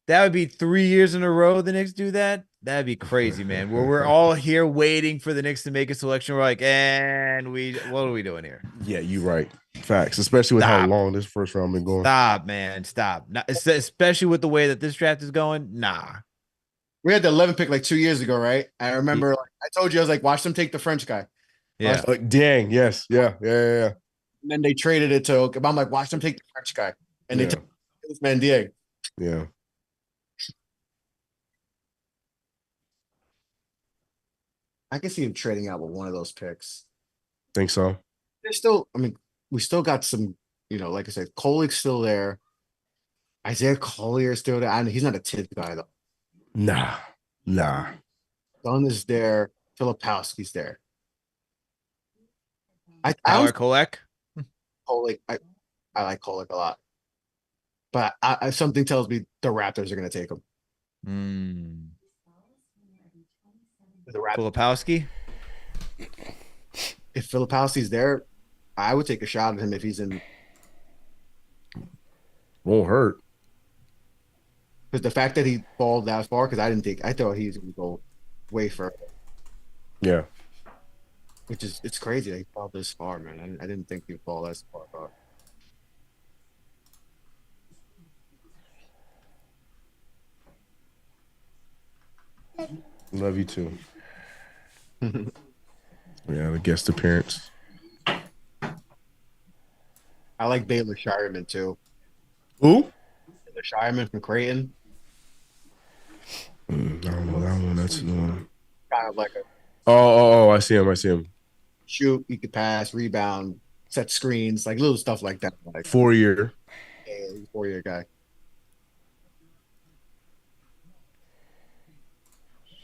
that would be 3 years in a row the Knicks do that. That'd be crazy, man. Where we're all here waiting for the Knicks to make a selection. We're like, and what are we doing here? Yeah, you're right. Facts, especially with how long this first round been going. Stop, man, stop. Not, especially with the way that this draft is going. Nah. We had the 11 pick like 2 years ago, right? I remember I told you, I was like, watch them take the French guy. Yeah. Dang, yes. Yeah. And then they traded it to I'm like, watch them take the French guy. And they took this man Diego. Yeah. I can see him trading out with one of those picks. Think so? There's still, I mean, we still got some, like I said, Kolek's still there. Isaiah Collier is still there. I mean, he's not a Tibbs guy though. Nah. Dunn is there. Filipowski's there. Howard Kolek. Kolek, I like Kolek a lot, but something tells me the Raptors are going to take him. Filipowski. If Filipowski's there, I would take a shot at him if he's in. Won't hurt. Because the fact that he fell that far, because I thought he was going to go way further. Yeah. It's crazy that he fell this far, man. I didn't think he'd fall that far. Love you too. Yeah, the guest appearance. I like Baylor Shireman too. Who? Baylor Shireman from Creighton. I don't know that one. That's Kind of like a oh, I see him. I see him. shoot, he could pass, rebound, set screens, like little stuff like that. Like 4-year. yeah, he's a 4-year guy.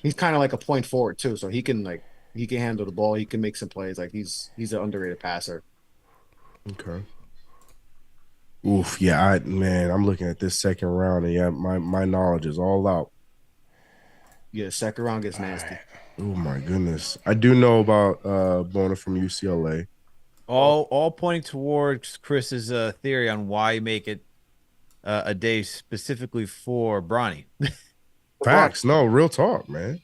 He's kind of like a point forward too, so he can handle the ball. He can make some plays. Like he's an underrated passer. Okay. Oof, yeah, I'm looking at this second round, and yeah, my knowledge is all out. Yeah, second round gets nasty. Oh my goodness, I do know about Bona from UCLA. All pointing towards Chris's theory on why make it a day specifically for Bronny. Facts, no, real talk, man.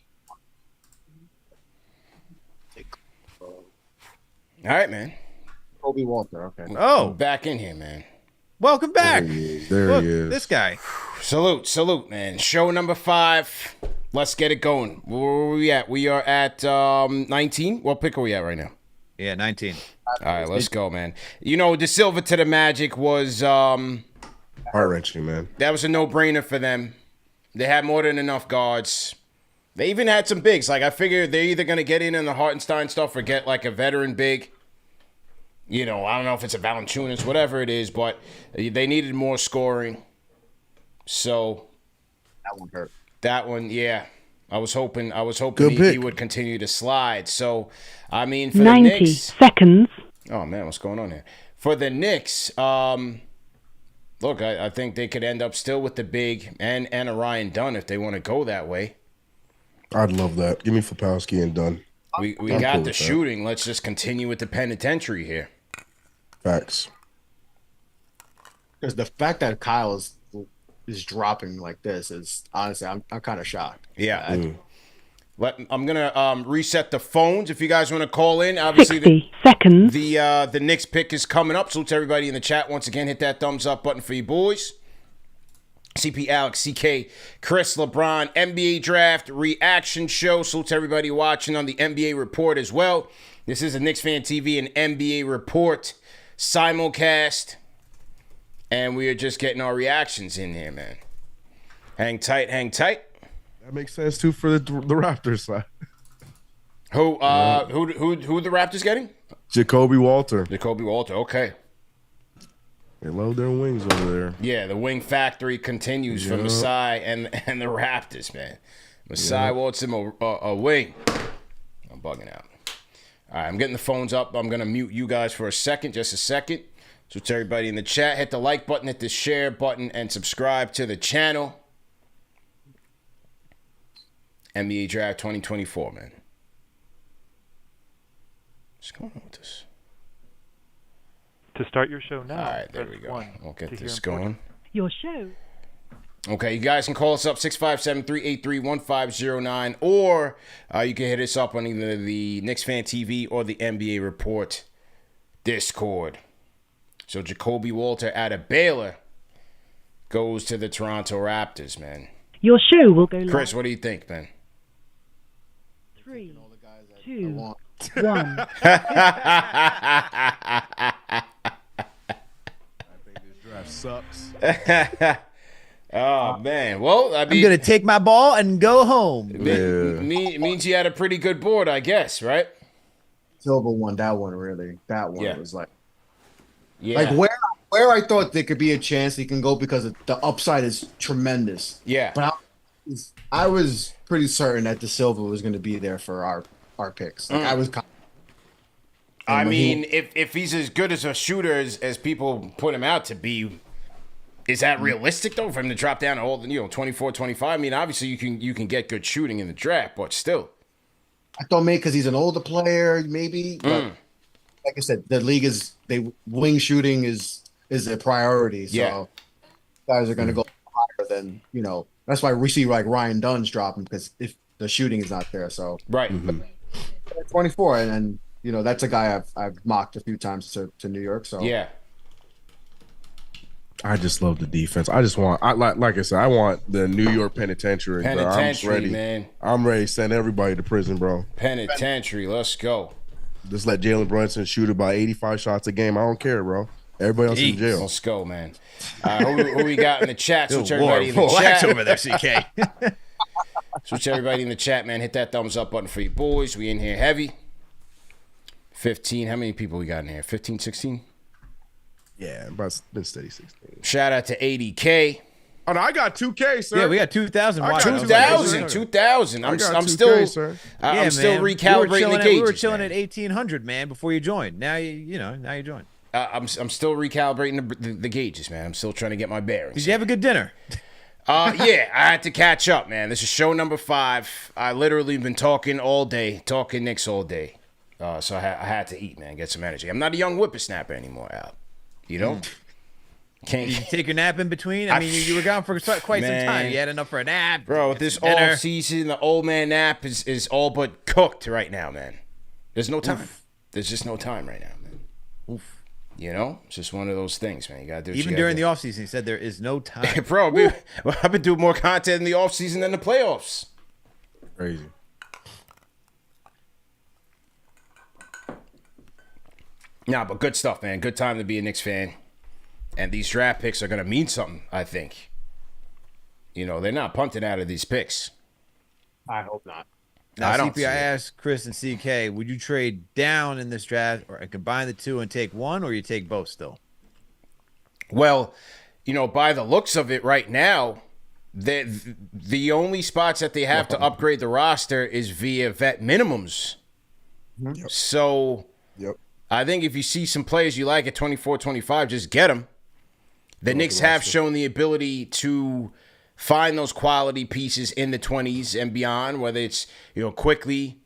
All right, man. Kobe Walter. Okay. Oh, Back in here, man. welcome back. There Look, he is. this guy. Salute, man. Show number 5. Let's get it going. Where are we at? We are at 19. What pick are we at right now? Yeah, 19. All right, let's go, man. You know, the silver to the Magic was Heart-wrenching, man. that was a no-brainer for them. They had more than enough guards. They even had some bigs. Like, I figured they're either going to get in the Hartenstein stuff or get, like, a veteran big. You know, I don't know if it's a Valanciunas, whatever it is, but they needed more scoring. So That one hurt. that one, yeah. I was hoping Good he pick. would continue to slide. So, I mean, for the 90 Knicks... seconds. Oh, man, what's going on here? For the Knicks, look, I think they could end up still with the big and a Ryan Dunn if they want to go that way. I'd love that. Give me Fapowski and Dunn. We I'm got cool the with that. shooting. Let's just continue with the penitentiary here. Facts. Because the fact that Kyle is dropping like this is honestly, I'm kind of shocked. Yeah. I'm gonna reset the phones if you guys want to call in. Obviously, 60 seconds. the Knicks pick is coming up. So to everybody in the chat, once again, hit that thumbs up button for you boys. CP Alex, CK, Chris, LeBron, NBA Draft Reaction Show. So to everybody watching on the NBA Report as well. This is a Knicks Fan TV and NBA Report simulcast. And we are just getting our reactions in here, man. Hang tight, hang tight. That makes sense too for the Raptors side. Who the Raptors getting? Jacoby Walter. Jacoby Walter. Okay. They love their wings over there. Yeah, the wing factory continues for Masai and the Raptors, man. Masai wants him a wing. I'm bugging out. All right, I'm getting the phones up. I'm going to mute you guys for just a second. So to everybody in the chat, hit the like button, hit the share button, and subscribe to the channel. NBA Draft 2024, man. What's going on with this? To start your show now. All right, there press we go. 1 We'll get to hear this important- going. Your show. Okay, you guys can call us up 657-383-1509, or you can hit us up on either the Knicks Fan TV or the NBA Report Discord. So Jacoby Walter out of Baylor goes to the Toronto Raptors, man. Your show will go live. Chris, what do you think, man? 3, I 2, want. 1. Draft sucks. Oh, man. Well, I I'm mean, gonna take my ball and go home. means you had a pretty good board, I guess, right? Silver one, that one was like Yeah. like where I thought there could be a chance he can go because the upside is tremendous. Yeah. But I was pretty certain that the silver was going to be there for our picks. Like I was. I mean, if he's as good as a shooter as people put him out to be, is that realistic though for him to drop down to all 24, 25? I mean, obviously you can get good shooting in the draft, but still. I thought maybe because he's an older player, maybe. But like I said, the league wing shooting is a priority. So Yeah. guys are going to go higher than That's why we see like Ryan Dunn's dropping because if the shooting is not there. So Right. 24, and that's a guy I've mocked a few times to New York. So Yeah. I just love the defense. I just want, like I said, I want the New York Penitentiary. Bro. Penitentiary, I'm ready, man. I'm ready to send everybody to prison, bro. Penitentiary. Let's go. Just let Jalen Brunson shoot about 85 shots a game. I don't care, bro. Everybody else in jail. Let's go, man. Who we got in the chat? Switch everybody in the Relax chat. over there, CK. Switch everybody in the chat, man. Hit that thumbs up button for you boys. We in here heavy. 15. How many people we got in here? 15, 16? Yeah, but been steady 16. Shout out to 80K. Oh, no, I got 2K, sir. Yeah, we got 2,000 I got watching. 2,000. 2,000. I I'm got 2K, still sir. I'm still man. recalibrating the gauges. We were chilling man. at 1,800, man, before you joined. Now now you joined. I'm still recalibrating the gauges, man. I'm still trying to get my bearings. Did you have a good dinner? Yeah, I had to catch up, man. This is show number 5. I literally been talking all day, talking Knicks all day. So I had to eat, man, get some energy. I'm not a young whippersnapper anymore, Al. You know? Can't Did you take your nap in between? I mean, you were gone for quite some time. You had enough for a nap. Bro, get this some dinner. off season, the old man nap is all but cooked right now, man. There's no time. There's just no time right now, man. Oof. You know? It's just one of those things, man. You gotta do what Even you during the gotta offseason, he said there is no time. Bro, I've been doing more content in the offseason than the playoffs. Crazy. Nah, but good stuff, man. Good time to be a Knicks fan. And these draft picks are going to mean something, I think. You know, they're not punting out of these picks. I hope not. Now, I don't see CP, I it. asked Chris and CK, would you trade down in this draft or combine the two and take one, or you take both still? Well, you know, by the looks of it right now, the only spots that they have to upgrade the roster is via vet minimums. Yep. So Yep. I think if you see some players you like at 24, 25, just get them. The Knicks have shown the ability to find those quality pieces in the 20s and beyond, whether it's, you know, Quickly,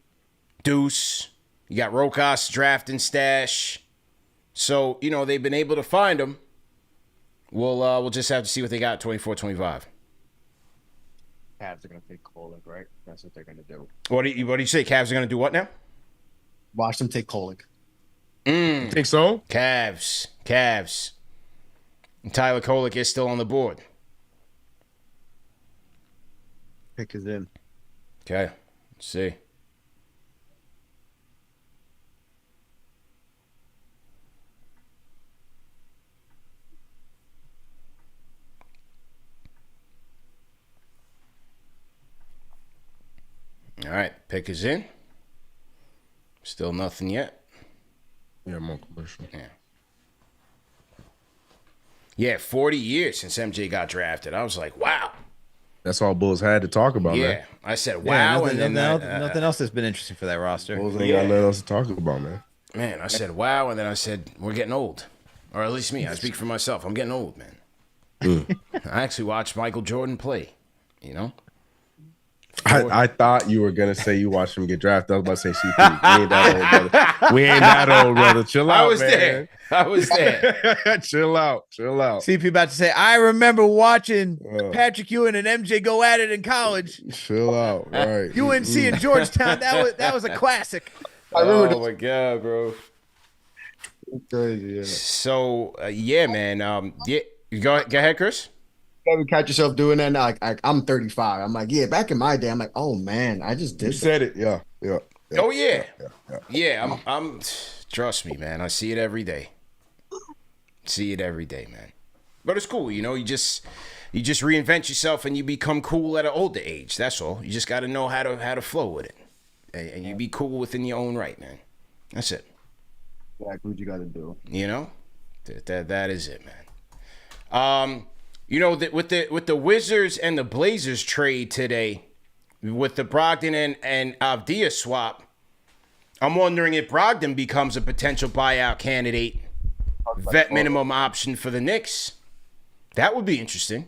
Deuce, you got Rokas draft and stash. So, you know, they've been able to find them. We'll just have to see what they got at 24, 25. Cavs are gonna take Kolick, right? That's what they're gonna do. What do you say? Cavs are going to do what now? Watch them take Kolick. You think so? Cavs. And Tyler Kolick is still on the board. Pick is in. Okay, let's see. All right, pick is in. Still nothing yet. Yeah, more commercial. Yeah, 40 years since MJ got drafted. I was like, wow. That's all Bulls had to talk about, Yeah, man. I said, Yeah, wow. nothing, and then nothing else has been interesting for that roster. Bulls ain't got nothing else to talk about, man. Man, I said, wow. And then I said, we're getting old. Or at least me. I speak for myself. I'm getting old, man. I actually watched Michael Jordan play, you know? I thought you were gonna say you watched him get drafted. I was about to say CP. We ain't that old, brother. We ain't that old, brother. Chill out, I was man. there. I was there. Chill out. CP about to say, I remember watching Patrick Ewing and MJ go at it in college. Chill out. Right. UNC and Georgetown, that was a classic. Oh, my God, bro. Crazy, yeah. So, yeah, man. Yeah, go ahead, Chris. You ever catch yourself doing that now? Like, I'm 35. I'm like, yeah, back in my day, I'm like, oh man, I just did You that. said it. Yeah. Oh, yeah. Yeah, I'm trust me, man. I see it every day. See it every day, man. But it's cool, you know. You just reinvent yourself and you become cool at an older age. That's all. You just got to know how to flow with it, and you be cool within your own right, man. That's it. Like, what you got to do? You know, that is it, man. You know, with the Wizards and the Blazers trade today, with the Brogdon and Avdia swap, I'm wondering if Brogdon becomes a potential buyout candidate, vet minimum option for the Knicks. That would be interesting.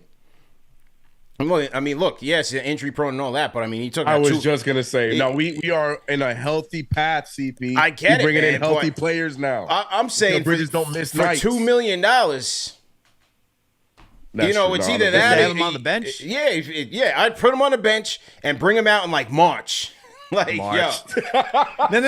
I mean, look, yes, injury prone and all that, but I mean, he took. I was just gonna say, no, we are in a healthy path, CP. I get it, bringing man, in healthy but players now. I'm saying Bridges don't miss for nights. $2 million. That's You know, true. it's No, either no, that. Have him on the bench? Yeah. I'd put him on the bench and bring him out in like March. Like, March. yo, No.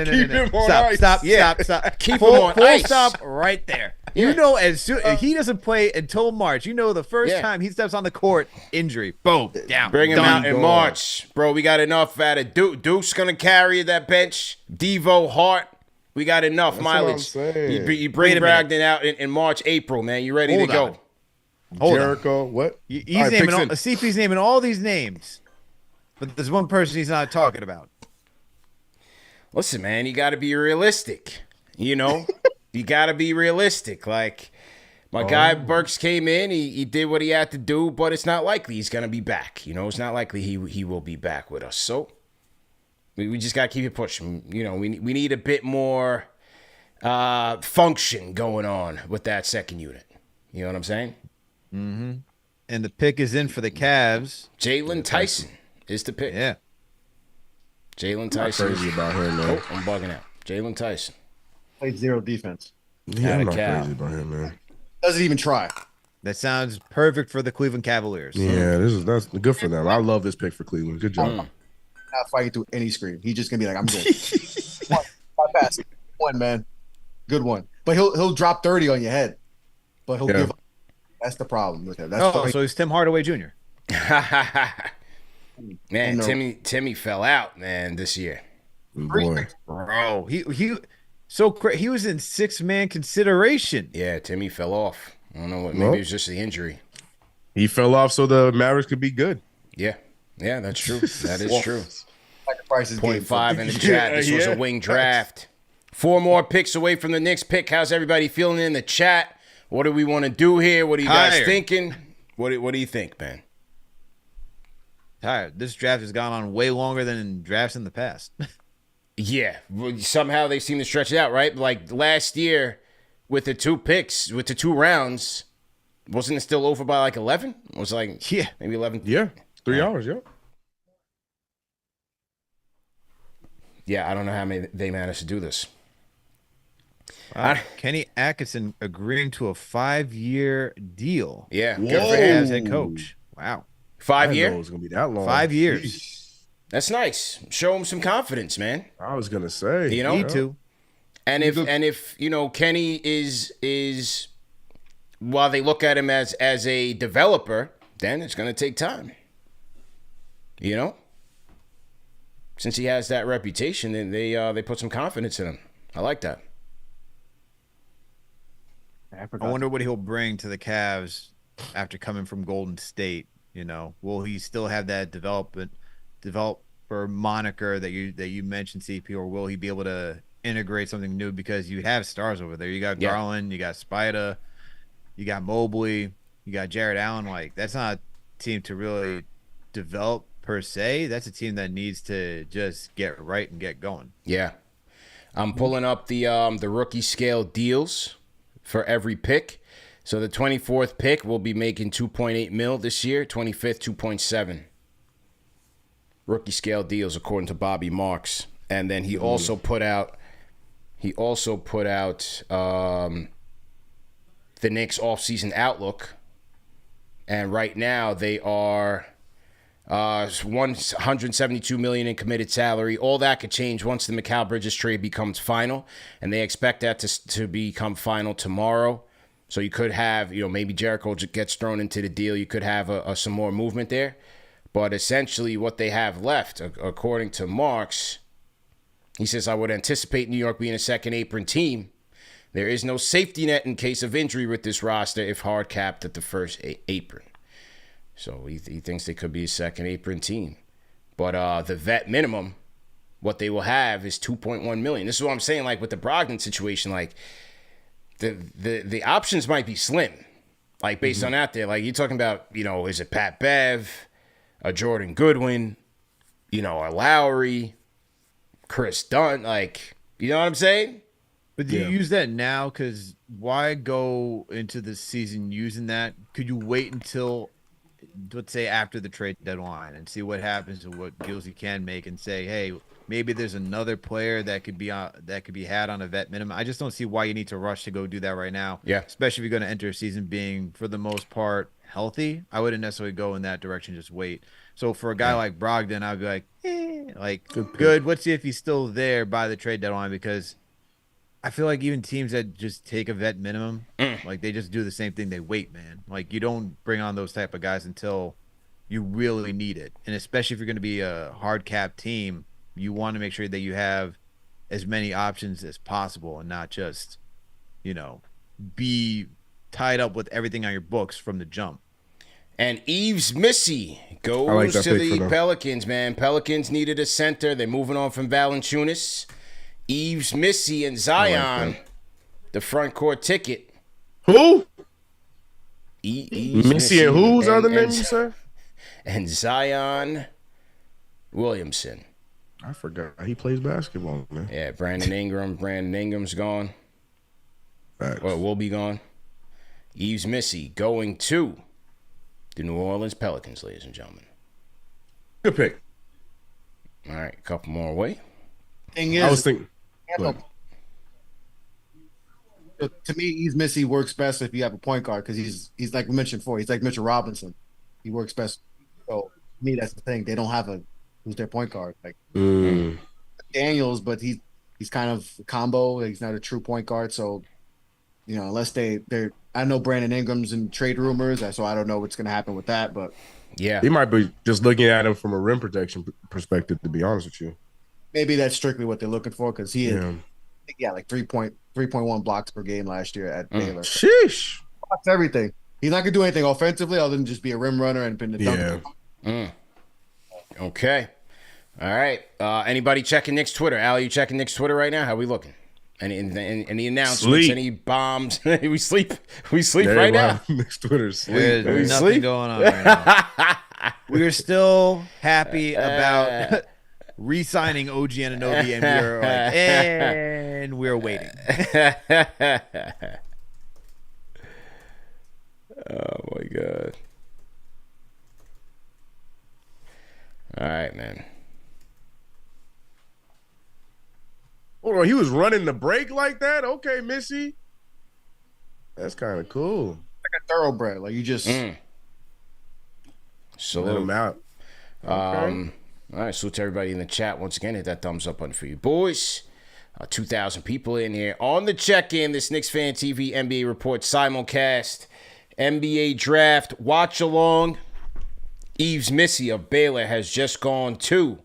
Keep him on ice. Stop. Yeah. Stop. Keep full, him on full ice. stop right there. You Yeah. know, as soon he doesn't play until March. You know, the first Yeah. time he steps on the court, injury, boom, down. Bring him done. out in Gone. March, bro. We got enough out of Duke's gonna carry that bench. Devo, Hart. We got enough That's what I'm mileage. saying. You bring Wait a minute. Brogdon out in March, April, man. You ready Hold to go? on. Hold on. Jericho, what? He's All right, naming picks all, in. CP's naming all these names, but there's one person he's not talking about. Listen, man, you got to be realistic. You know, you got to be realistic. Like my guy Burks came in, he did what he had to do, but it's not likely he's gonna be back. You know, it's not likely he will be back with us. So we just gotta keep it pushing. You know, we need a bit more function going on with that second unit. You know what I'm saying? And the pick is in for the Cavs. Jalen Tyson is the pick. Yeah. Jalen Tyson. Crazy about him, man. Oh, I'm bugging out. Jalen Tyson. Played zero defense. Yeah, Outta I'm not Cal. crazy about him, man. Doesn't even try. That sounds perfect for the Cleveland Cavaliers. Yeah, that's good for them. I love this pick for Cleveland. Good job. Not fighting through any screen. He's just gonna be like, I'm good. One pass. One, man. Good one. But he'll drop 30 on your head. But he'll Yeah. give up. That's the problem with him. That's Oh, why- so he's Tim Hardaway Jr. Man, No. Timmy fell out, man, this year. Boy. Bro, he he was in 6-man consideration. Yeah, Timmy fell off. I don't know what. Maybe Well. it was just the injury. He fell off so the Mavericks could be good. Yeah, that's true. That is true. sacrifice his game. 0.5 in the chat. This was a wing draft. 4 more picks away from the Knicks pick. How's everybody feeling in the chat? What do we want to do here? What are you guys Tired. thinking? What do you think, man? Tired. This draft has gone on way longer than drafts in the past. Yeah, well, somehow they seem to stretch it out, right? Like last year with the 2 picks, with the 2 rounds, wasn't it still over by like 11? It was like Yeah. maybe 11. Yeah. 3 hours, yeah. Yeah, I don't know how they managed to do this. Kenny Atkinson agreeing to a 5-year deal Yeah, good Whoa. for him. as head coach. Wow. I 5 didn't know it year? was gonna be that long. 5 years. That's nice. Show him some confidence, man. I was gonna say. You know? Me too. And if you know Kenny is while they look at him as a developer, then it's going to take time. You know? Since he has that reputation, then they put some confidence in him. I like that. I wonder what he'll bring to the Cavs after coming from Golden State. You know, will he still have that developer moniker that you mentioned, CP, or will he be able to integrate something new? Because you have stars over there. You got Yeah. Garland, you got Spida, you got Mobley, you got Jared Allen. Like, that's not a team to really develop per se. That's a team that needs to just get right and get going. Yeah. I'm pulling up the rookie scale deals for every pick. So the 24th pick will be making 2.8 mil this year, 25th 2.7. Rookie scale deals according to Bobby Marks. And then he also put out the Knicks offseason outlook. And right now they are 172 million in committed salary. All that could change once the Mikal Bridges trade becomes final, and they expect that to become final tomorrow. So you could have, maybe Jericho gets thrown into the deal. You could have some more movement there. But essentially what they have left, according to Marks, he says, I would anticipate New York being a second apron team. There is no safety net in case of injury with this roster if hard capped at the first apron. So he thinks they could be a second apron team. But the vet minimum, what they will have is 2.1 million. This is what I'm saying, like with the Brogdon situation, like the options might be slim. Like based on that there, like you're talking about, is it Pat Bev, a Jordan Goodwin, a Lowry, Chris Dunn, like, you know what I'm saying? But do you use that now? Because why go into the season using that? Could you wait until, let's say, after the trade deadline and see what happens and what deals you can make and say, hey, maybe there's another player that could be had on a vet minimum. I just don't see why you need to rush to go do that right now. Yeah. Especially if you're going to enter a season being, for the most part, healthy. I wouldn't necessarily go in that direction. Just wait. So for a guy like Brogdon, I'd be like, good. Let's see if he's still there by the trade deadline, because I feel like even teams that just take a vet minimum, like they just do the same thing. They wait, man. Like you don't bring on those type of guys until you really need it. And especially if you're going to be a hard cap team, you want to make sure that you have as many options as possible and not just, be tied up with everything on your books from the jump. And Yves Missy goes like that to pick the for them. Pelicans, man. Pelicans needed a center. They're moving on from Valanciunas. Yves Missy and Zion, that. the front court ticket. Who? Yves Missy and whose other name and, you said? And Zion Williamson. I forgot. He plays basketball, man. Yeah, Brandon Ingram. Brandon Ingram's gone. Facts. Well, will be gone. Yves Missy going to the New Orleans Pelicans, ladies and gentlemen. Good pick. All right, a couple more away. Thing is, I was thinking. Look, to me, Yves Missy works best if you have a point guard because he's like we mentioned before. He's like Mitchell Robinson. He works best. So to me, that's the thing. They don't have who's their point guard like Daniels, but he's kind of a combo. He's not a true point guard. So unless they're I know Brandon Ingram's in trade rumors, so I don't know what's going to happen with that. But Yeah, he might be just looking at him from a rim protection perspective. To be honest with you, maybe that's strictly what they're looking for because he yeah. had like 3.1 blocks per game last year at Baylor. Sheesh. Blocks everything. He's not gonna do anything offensively other than just be a rim runner and been the dunk. Okay. All right. Anybody checking Knicks Twitter? Al, you checking Knicks Twitter right now? How we looking? Any announcements? Sleep. Any bombs? we sleep. We sleep There right you now. go. Next Twitter sleep. There's man. nothing sleep? going on right now. We're still happy about re-signing OG Anunoby, and we're waiting. Oh my god. All right, man. Hold on, he was running the break like that? Okay, Missy. That's kind of cool. Like a thoroughbred. Like you just Let him So, out. all right, salute to everybody in the chat. Once again, hit that thumbs up button for you boys. 2,000 people in here on the check-in. This Knicks Fan TV NBA Report simulcast, NBA Draft watch along. Yves Missy of Baylor has just gone to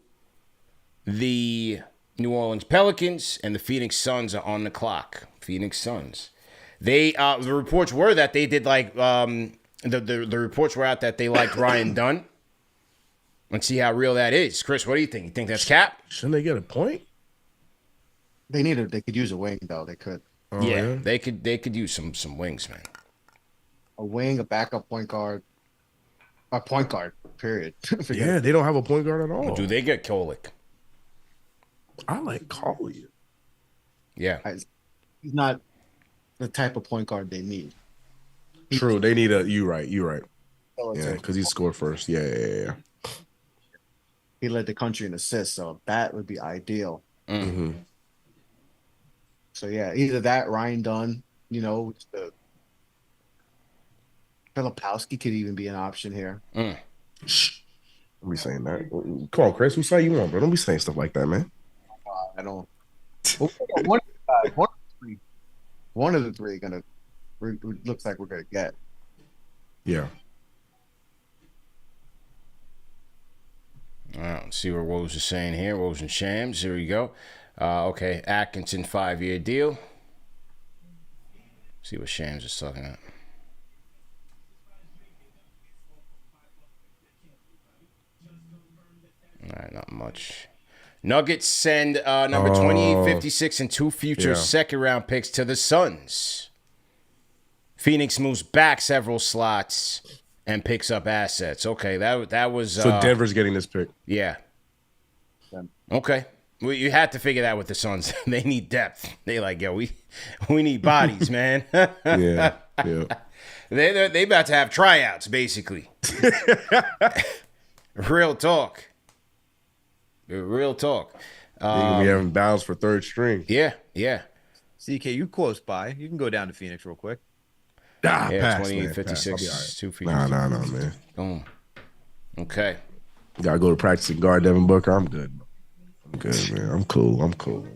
the New Orleans Pelicans, and the Phoenix Suns are on the clock. Phoenix Suns. They the reports were that they did like the reports were out that they liked Ryan Dunn. Let's see how real that is. Chris, what do you think? You think that's cap? Shouldn't they get a point? they could use a wing though. They could Oh, Yeah, they could use some wings, man. a wing, a backup point guard, a point guard. Period. Forget Yeah, they don't have a point guard at all. Do they get Kolik? I like Collier. Yeah. it. He's not the type of point guard they need. True, they need a. You right. So it's Yeah, like, because he scored first. Yeah. he led the country in assists, so that would be ideal. Mm-hmm. So yeah, either that, Ryan Dunn, which the Filipowski could even be an option here. Shh. Don't be saying that. Come on, Chris. Who say you want, bro? Don't be saying stuff like that, man. I don't. One of the three looks like we're gonna get. Yeah. All right, let's see what Rose is saying here. Rose and Shams. Here we go. Okay, Atkinson 5-year deal. See what Shams is talking about. All right, not much. Nuggets send number 28, 56, and 2 future second-round picks to the Suns. Phoenix moves back several slots and picks up assets. Okay, that was... So Denver's getting this pick. Yeah. Okay. Well, you had to figure that with the Suns. They need depth. They like, yo, we need bodies, man. Yeah. They about to have tryouts, basically. Real talk. Real talk. They're gonna be having battles for third string. Yeah. CK, you close by. You can go down to Phoenix real quick. Ah, Yeah, pass, 28, man, 56, pass. 2 feet. Nah, man. Boom. Okay. Gotta go to practice and guard Devin Booker. I'm good. I'm good, man. I'm cool.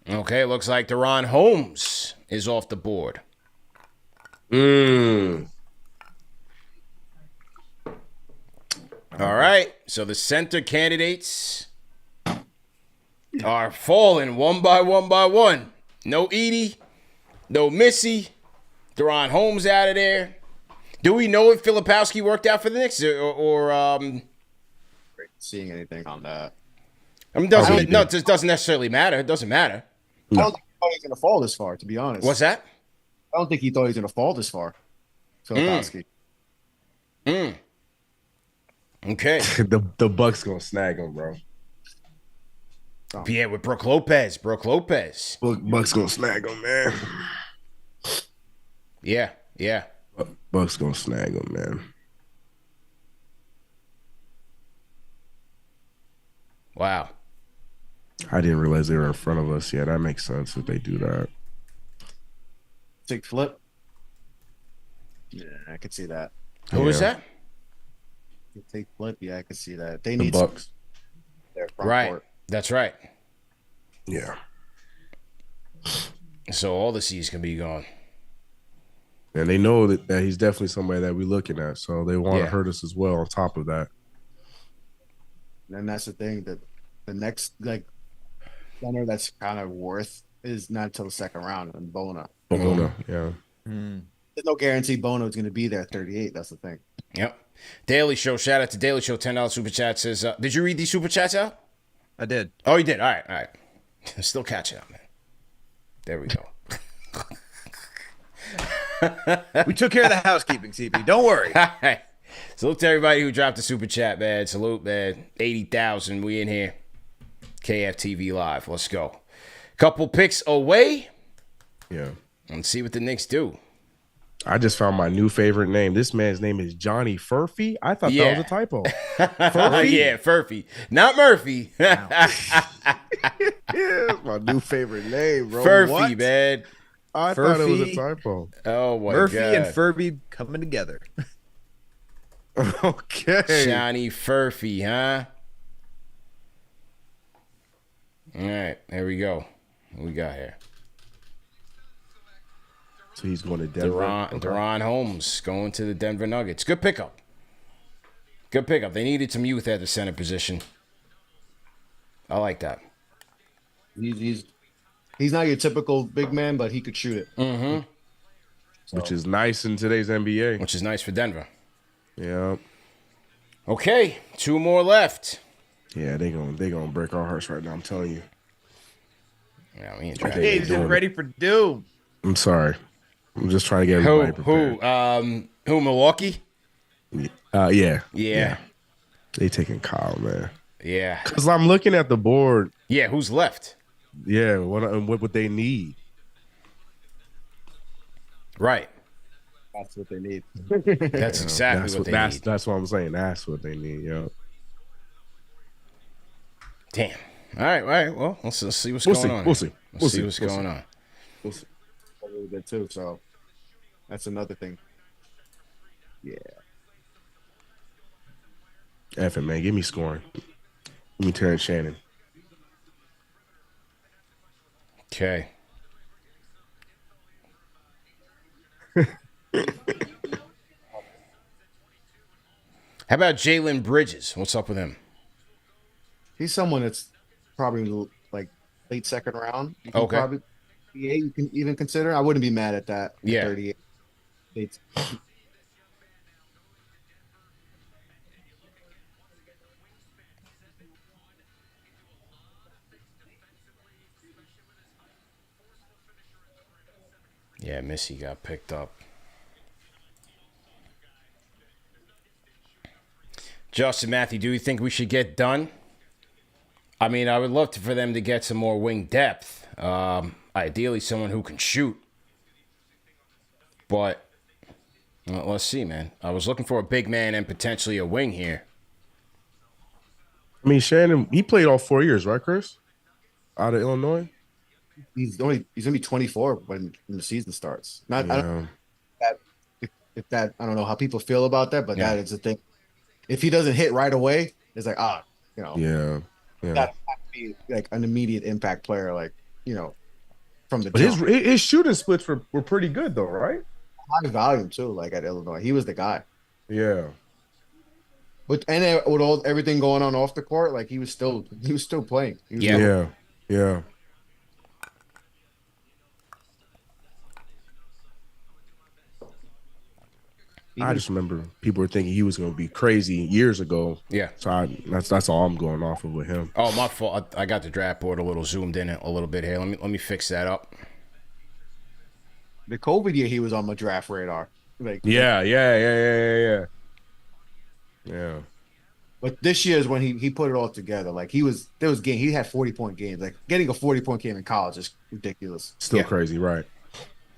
Okay, looks like Deron Holmes is off the board. All right, so the center candidates are falling one by one. No Edie, no Missy. Deron Holmes out of there. Do we know if Filipowski worked out for the Knicks or Seeing anything on that. I mean, it just doesn't necessarily matter. It doesn't matter. I don't think he thought he was going to fall this far, to be honest. What's that? I don't think he thought he was going to fall this far. Filipowski. Okay. the Bucks gonna snag him, bro. Yeah, with Brooke Lopez. Bucks gonna snag him, man. Yeah. Bucks gonna snag him, man. Wow. I didn't realize they were in front of us. Yeah, that makes sense if they do that. Take flip. Yeah, I could see that. Who is that? Take flip. Yeah, I could see that. They The need Bucks. their front Right. court. That's right. Yeah. So all the C's can be gone. And they know that he's definitely somebody that we're looking at. So they want to Yeah. hurt us as well on top of that. And that's the thing that the next center that's kind of worth is not until the second round and Bona. Bona, yeah. There's no guarantee Bono is going to be there at 38. That's the thing. Yep. Daily Show. Shout out to Daily Show. $10 super chat says, did you read these super chats out? I did. Oh, you did. All right. Still catching up, man. There we go. We took care of the housekeeping, CP. Don't worry. All right. Salute to everybody who dropped the super chat, man. Salute, man. 80,000. We in here. KFTV live. Let's go. Couple picks away. Yeah. Let's see what the Knicks do. I just found my new favorite name. This man's name is Johnny Furphy. I thought Yeah. that was a typo. Yeah, Furphy. Not Murphy. Yeah, it's my new favorite name, bro. Furphy, What? man. I thought it was a Furphy. typo. Oh, my Murphy God. and Furby coming together. Okay. Johnny Furphy, huh? All right, there we go. What we got here? So he's going to Denver. Deron Holmes going to the Denver Nuggets. Good pickup. They needed some youth at the center position. I like that. He's not your typical big man, but he could shoot it. Mm-hmm. Which is nice in today's NBA. Which is nice for Denver. Yeah. Okay, 2 more left. Yeah, they gonna break our hearts right now, I'm telling you. Yeah, we ain't Okay. trying. Hey, he's just ready for doom. I'm sorry. I'm just trying to get everybody prepared. Who? Milwaukee? Yeah. They taking Kyle, man. Yeah. Because I'm looking at the board. Yeah, who's left? Yeah, what would they need? Right. That's what they need. That's exactly what they need. That's what I'm saying. That's what they need, yeah. Damn. All right. Well, let's see what's going on. We'll see. We'll see what's going on. We'll see. A little bit too, so that's another thing. Yeah. Effing, man. Give me scoring. Give me Terrence Shannon. Okay. How about Jalen Bridges? What's up with him? He's someone that's probably like late second round. You can Okay. Probably, yeah, you can even consider. I wouldn't be mad at that. at Yeah. 38. It's, Yeah, Missy got picked up. Justin Matthew, do you think we should get done? I mean, I would love for them to get some more wing depth. Ideally, someone who can shoot. But well, let's see, man. I was looking for a big man and potentially a wing here. I mean, Shannon, he played all 4 years, right, Chris? Out of Illinois? he's gonna be 24 when the season starts. Not I don't, Yeah. if that I don't know how people feel about that, but Yeah. that is the thing. If he doesn't hit right away, it's like Yeah. that have to be like an immediate impact player. Like from the But his jump. his shooting splits were pretty good though, right? High volume too, like at Illinois. He was the guy. Yeah. With everything going on off the court, like he was still playing. He was Yeah. Yeah. Yeah. I just remember people were thinking he was going to be crazy years ago. Yeah. So that's all I'm going off of with him. Oh, my fault. I got the draft board a little zoomed in a little bit here. Let me fix that up. The COVID year, he was on my draft radar. Like Yeah. But this year is when he put it all together. Like he had 40-point games. Like getting a 40-point game in college is ridiculous. Still Yeah. crazy, right?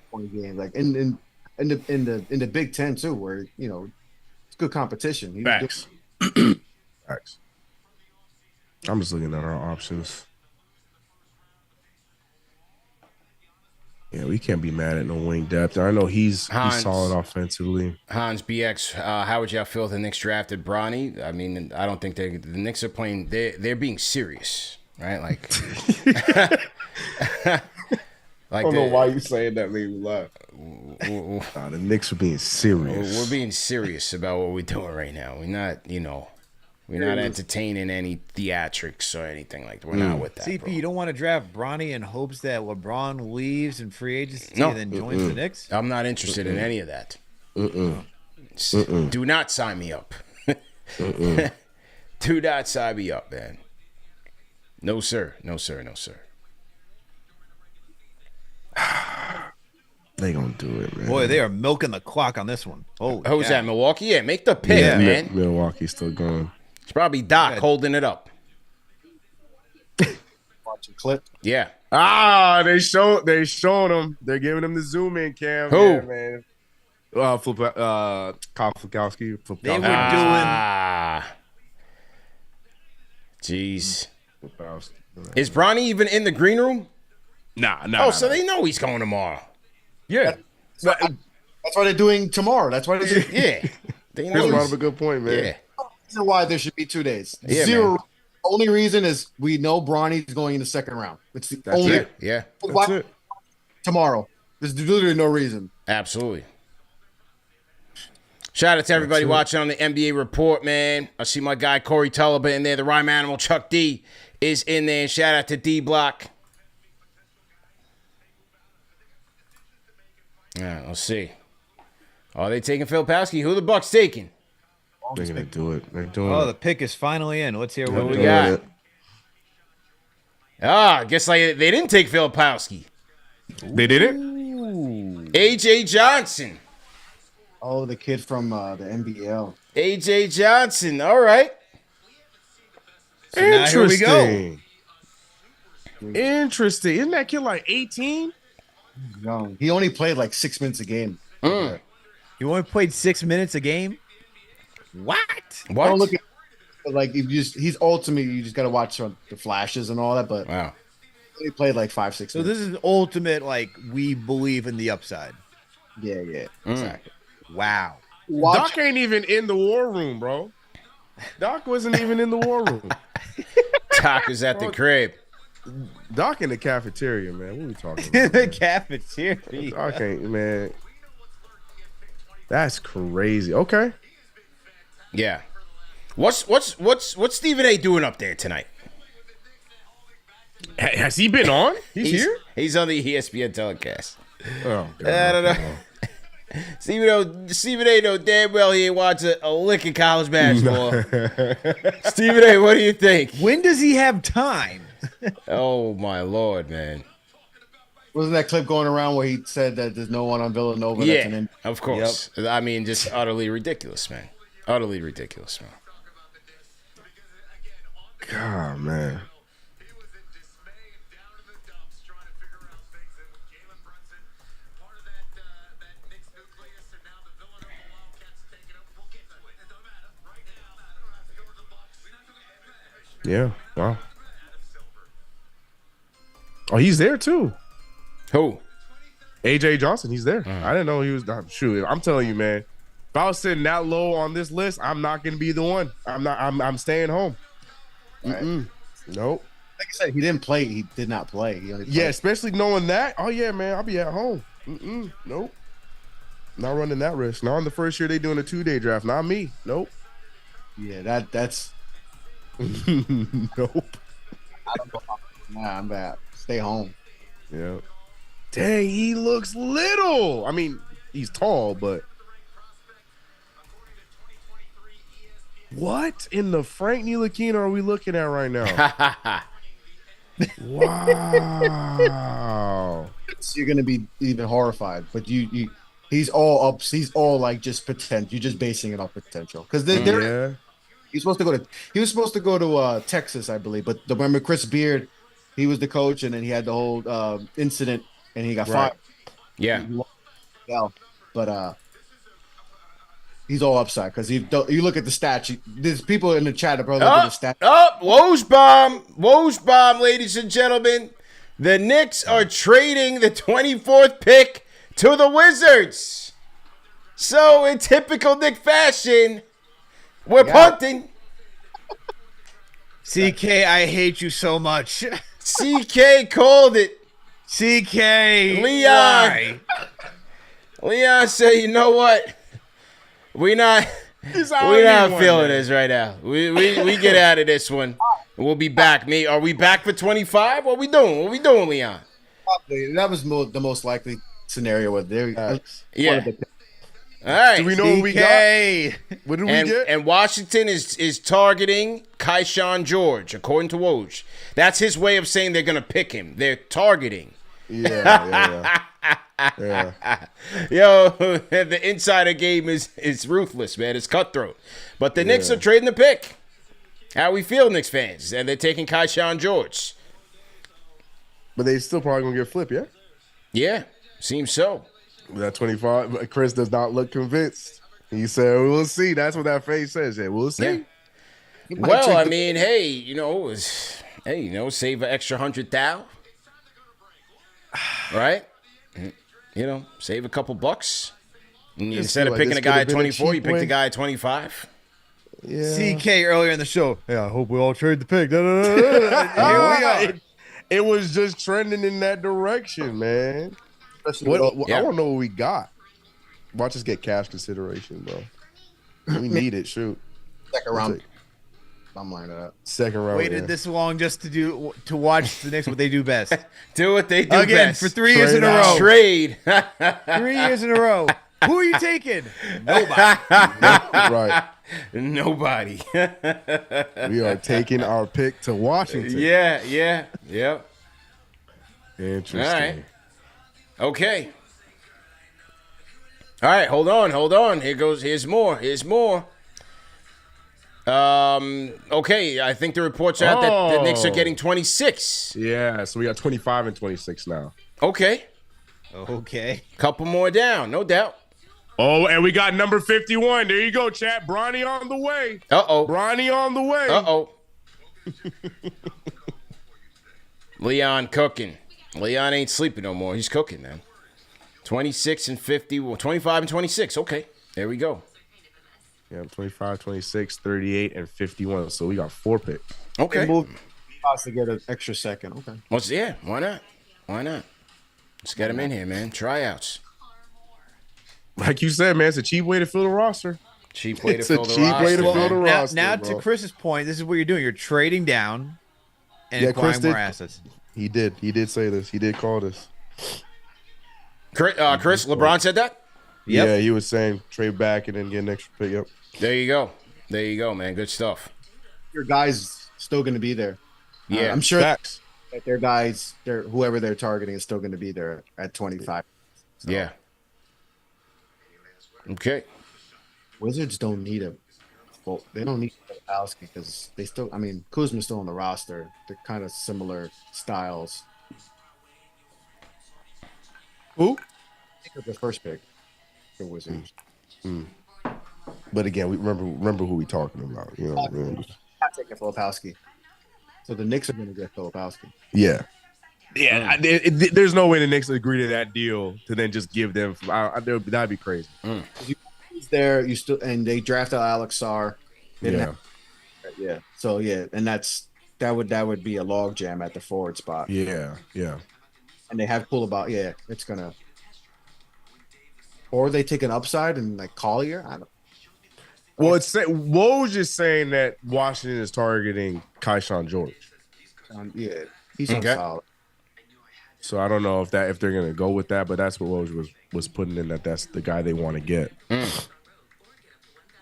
20 games, like in the Big Ten too, where it's good competition. He was Facts. Facts. I'm just looking at our options. Yeah, we can't be mad at no wing depth. I know he's solid offensively. Hans BX, how would y'all feel if the Knicks drafted Bronny? I mean, I don't think the Knicks are playing. They're being serious, right? Like, I don't know why you saying that made me laugh. The Knicks are being serious. We're being serious about what we're doing right now. We're not, we're not entertaining any theatrics or anything like that. We're not with that. CP, bro. you don't want to draft Bronny in hopes that LeBron leaves in free agency No. and then joins the Knicks? I'm not interested in any of that. Do not sign me up. Do not sign me up, man. No, sir. No, sir. No, sir. They gonna do it, man. Boy, they are milking the clock on this one. Oh, Who's that, Milwaukee? Yeah, make the pick, man. Milwaukee's still going. It's probably Doc holding it up. watching clip. Yeah. They showed him. They're giving him the zoom in cam. Who? Yeah, man. Kyle Flipkowski. They were Jeez. Is Bronny even in the green room? Nah. Oh, so they know he's going tomorrow. Yeah. That's why they're doing tomorrow. That's why they're doing. Yeah. They Chris know brought he's, up a good point, man. yeah. Reason why there should be 2 days. Yeah, Zero. man. Only reason is we know Bronny's going in the second round. It's the That's only. it. Yeah. Why That's it. tomorrow? There's literally no reason. Absolutely. Shout out to everybody watching on the NBA Report, man. I see my guy Corey Tulliver in there. The Rhyme Animal Chuck D is in there. Shout out to D Block. Yeah, let's see. Are they taking Phil Pasky? Who the Bucks taking? They're gonna do it. They're doing Oh, it. the pick is finally in. Let's hear Who what we we got? I guess like they didn't take Phil Pasky. They did it. AJ Johnson. Oh, the kid from the NBL. AJ Johnson. All right. So now here we go. Interesting. Isn't that kid like 18? Young. He only played like 6 minutes a game. You only played 6 minutes a game? What? What? Don't look at like if you he's ultimate. You just got to watch the flashes and all that. But Wow. he played like 5-6 So minutes. this is ultimate, like, we believe in the upside. Yeah, exactly. Wow. Doc ain't even in the war room, bro. Doc wasn't even in the war room. Doc is at the crib. Doc in the cafeteria, man. What are we talking In about? the man? cafeteria. Doc ain't, man. That's crazy. Okay. Yeah. What's Stephen A doing up there tonight? Has he been on? He's here? He's on the ESPN telecast. Oh, God. I don't know. Stephen A know damn well he ain't watching a lick of college basketball. Stephen A, what do you think? When does he have time? Oh my Lord, man. Wasn't that clip going around where he said that there's no one on Villanova? That's Yeah, of course. I mean, just utterly ridiculous, man. Utterly ridiculous, man. God, man. Yeah. Wow. Oh, he's there too. Who? AJ Johnson, he's there. I didn't know he was. Shoot, I'm telling you, man. If I was sitting that low on this list, I'm not gonna be the one. I'm not. I'm staying home. Nope. Like I said, he didn't play. He did not play. He only played. Yeah, especially knowing that. Oh yeah, man, I'll be at home. Nope. Not running that risk. Not on the first year they doing a 2-day draft. Not me. Nope. Yeah, that's. Nope. I don't know. Nah, I'm bad. Stay home. Yeah. Dang, he looks little. I mean, he's tall, but what in the Frank Ntilikina are we looking at right now? Wow. So you're gonna be even horrified, but he's all up. He's all like just potential. You're just basing it off potential because Yeah. he was supposed to go to Texas, I believe. But remember Chris Beard, he was the coach, and then he had the whole incident, and he got fired. Yeah. But he's all upside because you look at the stats. There's people in the chat that probably look at the stats. Woj bomb, ladies and gentlemen. The Knicks are trading the 24th pick to the Wizards. So in typical Knick fashion, we're punting. CK, I hate you so much. CK called it. CK, Leon. Leon said, you know what? We're not feeling this right now. We get out of this one. We'll be back. Are we back for 25? What we doing? What we doing, Leon? Probably. That was the most likely scenario with there. Yeah. All right. Do we know what we got? What did we get? And Washington is targeting Keyshawn George, according to Woj. That's his way of saying they're going to pick him. They're targeting. Yeah. Yo, the insider game is ruthless, man. It's cutthroat. But the Knicks are trading the pick. How we feel, Knicks fans? And they're taking Keyshawn George. But they still probably gonna get flipped, yeah? Yeah, seems so. That 25, but Chris does not look convinced. He said, we'll see. That's what that face says. Yeah, we'll see. Yeah. Well, I mean, save an extra 100,000. Right? Save a couple bucks. And instead of picking a guy at 24, you pick the guy at 25. Yeah. CK earlier in the show. Yeah, I hope we all trade the pick. Here we are. It was just trending in that direction, man. I want to know what we got. Watch us get cash consideration, bro. We need it. Shoot. Second round. I'm lining up. Second round. Waited this long just to watch the Knicks what they do best. Do what they do again best. For 3 years in a row. Trade. 3 years in a row. Who are you taking? Nobody. Right. Nobody. We are taking our pick to Washington. Yeah. Interesting. All right. Okay. All right, hold on. Here's more. Okay, I think the reports out that the Knicks are getting 26. Yeah, so we got 25 and 26 now. Okay. Couple more down, no doubt. Oh, and we got number 51. There you go, chat. Bronny on the way. Uh-oh. Bronny on the way. Uh-oh. Leon cooking. Leon ain't sleeping no more. He's cooking, man. 26 and 50. Well, 25 and 26. Okay, there we go. Yeah, 25, 26, 38, and 51. So we got 4 picks. Okay. To get an extra second. Okay. Why not? Let's get him in here, man. Tryouts. Like you said, man, it's a cheap way to fill the roster. Cheap way to It's fill a the cheap roster. way to fill the roster. Now bro. to Chris's point, this is what you're doing. You're trading down and Yeah, acquiring Chris more did. assets. He did say this. He did call this. Chris, LeBron said that? Yep. Yeah, he was saying trade back and then get an extra pick. Yep. There you go, man. Good stuff. Your guys still going to be there. Yeah. I'm sure that Facts. their guys, whoever they're targeting, is still going to be there at 25. So. Yeah. Okay. Wizards don't need him. Well, they don't need Kowalski because they still. I mean, Kuzma's still on the roster. They're kind of similar styles. Who? I think of the first pick for Wizards. But again, we remember who we talking about. You know, I'm not taking Filipowski. So the Knicks are going to get Filipowski. yeah. Yeah, there's no way the Knicks agree to that deal to then just give them. That'd be crazy. He's there. You still and they drafted Alex Sarr. Yeah. Yeah. So yeah, and that's that would be a log jam at the forward spot. Yeah, yeah. And they have cool about it's gonna, or they take an upside and like Collier. I don't. Well, Woj is saying that Washington is targeting Keyshawn George. He's Okay. solid. So I don't know if they're gonna go with that, but that's what Woj was putting in, that's the guy they want to get.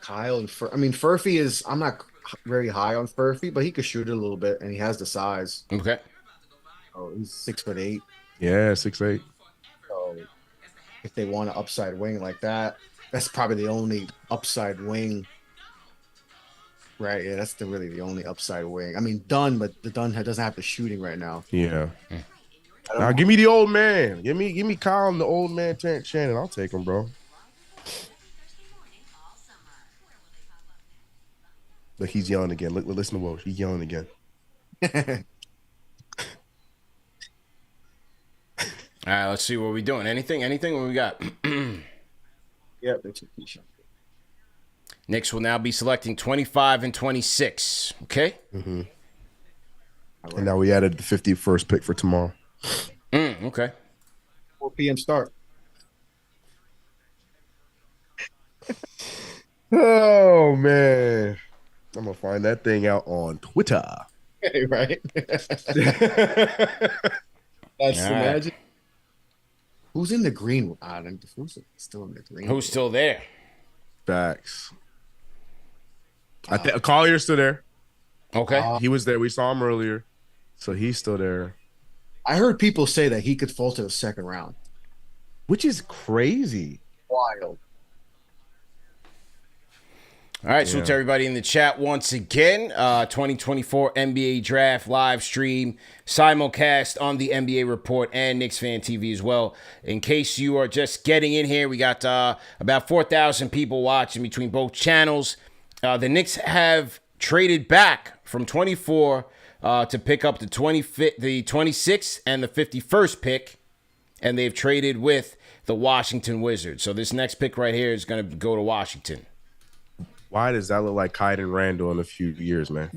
Kyle and Furphy is. I'm not very high on Furphy, but he could shoot it a little bit, and he has the size. Okay. Oh, he's 6'8". Yeah, 6'8". So if they want an upside wing like that, that's probably the only upside wing. Right, yeah, that's really the only upside wing. I mean, Dunn, but the Dunn doesn't have the shooting right now. Yeah. Now give me the old man. Give me Kyle and the old man Terrence Shannon. I'll take him, bro. Look, he's yelling again. Look, listen to Woj. He's yelling again. All right, let's see what we're doing. Anything? What we got? Yeah, they took Keyshawn. Knicks will now be selecting 25 and 26. Okay. Mm-hmm. And now we added the 51st pick for tomorrow. Okay. 4 p.m. start. Oh man, I'm gonna find that thing out on Twitter. Right. That's All imagine. right. Who's in the green? Who's still in the green? Who's still there? Facts. I think Collier's still there. Okay. He was there. We saw him earlier, so he's still there. I heard people say that he could fall to the second round. Which is crazy. Wild. All right, so to everybody in the chat once again, 2024 NBA Draft live stream, simulcast on the NBA Report and Knicks Fan TV as well. In case you are just getting in here, we got about 4,000 people watching between both channels. The Knicks have traded back from 24 to pick up the 26th and the 51st pick, and they've traded with the Washington Wizards. So this next pick right here is going to go to Washington. Why does that look like Kyden Randall in a few years, man?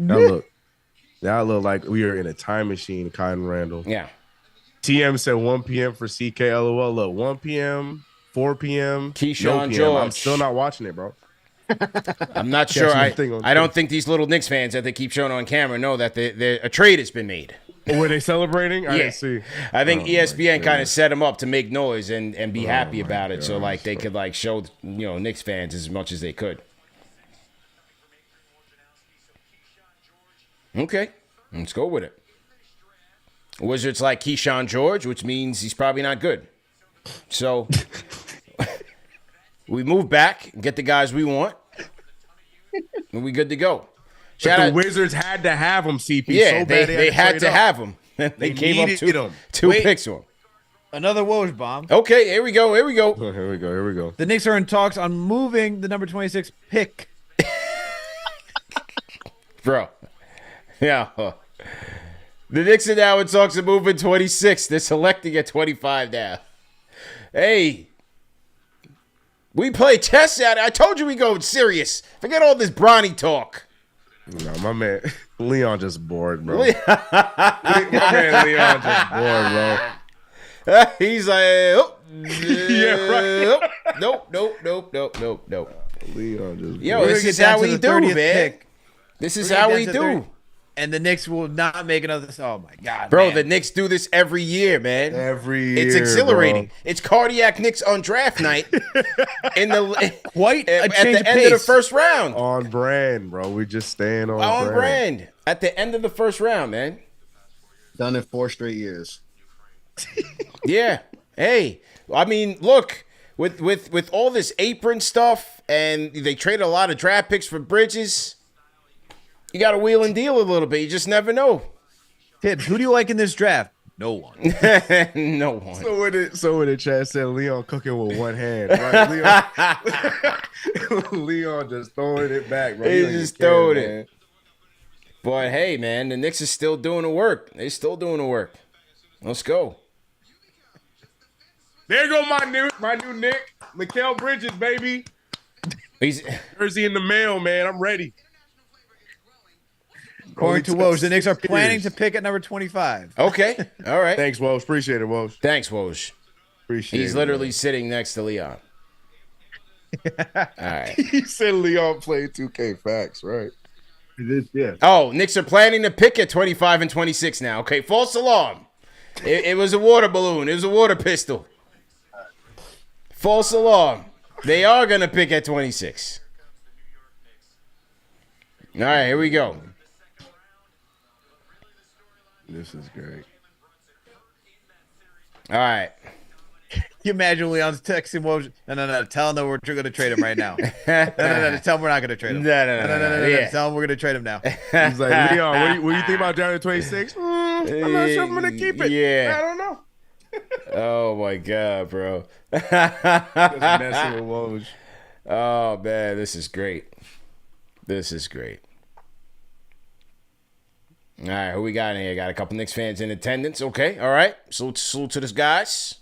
That look like we are in a time machine, Kyden Randall. Yeah. TM said 1 p.m. for CK. LOL. Look, 1 p.m., 4 p.m., Keyshawn no PM. George. I'm still not watching it, bro. I'm not sure. I nothing on don't think these little Knicks fans that they keep showing on camera know that a trade has been made. Were they celebrating? I didn't see. I think Oh, ESPN my kind of goodness. set them up to make noise and be happy my about it, so gosh. like they could like show Knicks fans as much as they could. Okay, let's go with it. Wizards like Keyshawn George, which means he's probably not good. So we move back and get the guys we want, and we good to go. But the Wizards had to have him, CP. Yeah, so bad they had trade to up. have him. They gave up needed him. two Wait. picks to him. Another Woj bomb. Okay, here we go. Oh, here we go. The Knicks are in talks on moving the number 26 pick. Bro. Yeah. The Knicks are now in talks of moving 26. They're selecting at 25 now. Hey. We play chess out. I told you we go serious. Forget all this Bronny talk. No, my man Leon just bored, bro. My man Leon just bored, bro. He's like, oh, Yeah, right. Nope. Leon just Yo, We're this gonna is get down how to we the do, 30th man. pick. This is We're how gonna we get down to do. 30 And the Knicks will not make another. Oh my God, Bro, man. the Knicks do this every year, man. Every It's year, exhilarating. bro. It's cardiac Knicks on draft night in the Quite a at change the of end of the pace. first round. On brand, bro. We just staying on, On brand. At the end of the first round, man. Done it 4 straight years. Yeah. Hey, I mean, look, with all this apron stuff, and they traded a lot of draft picks for Bridges, you got to wheel and deal a little bit. You just never know. Tibbs, who do you like in this draft? No one. No one. So when the chat said Leon cooking with one hand, right? Leon just throwing it back, bro. He don't just even care, throwing it. man. But hey, man, the Knicks is still doing the work. They're still doing the work. Let's go. There go my new Nick, Mikal Bridges, baby. He's Jersey in the mail, man. I'm ready. According to Woj, the Knicks are planning to pick at number 25. Okay. All right. Thanks, Woj. Appreciate it, Woj. Thanks, Woj. Appreciate it. He's literally sitting next to Leon. All right. He said Leon played 2K. Facts, right? Yeah. Oh, Knicks are planning to pick at 25 and 26 now. Okay, false alarm. It was a water balloon. It was a water pistol. False alarm. They are going to pick at 26. All right, here we go. This is great. All right. Can you imagine Leon's texting Woj? No. Tell him that we're going to trade him right now. No. Tell him we're not going to trade him. No. Yeah. Tell him we're going to trade him now. He's like, Leon, what do you think about drafting 26? I'm not sure I'm going to keep it. Yeah. I don't know. Oh, my God, bro. Just messing with Woj. Oh, man, this is great. This is great. All right, who we got in here? Got a couple Knicks fans in attendance. Okay, all right. Salute to this guys.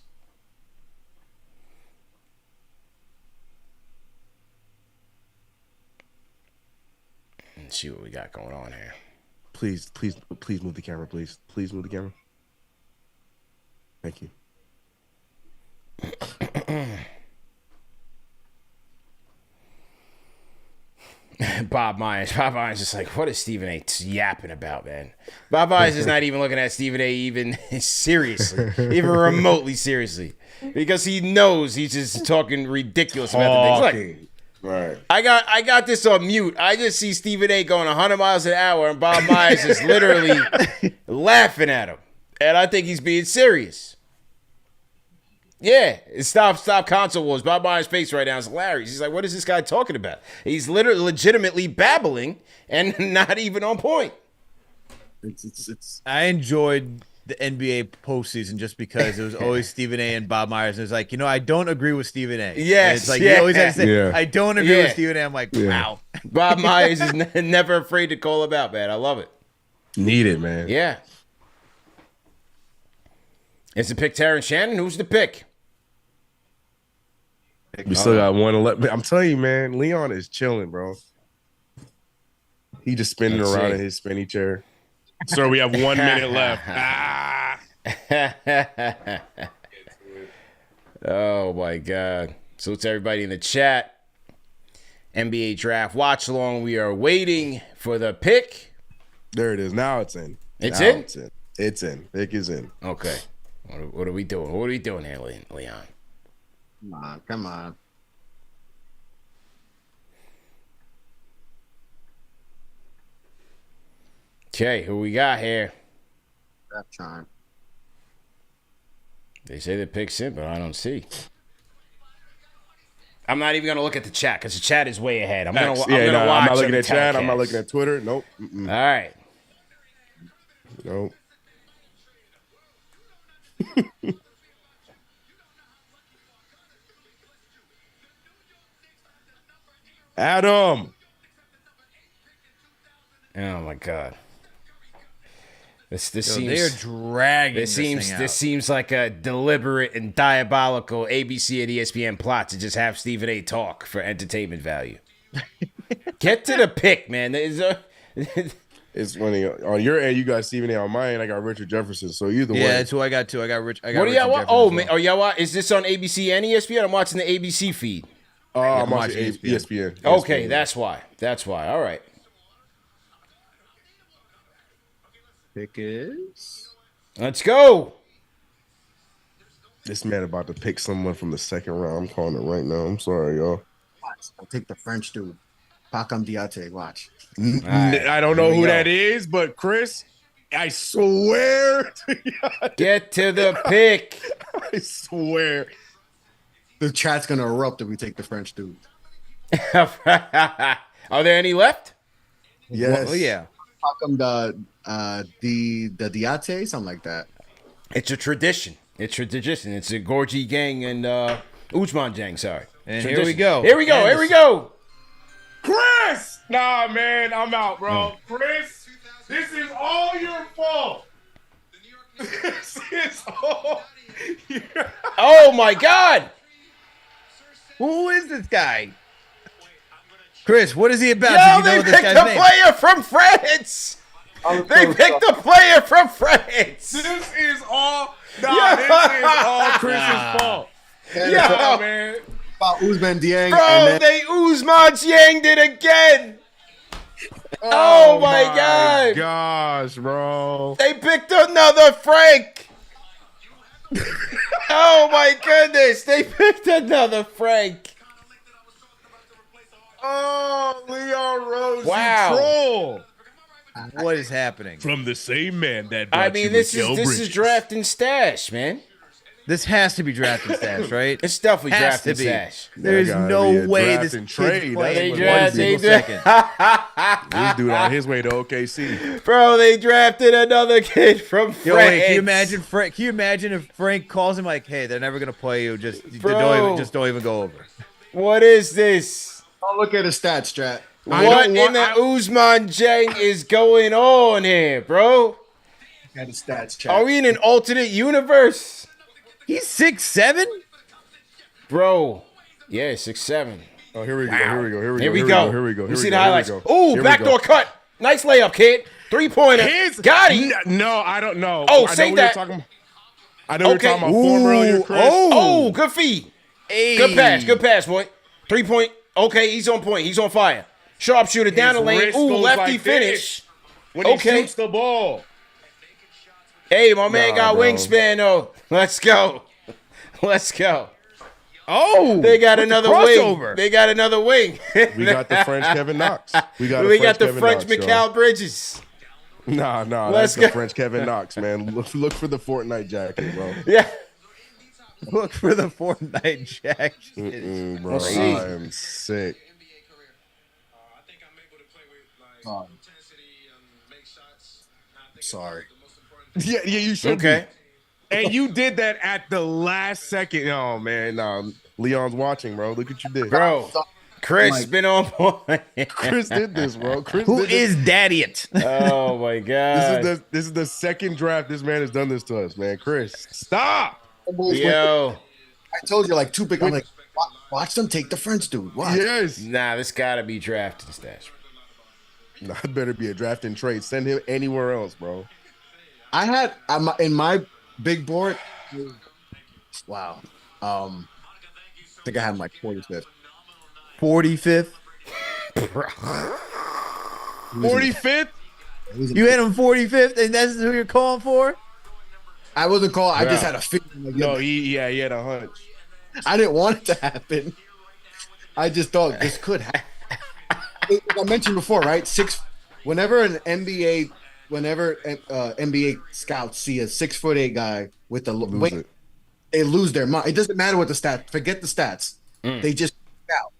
Let's see what we got going on here. Please move the camera, please. Please move the camera. Thank you. Bob Myers is like, what is Stephen A. yapping about, man? Bob Myers is not even looking at Stephen A. even seriously, even remotely seriously, because he knows he's just talking ridiculous about the things. Look, Right. I got this on mute. I just see Stephen A. going 100 miles an hour, and Bob Myers is literally laughing at him, and I think he's being serious. Yeah, stop console wars. Bob Myers' face right now is hilarious. He's like, what is this guy talking about? He's literally legitimately babbling and not even on point. It's I enjoyed the NBA postseason just because it was always Stephen A. and Bob Myers. And it's like, I don't agree with Stephen A. Yes, it's like yeah. you always have to say, Yeah. I don't agree with Stephen A. I'm like, wow. Bob Myers is never afraid to call him out, man. I love it. Need it, man. Yeah. Is the pick Terrence Shannon? Who's the pick? We still got 111. I'm telling you, man, Leon is chilling, bro. He just spinning Let's around see. in his spinny chair. Sir, we have 1 minute left. Oh, my God. So it's everybody in the chat. NBA draft watch along. We are waiting for the pick. There it is. Now it's in. It's Now in? It's in. It's in. Pick is in. Okay. What are we doing? What are we doing here, Leon? come on. Okay, who we got here? Draft time. They say the pick's in, but I don't see. I'm not even gonna look at the chat because the chat is way ahead. I'm gonna watch. I'm not looking the at chat. I'm not telecast. looking at Twitter. Nope. All right. Nope. Adam. Oh my God. This They are seems dragging this seems thing out. this seems like a deliberate and diabolical ABC and ESPN plot to just have Stephen A. talk for entertainment value. Get to the pick, man. It's funny. On your end, you got Stephen A. On my end, I got Richard Jefferson. So either way. Yeah, that's who I got too. I got Rich. I got What do y'all Richard watch? Jefferson Oh as man, well. y'all watch? Is this on ABC and ESPN? I'm watching the ABC feed. I'm watching watching ESPN. ESPN. Okay, ESPN. that's why. That's why. All right. Pick is Let's go. This man about to pick someone from the second round. I'm calling it right now. I'm sorry, y'all. watch. I'll take the French dude. Pakam Diate. Watch. right, I don't know here we who go. that is, but Chris, I swear to God, Get to the pick. I swear. The chat's gonna erupt if we take the French dude. Are there any left? Yes. Oh yeah. Pakam the Diate, something like that. It's a tradition. It's a tradition. It's a Gorgie gang and Ujman gang. Sorry. And Tradition. here we go. Here we go. And Here we go. Chris! Nah, man, I'm out, bro. Chris, this is all your fault. This is all your Oh my God. Who is this guy? Chris, what is he about? Yo, Do you know they this picked guy's a name? player from France. They picked a player from France. This is all Chris's fault. Yo, Man. About Usman Dieng. bro, and then, they Usman Yang did again. Oh my God. Gosh, bro. They picked another Frank. Oh my goodness, they picked another Frank. Oh, Leon Rose, Wow. you troll. What is happening? From the same man that I brought mean, you this Mikal is Bridges. draft and stash, man. This has to be drafting stash, right? It's definitely Has draft to and be. stash. There's gotta be no a way draft this and kid's trade. playing with They one draft- single they second. This dude on his way to OKC. Bro, they drafted another kid from France. Yo, wait, can you imagine Frank? Can you imagine if Frank calls him like, "Hey, they're never gonna play you. Bro. Don't even go over." What is this? I'll look at his stats, Strat. What in the Usman Jang is going on here, bro? Look at his stats, chat. Are we in an alternate universe? He's 6'7". Bro. Yeah, 6'7". Oh, here we go. Here we go. Here we go. Here we go. Here we go. You Here see we the go. highlights. Here we go. Ooh, Here we backdoor go. cut. Nice layup, kid. 3-pointer. Got him. No, I don't know. Oh, I know say we were that. talking- I know we were Okay. talking about form earlier, Chris. Oh, good feed. Hey. Good pass, boy. 3-point. Okay, he's on point. He's on fire. Sharpshooter down the His lane. wrist Ooh, goes lefty like finish. this when he Okay. shoots the ball. Hey, my man Nah, got bro. wingspan, though. Let's go. Let's go. Oh, They got with the another wing. crossover. They got another wing. We got the French Kevin Knox. We got the Kevin French Knox, Mikal Bridges. Nah, Let's that's go. the French Kevin Knox, man. Look for the Fortnite jacket, bro. Yeah. Look for the Fortnite jacket. Bro, Let's see. I am sick. Sorry. Yeah, you should. Okay. Be. And you did that at the last second. Oh man, no. Leon's watching, bro. Look what you did, Bro, Chris Mike. been on point. Chris did this, bro. Chris Who did this. is Daddy It? Oh, my God. This is the second draft this man has done this to us, man. Chris, stop. Yo. I told you like two big. I'm like, watch them take the French dude. Watch. Yes. Nah, this got to be drafted and stash. Nah, it better be a draft and trade. Send him anywhere else, bro. I had in my big board. Wow. I think I had him like 45th. 45th. 45th? You had him 45th, and that's who you're calling for? I wasn't calling. I just Yeah. had a feeling. Like, No, he had a hunch. I didn't want it to happen. I just thought this could happen. Like I mentioned before, right? Whenever NBA scouts see a 6'8" guy with the Lose weight, it. they lose their mind. It doesn't matter what the stats. Forget the stats. They just out.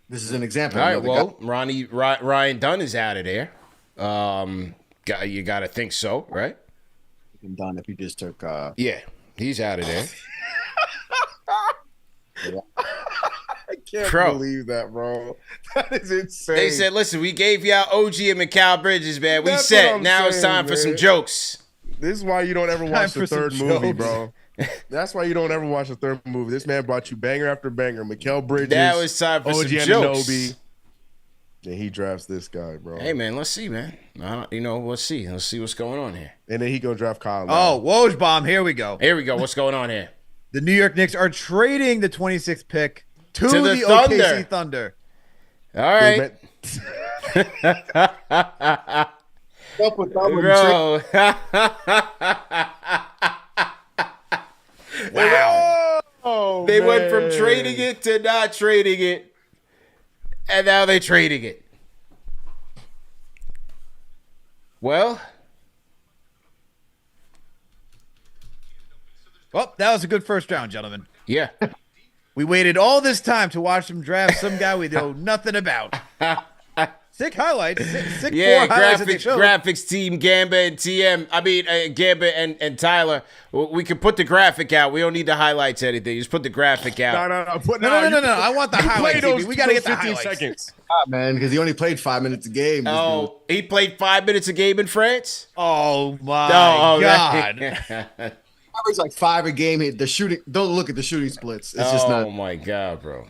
This is an example. All right, Another guy- well, Ryan Dunn is out of there. You got to think so, right? I'm done if you just took. Yeah, he's out of there. I can't Bro. believe that, bro. That is insane. They said, listen, we gave y'all OG and Mikal Bridges, man. We That's set. what I'm Now it's saying, time for some man. jokes. This is why you don't ever watch for the some third movie, jokes. bro. That's why you don't ever watch the third movie. This man brought you banger after banger. Mikal Bridges. Now it's time for OG some jokes. Anunoby. And he drafts this guy, bro. Hey, man, let's see, man. Let's see. Let's see what's going on here. And then he gonna draft Kyle. Oh, Woj bomb. Here we go. Here we go. What's going on here? The New York Knicks are trading the 26th pick to the the Thunder. OKC Thunder. All right, Up with that one, bro. Wow. Oh, They went from man. trading it to not trading it, and now they're trading it. Well, Well, that was a good first round, gentlemen. yeah. We waited all this time to watch them draft some guy we know nothing about. Sick highlights. Sick Yeah, four highlights that they graphics, showed. graphics team, Gamba and TM. I mean, Gamba and Tyler. We can put the graphic out. We don't need the highlights or anything. Just put the graphic out. No. I want the highlights. Play those, We got to get the 15 highlights. seconds. man, because he only played 5 minutes a game. this dude. Oh, he played 5 minutes a game in France? Oh my Oh, God. Average like 5 a game. The shooting. Don't look at the shooting splits. It's just Oh not. my God, bro.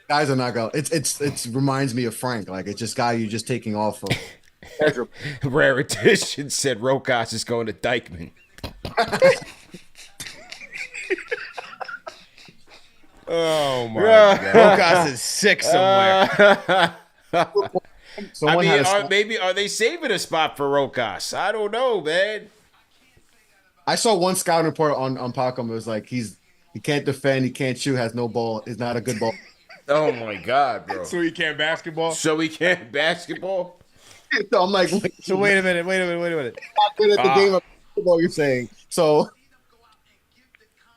Guys are not going. It's reminds me of Frank. Like it's just guy you're just taking off of. Rare Edition said Rokas is going to Dykeman. Oh my god. Rokas is sick somewhere. Someone had Are they saving a spot for Rokas? I don't know, man. I saw one scouting report on Pacom. It was like he can't defend, he can't shoot, has no ball, is not a good ball. Oh my god, bro. So he can't basketball? So he can't basketball? So I'm like, So wait a minute. not good at the game of basketball, you're saying. So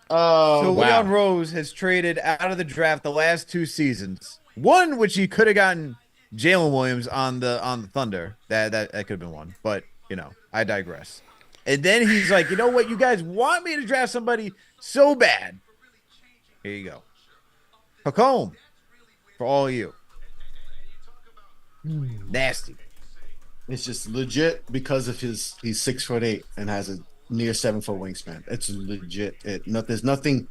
So wow. Leon Rose has traded out of the draft the last 2 seasons. One which he could have gotten Jalen Williams on the Thunder. That could have been one, but I digress. And then he's like, you know what? You guys want me to draft somebody so bad. Here you go. Pacom for all of you. Nasty. it's just legit because of he's 6'8" and has a near 7-foot wingspan. It's legit. There's nothing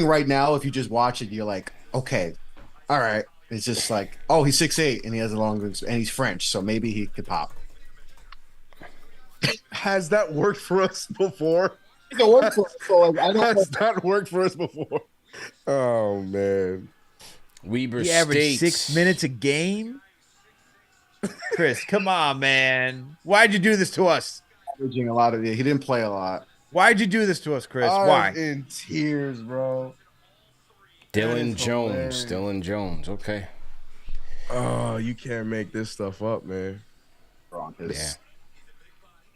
right now. If you just watch it, you're like, okay, all right. It's just like, oh, he's 6'8" and he has a long wingspan and he's French, so maybe he could pop. Has that worked for us before? It worked for us, so like, I don't know. Has not worked for us before. Oh man. Weber He averaged States. 6 minutes a game. Chris, come on, man. Why'd you do this to us? Averaging a lot of it. He didn't play a lot. Why'd you do this to us, Chris? I'm Why? in tears, bro. Dylan is Jones. hilarious. Dylan Jones. Okay. Oh, you can't make this stuff up, man. Wrong. Yeah.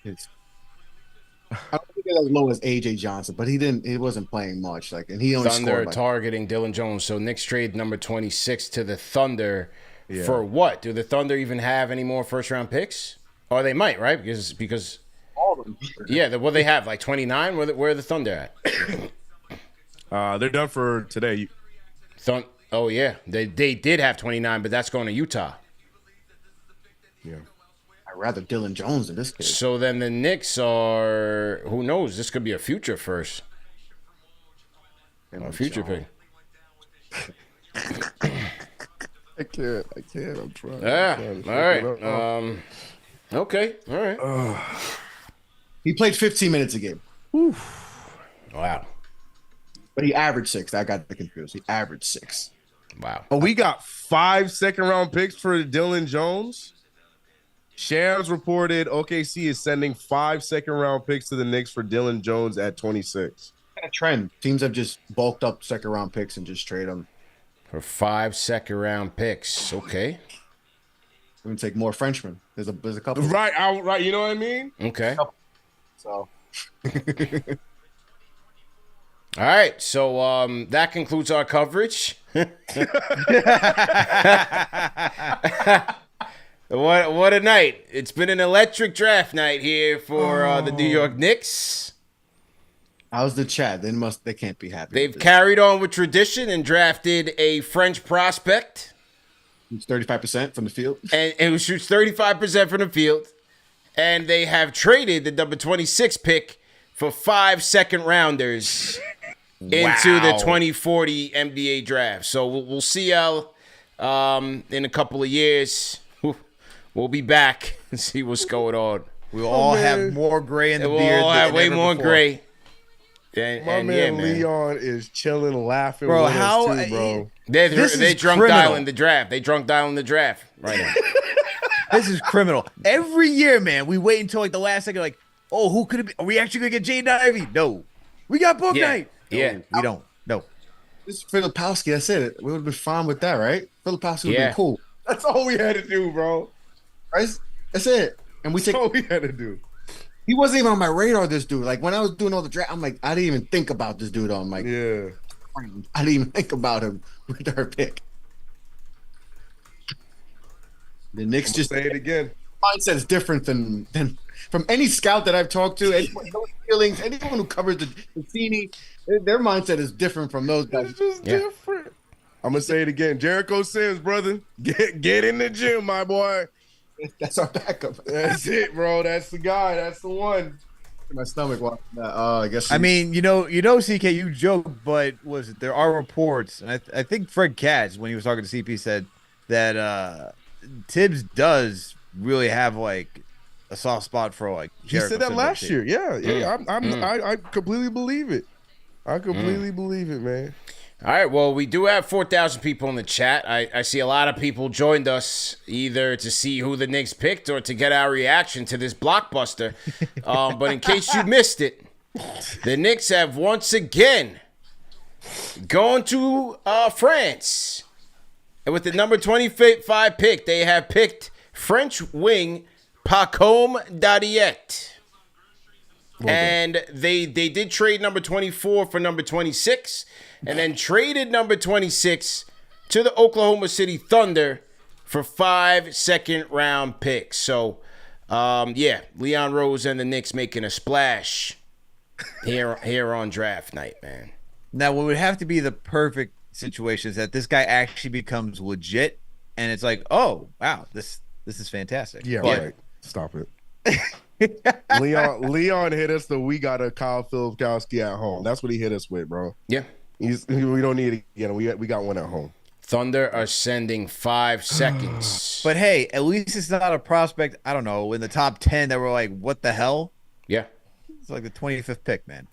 I don't think it's as low as AJ Johnson, but he wasn't playing much. Like, and he only Thunder scored like targeting Dylan Jones. So Knicks trade number 26 to the Thunder Yeah. for what? Do the Thunder even have any more first round picks? Or they might, right? Because all of them. yeah, what they have like 29. Where are the Thunder at? They're done for today. Oh yeah, they did have 29, but that's going to Utah. Yeah. I'd rather Dylan Jones than this kid. So then the Knicks are, who knows? This could be a future first, a future pick. I can't. I'm trying. Yeah. I'm trying to All right. figure it out. Okay. All right. He played 15 minutes a game, Wow. but he averaged 6. I got confused. He averaged 6. Wow. Oh, we got 5 second-round picks for Dylan Jones. Shams reported OKC is sending 5 second-round picks to the Knicks for Dylan Jones at 26. A trend. Teams have just bulked up second round picks and just trade them. For 5 second round picks. Okay. We're gonna take more Frenchmen. There's a couple. Right, right. You know what I mean? Okay. So All right. So that concludes our coverage. What a night. It's been an electric draft night here for the New York Knicks. how's the chat? They can't be happy. They've carried on with tradition and drafted a French prospect. It's 35% from the field. And who shoots 35% from the field. And they have traded the number 26 pick for 5 second rounders into the 2040 NBA draft. So we'll see y'all in a couple of years. We'll be back and see what's going on. We'll all have more gray in the We'll beard. all have than way ever more before. gray. And, My and man, yeah, man. Leon is chilling, laughing Bro, with how- us too, bro. They're This is drunk criminal. dialing the draft. They drunk dialing the draft right now. This is criminal. Every year, man, we wait until like the last second, like, oh, who could it be? Are we actually gonna get Jaden Ivey? No. We got book Yeah. night. No, Yeah. we don't. No. This is Filipowski. That's it. We would have been fine with that, right? Filipowski would have Yeah. been cool. That's all we had to do, bro. Right? That's it. And we That's take. all we had to do. He wasn't even on my radar. This dude. Like when I was doing all the draft, I'm like, I didn't even think about this dude. I'm like, Yeah. I didn't even think about him with our pick. The Knicks just Say it again. mindset is different than from any scout that I've talked to. Anyone who covers the Cini, their mindset is different from those guys. It's just Yeah. different. I'm gonna say it again. Jericho Sims, brother, get in the gym, my boy. That's our backup. That's it, bro. That's the guy. That's the one. My stomach watching that. Oh, I guess. I mean, CK, you joke, but there are reports, and I think Fred Katz, when he was talking to CP, said that Tibbs does really have like a soft spot for like He Jericho said that Sims last year. Yeah, yeah. I completely believe it. I completely believe it, man. All right, well, we do have 4,000 people in the chat. I see a lot of people joined us either to see who the Knicks picked or to get our reaction to this blockbuster. But in case you missed it, the Knicks have once again gone to France. And with the number 25 pick, they have picked French wing Pacome Dadiet. And they did trade number 24 for number 26, and then traded number 26 to the Oklahoma City Thunder for 5 second-round picks. So, Leon Rose and the Knicks making a splash here on draft night, man. Now, what would have to be the perfect situation is that this guy actually becomes legit, and it's like, oh wow, this is fantastic. Yeah, But- right. Stop it. Leon hit us the we got a Kyle Filipkowski at home. That's what he hit us with, bro. Yeah. We don't need it again. We got one at home. Thunder are sending 5 seconds. But hey, at least it's not a prospect, I don't know, in the top 10 that were like, what the hell? Yeah. It's like the 25th pick, man.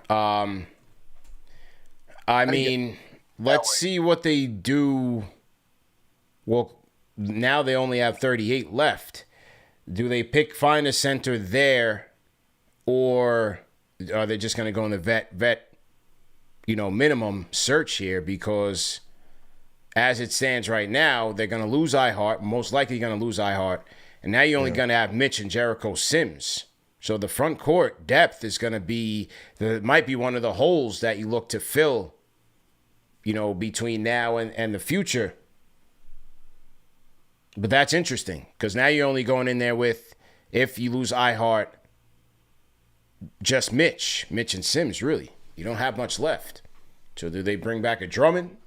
I mean, let's see what they do. Well, now they only have 38 left. Do they find a center there, or are they just going to go in the vet, minimum search here? Because as it stands right now, they're going to lose Ihart, most likely going to lose Ihart, and now you're only going to have Mitch and Jericho Sims. So the front court depth is going to be might be one of the holes that you look to fill, between now and the future. But that's interesting because now you're only going in there with, if you lose Ihart, just Mitch and Sims, really. You don't have much left. So do they bring back a Drummond?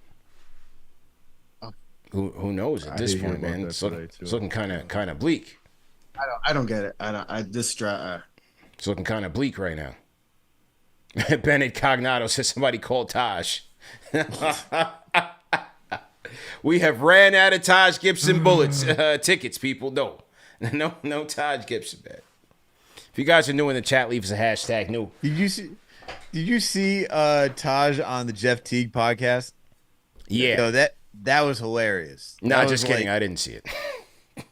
Who knows at this point, man? It's looking kind of bleak. I don't get it. It's looking kind of bleak right now. Bennett Cognato says somebody called Taj. We have ran out of Taj Gibson bullets tickets, people. No Taj Gibson, man. If you guys are new in the chat, leave us a hashtag new. Did you see Taj on the Jeff Teague podcast? Yeah. No, that was hilarious. No, That just was kidding. I didn't see it.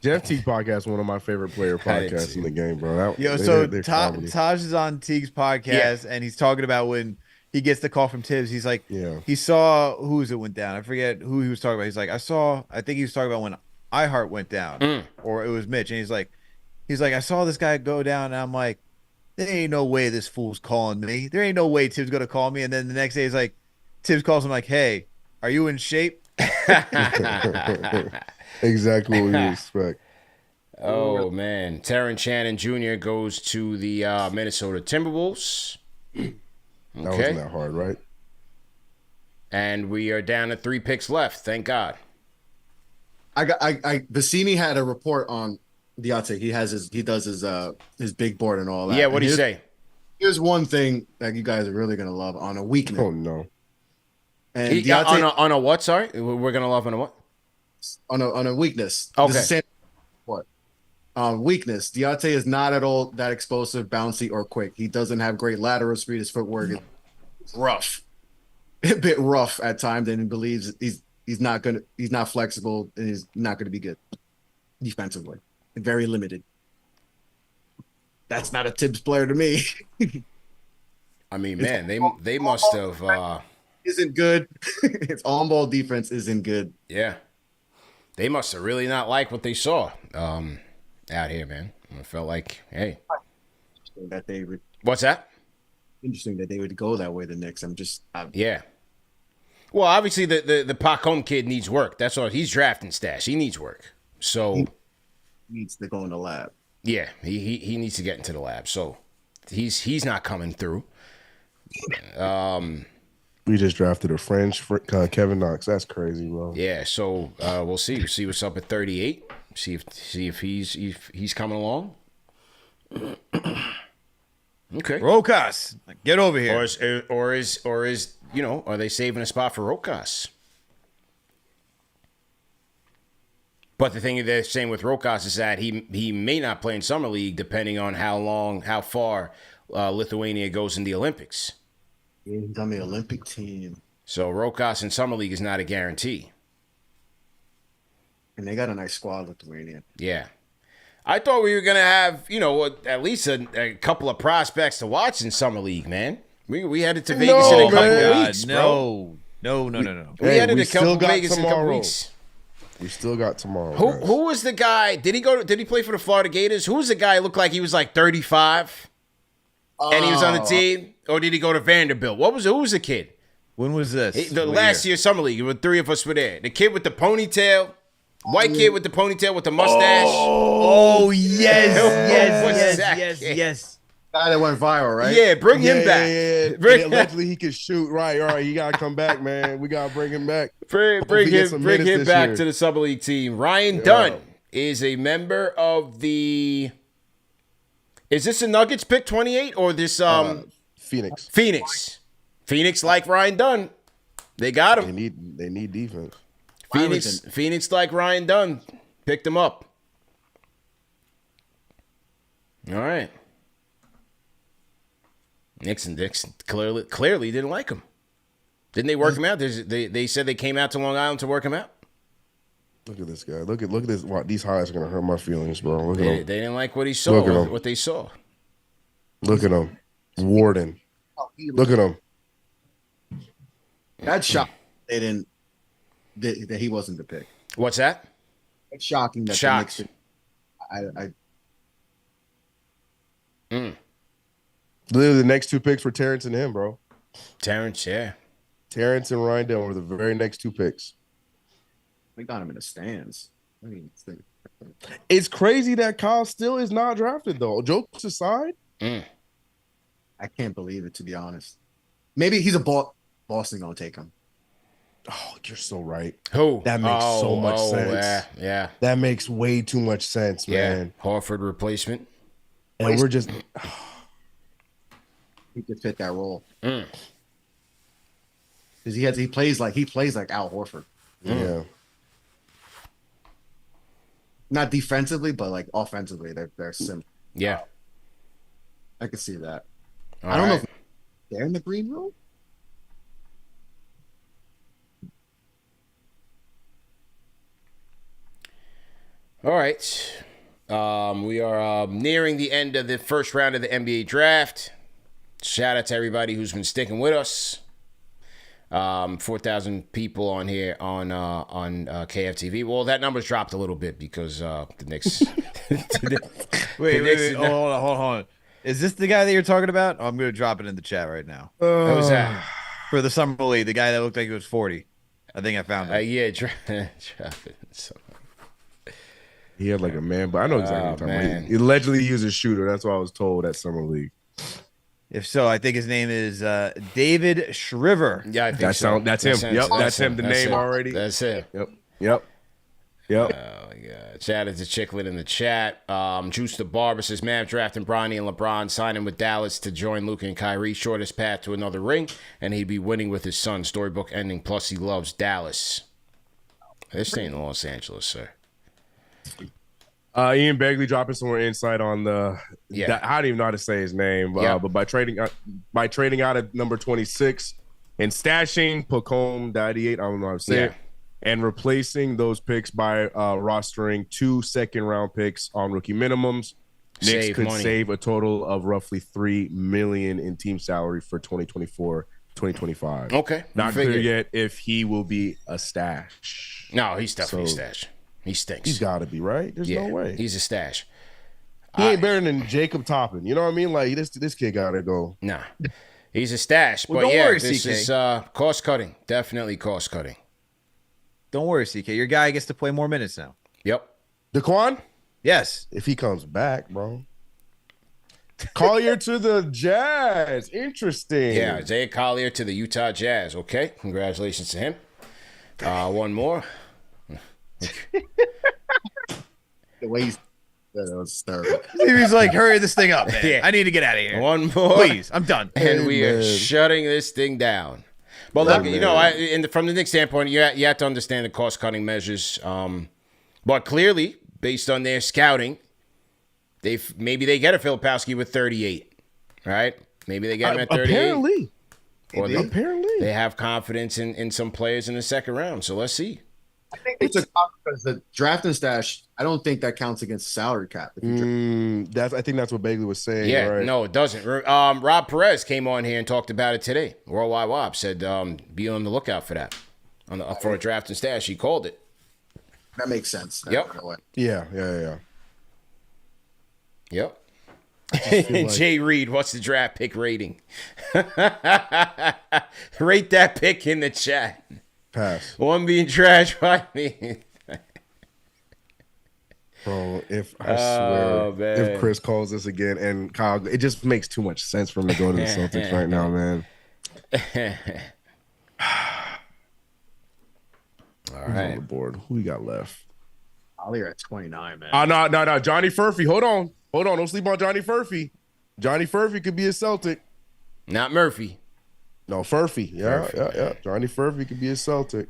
Jeff Teague podcast, one of my favorite player podcasts in the game, bro. Taj is on Teague's podcast, and he's talking about when he gets the call from Tibbs. He's like, he saw who's it went down. I forget who he was talking about. He's like, I think he was talking about when Ihart went down, or it was Mitch. And he's like, I saw this guy go down, and I'm like, there ain't no way this fool's calling me. There ain't no way Tibbs gonna call me. And then the next day, he's like, Tibbs calls him like, hey, are you in shape? Exactly what we expect. Oh, man. Terrence Shannon Jr. goes to the Minnesota Timberwolves. That wasn't that hard, right? And we are down to 3 picks left. Thank God. Bassini had a report on Diate. He does his big board and all that. Yeah, what do you say? Here's one thing that you guys are really gonna love on a weakness. Oh no. And on a what? Sorry, we're gonna love on a what? On a weakness. Okay. This is what? Weakness. Diate is not at all that explosive, bouncy, or quick. He doesn't have great lateral speed. His footwork is rough, a bit rough at times, and he believes he's not flexible, and he's not gonna be good defensively. Very limited. That's not a Tibbs player to me. I mean, man, they must have isn't good. Its on-ball defense isn't good. Yeah. They must have really not liked what they saw out here, man. I felt like, hey. That they would. What's that? Interesting that they would go that way, the Knicks. Yeah. Well, obviously the Pacome kid needs work. That's all. He's drafting stash. He needs work. So he needs to go in the lab. Yeah, he needs to get into the lab. So he's not coming through. We just drafted a French Kevin Knox. That's crazy, bro. Yeah, so we'll see. We'll see what's up at 38. See if he's coming along. Okay. Rokas, get over here. Or is are they saving a spot for Rokas? But the thing they're saying with Rokas is that he may not play in Summer League depending on how far Lithuania goes in the Olympics. Yeah, he's on the Olympic team. So Rokas in Summer League is not a guarantee. And they got a nice squad, Lithuania. Yeah. I thought we were going to have, at least a couple of prospects to watch in Summer League, man. We headed to Vegas in a couple of weeks, bro. No. We headed a couple of Vegas in a couple weeks. We still got tomorrow. Who was the guy? Did he play for the Florida Gators? Who was the guy who looked like he was like 35 and he was on the team? Or did he go to Vanderbilt? Who was the kid? When was this? The last year Summer League, when 3 of us were there. The kid with the ponytail, white kid with the ponytail with the mustache. Oh yes. Guy that went viral, right? Yeah, bring him back. Yeah. Allegedly he could shoot. Right. All right. You gotta come back, man. We gotta bring him back. Bring him back to the Summer League team. Ryan Dunn is a member of the. Is this a Nuggets pick 28 or this Phoenix? Phoenix like Ryan Dunn. They got him. They need defense. Phoenix like Ryan Dunn. Picked him up. All right. Knicks clearly didn't like him. Didn't they work him out? They said they came out to Long Island to work him out. Look at this guy. Look at this. Wow, these highlights are gonna hurt my feelings, bro. Look at him. They didn't like what he saw. What they saw. Look at him, Warden. Look at him. That's shocking. They didn't. That he wasn't the pick. What's that? It's shocking that Shocked. the Knicks Literally, the next two picks were Terrence and him, bro. Terrence, yeah. Terrence and Ryan Dunn were the very next two picks. they got him in the stands. I mean, It's crazy that Kyle still is not drafted, though. Jokes aside, I can't believe it, to be honest. Maybe he's a Boston gonna take him. oh, you're so right. Who? That makes so much sense. Yeah. That makes way too much sense, man. Horford replacement. And we're just He could fit that role because he plays like Al Horford. yeah. Not defensively, but like offensively, they're similar. Yeah. I could see that. All I don't know right. if they're in the green room. All right. We are nearing the end of the first round of the NBA draft. Shout out to everybody who's been sticking with us. 4,000 people on here on KFTV. Well, that number's dropped a little bit because the Knicks. Wait. Hold on. Is this the guy that you're talking about? Oh, I'm going to drop it in the chat right now. Who's that? For the Summer League, the guy that looked like he was 40. I think I found him. Yeah, drop it. He had like a man, but I know exactly what you're talking man. about. He allegedly he was a shooter. That's what I was told at Summer League. If so, I think his name is David Shriver. Yeah, I think so. That's him. Yep, that's him. The name already. That's it. Yep. Oh, my God. Shout out to Chicklet in the chat. Juice the Barber says, man, drafting Bronny and LeBron, signing with Dallas to join Luka and Kyrie. Shortest path to another ring, and he'd be winning with his son. Storybook ending, plus he loves Dallas. This ain't Los Angeles, sir. Ian Begley dropping some more insight on the. Yeah. I don't even know how to say his name, but by trading out at number 26 and stashing Pacome 98, I don't know how to say it, and replacing those picks by rostering 2 second-round picks on rookie minimums. Knicks could save a total of roughly $3 million in team salary for 2024-2025. Okay, not clear yet if he will be a stash. No, he's definitely a stash. He stinks. He's got to be, right? There's no way. He's a stash. He ain't better than Jacob Toppin. You know what I mean? Like, this kid got to go. Nah. He's a stash. Well, but don't yeah, worry, this CK. is cost-cutting. Definitely cost-cutting. Don't worry, CK. Your guy gets to play more minutes now. Yep. Daquan? Yes. If he comes back, bro. Collier to the Jazz. Interesting. Yeah, Isaiah Collier to the Utah Jazz. Okay, congratulations to him. One more. The way that was disturbing. He was like, hurry this thing up, man. Yeah. I need to get out of here. One more. Please, I'm done. And we are shutting this thing down. But look, you know, from the Knicks standpoint, you have to understand the cost-cutting measures. But clearly, based on their scouting, maybe they get a Filipowski with 38, right? Maybe they get him at 38. Apparently. Or Apparently. they have confidence in some players in the second round. So let's see. I think it's because the draft and stash. I don't think that counts against the salary cap. If you I think that's what Bagley was saying. Yeah, right? no, it doesn't. Rob Perez came on here and talked about it today. Worldwide Wop said be on the lookout for that for a draft and stash. He called it. that makes sense. Yep. Yeah. Yep. like- Jay Reed, what's the draft pick rating? Rate that pick in the chat. Pass. One being trash, by me. Bro, if I swear, man. if Chris calls us again and Kyle, it just makes too much sense for him to go to the Celtics right now, man. All Who's on right. the board? Who we got left? Ollie at 29, man. No. Johnny Furphy. Hold on. Don't sleep on Johnny Furphy. Johnny Furphy could be a Celtic. Not Murphy. No, Furphy. Yeah. Johnny Furphy could be a Celtic.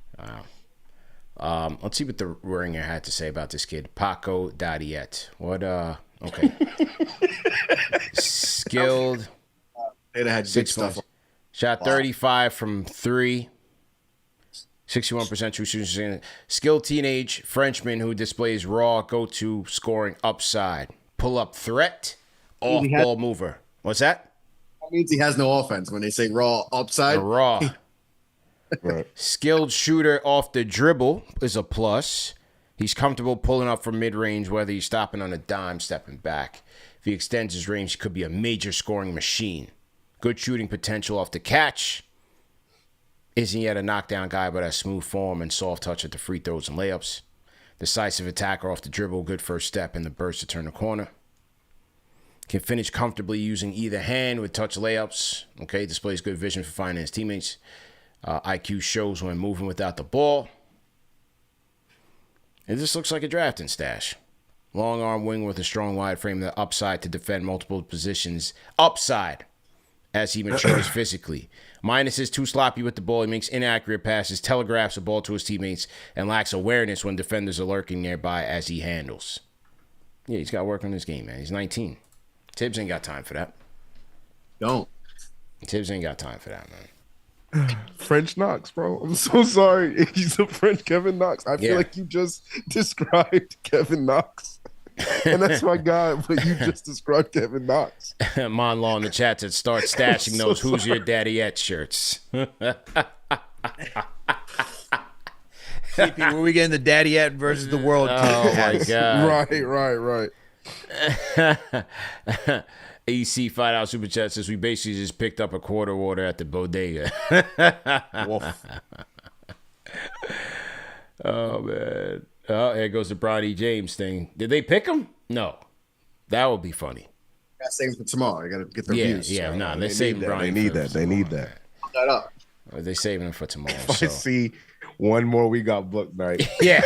Wow. Let's see what the Ringer had to say about this kid, Paco Dadiet. What? Okay. Skilled. They'd have had good 6 stuff. points. Shot 35 from 3. 61% true shooting. Skilled teenage Frenchman who displays raw go-to scoring upside. Pull-up threat. Off-ball mover. What's that? That means he has no offense when they say raw upside. Raw. Right. Skilled shooter off the dribble is a plus. He's comfortable pulling up from mid-range, whether he's stopping on a dime, stepping back. If he extends his range, he could be a major scoring machine. Good shooting potential off the catch. Isn't yet a knockdown guy, but has smooth form and soft touch at the free throws and layups. Decisive attacker off the dribble, good first step in the burst to turn the corner. Can finish comfortably using either hand with touch layups. Okay, displays good vision for finding his teammates. IQ shows when moving without the ball. It just looks like a drafting stash. Long arm wing with a strong wide frame, the upside to defend multiple positions. Upside as he matures physically. Minus is too sloppy with the ball. He makes inaccurate passes, telegraphs the ball to his teammates, and lacks awareness when defenders are lurking nearby as he handles. Yeah, he's got to work on his game, man. He's 19. Tibbs ain't got time for that. Don't. Tibbs ain't got time for that, man. French Knox, bro. I'm so sorry. He's a French Kevin Knox. I feel Yeah. like you just described Kevin Knox. And that's my guy, but you just described Kevin Knox. Mon Law in the chat to start stashing so those Who's Your Daddy-ette shirts. CP, where we getting the daddy at versus the world? Oh, my God. Right. AC $5 super chat says we basically just picked up a quart of water at the bodega. Oh, man. Oh, here goes the Bronny James thing. Did they pick him? No. That would be funny. Gotta save it for tomorrow. You gotta get the Yeah, views. yeah. So, No, they're saving Bronny. They need for- that. put that up. Or they're saving him for tomorrow. I So. see one more we got booked night. Yeah.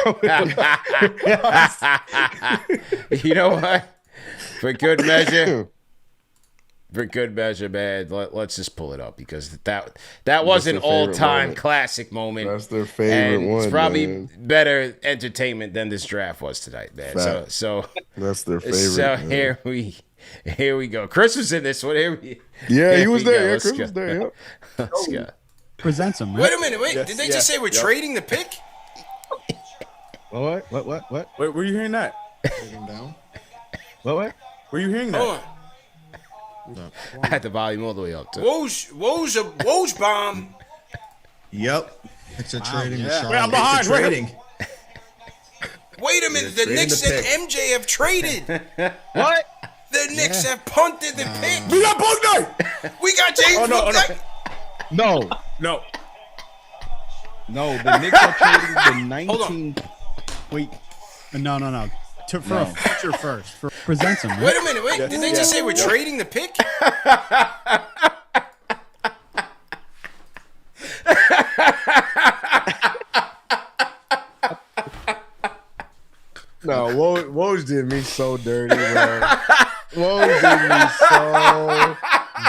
You know what? For good measure, man, let's just pull it up because that was an their favorite all-time moment. classic moment. That's their favorite and one. It's probably man. better entertainment than this draft was tonight, man. Fact. So That's their favorite. so man. here we go. Chris was in this one. Yeah, here he was we go. there. Yeah, Let's Chris go. was there. Yep. Let's go. Presents them, Wait a minute. Did they just say we're trading the pick? What? Wait, were you hearing that? What? Were you hearing that? Hold on. I had the volume all the way up. Too. Woj bomb. Yep. It's a trading Wait, I'm Charlotte. behind. It's a Wait. trading. Wait a minute. The trading Knicks the and pick. MJ have traded. What? The Knicks have punted the pick. We got both night. We got James. Oh, no, Book- no. No. No. No, the Knicks are trading the 19. Wait. No. For a future first. Presents them. Wait a minute. Did they just say we're trading the pick? No, Woj did me so dirty, bro. Woj did me so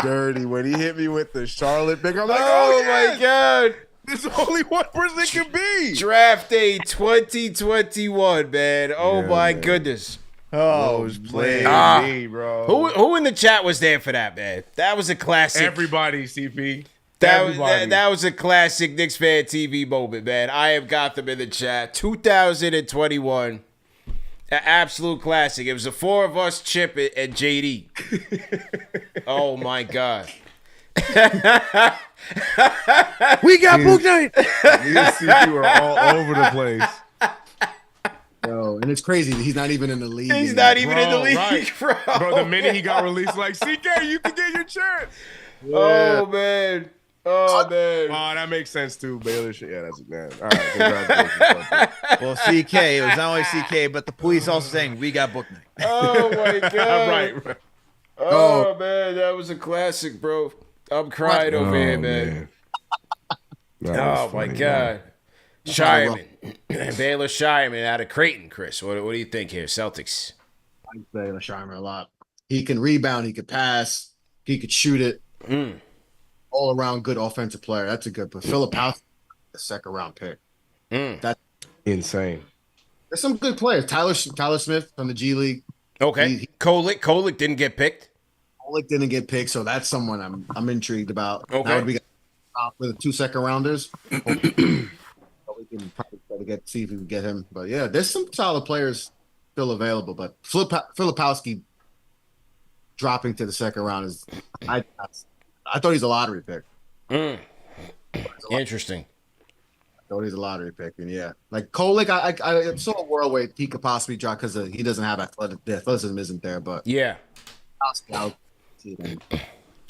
dirty when he hit me with the Charlotte pick. I'm like, Oh my God! There's only one person it can be. Draft day 2021, man. Oh Yeah, my man. goodness. Oh, it was playing me, bro. Who in the chat was there for that, man? That was a classic. Everybody, CP. That was a classic Knicks Fan TV moment, man. I have got them in the chat. 2021. An absolute classic. It was the four of us, Chip and JD. Oh my God. We got book night. Me and CP were all over the place. Yo, and it's crazy. He's not even in the league. He's not even in the league, right. bro. Bro, the minute he got released, like, CK, you can get your chance. Oh, man. Oh, man. Oh, that makes sense, too. Baylor shit. Yeah, that's man. All right, congratulations. Well, CK, it was not only CK, but the police also saying we got book night. Oh, my God. right. Oh, man. That was a classic, bro. I'm crying over here, man. Oh, my God. Shireman. Baylor Shireman out of Creighton, Chris. What do you think here, Celtics? I like Baylor Shireman a lot. He can rebound. He could pass. He could shoot it. All around good offensive player. That's a good. But Filipowski, the second round pick. That's insane. There's some good players. Tyler Smith from the G League. Okay. Kolick didn't get picked. Kolick didn't get picked, so that's someone I'm intrigued about. Okay. Now we got for the 2 second rounders. We can probably try to see if we can get him. But yeah, there's some solid players still available. But Filipowski dropping to the second round is I thought he's a lottery pick. Interesting. I thought he's a lottery pick, and yeah, like Kolick, I saw a world where he could possibly drop because he doesn't have athletic. The athleticism isn't there, but yeah. Okay,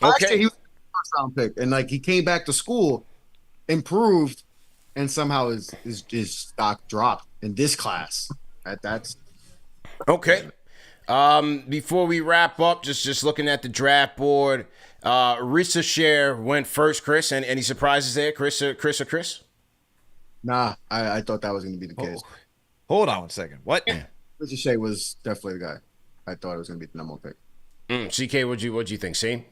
actually, he was a first round pick, and like he came back to school, improved, and somehow his stock dropped in this class. That's okay. Before we wrap up, just looking at the draft board, Risa Share went first, Chris. And any surprises there, Chris or Chris? Nah, I thought that was going to be the case. Hold on 1 second. What? Risa Shea was definitely the guy. I thought it was going to be the number 1 pick. CK, what'd you think, Scene?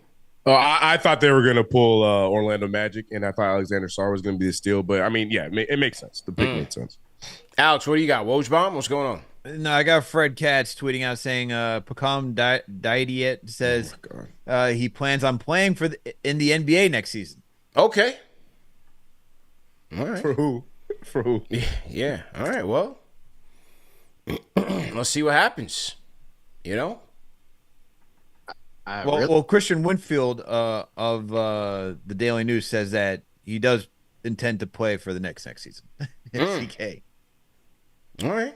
I thought they were going to pull Orlando Magic, and I thought Alexander Sarr was going to be the steal. But, I mean, yeah, it makes sense. The pick made sense. Alex, what do you got? Woj what's going on? No, I got Fred Katz tweeting out saying Pacom Didiet says he plans on playing in the NBA next season. Okay. All right. For who? Yeah. All right. Well, let's see what happens. You know? Well, Christian Winfield of the Daily News says that he does intend to play for the Knicks next season. CK. All right.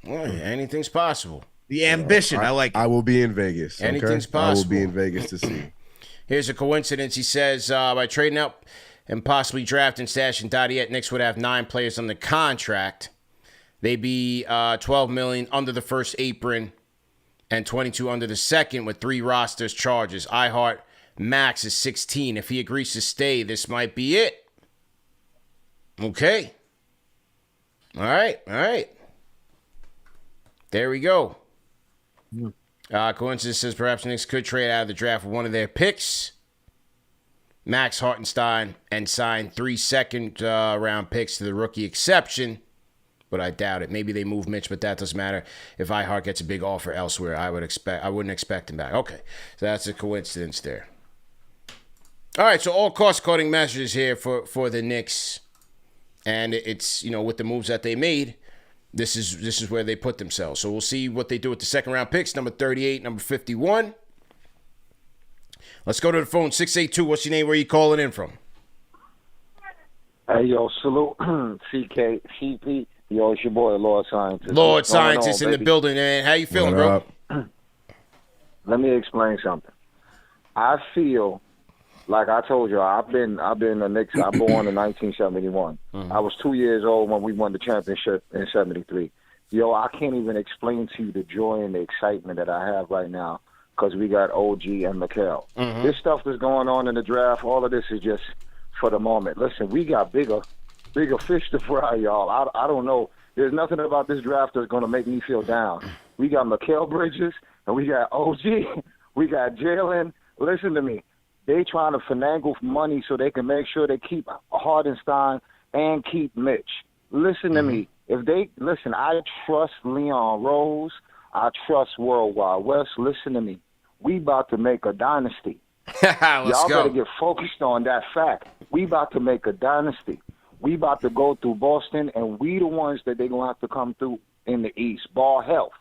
Well, anything's possible. The ambition, I like it. I will be in Vegas. Okay? Anything's possible. I will be in Vegas to see. Here's a coincidence. He says, by trading up and possibly drafting, stashing Didiet, Knicks would have 9 players on the contract. They'd be $12 million under the first apron and 22 under the second with 3 rosters charges. iHeart max is 16. If he agrees to stay, this might be it. Okay. All right. There we go. Coincidence says perhaps the Knicks could trade out of the draft with one of their picks, Max Hartenstein, and sign 3 second-round picks to the rookie exception. But I doubt it. Maybe they move Mitch, but that doesn't matter. If iHeart gets a big offer elsewhere, I wouldn't expect him back. Okay, so that's a coincidence there. All right, so all cost-cutting measures here for the Knicks, and it's with the moves that they made. This is where they put themselves. So we'll see what they do with the second-round picks, number 38, number 51. Let's go to the phone, 682. What's your name? Where are you calling in from? Hey, yo, salute, CK, CP. Yo, it's your boy, Lord Scientist. Lord Scientist in the building, man. How you feeling, bro? Let me explain something. I feel like I told you, I've been a Knicks. I born in 1971. I was 2 years old when we won the championship in '73. Yo, I can't even explain to you the joy and the excitement that I have right now because we got OG and Mikal. This stuff that's going on in the draft, all of this is just for the moment. Listen, we got bigger fish to fry, y'all. I don't know. There's nothing about this draft that's going to make me feel down. We got Mikal Bridges, and we got OG. We got Jalen. Listen to me. They trying to finagle money so they can make sure they keep Hardenstein and keep Mitch. Listen to me. If they listen, I trust Leon Rose. I trust Worldwide West. Listen to me. We about to make a dynasty. Y'all better get focused on that fact. We about to make a dynasty. We about to go through Boston, and we the ones that they gonna have to come through in the East. Ball health.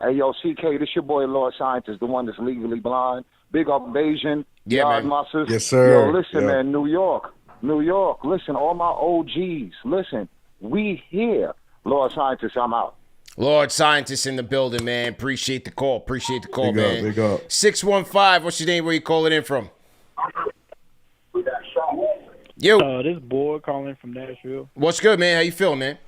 Hey, yo, CK, this your boy Lord Scientist, the one that's legally blind. Big up Bayesian. Yeah, Yard man. Muscles. Yes, sir. Yo, listen, Yeah. man, New York. Listen, all my OGs. Listen, we here. Lord Scientist, I'm out. Lord Scientist in the building, man. Appreciate the call. Man. Big up. 615, what's your name? Where you calling in from? Yo. This boy calling from Nashville. What's good, man? How you feeling, man?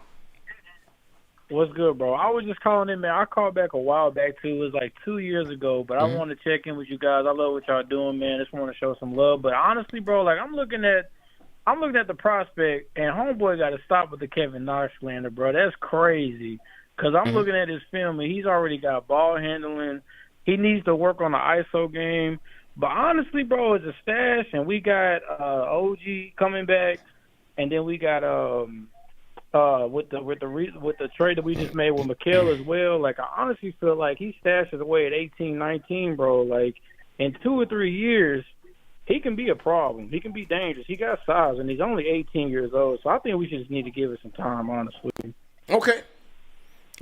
What's good, bro? I was just calling in, man. I called back a while back, too. It was like 2 years ago, but I want to check in with you guys. I love what y'all doing, man. Just want to show some love. But honestly, bro, like I'm looking at the prospect, and homeboy got to stop with the Kevin Knox slander, bro. That's crazy. Because I'm looking at his film, and he's already got ball handling. He needs to work on the ISO game. But honestly, bro, it's a stash, and we got OG coming back, and then we got with the trade that we just made with Mikal as well. Like I honestly feel like he stashes away at 18, 19, bro. Like in 2 or 3 years, he can be a problem. He can be dangerous. He got size, and he's only 18 years old. So I think we just need to give it some time, honestly. Okay.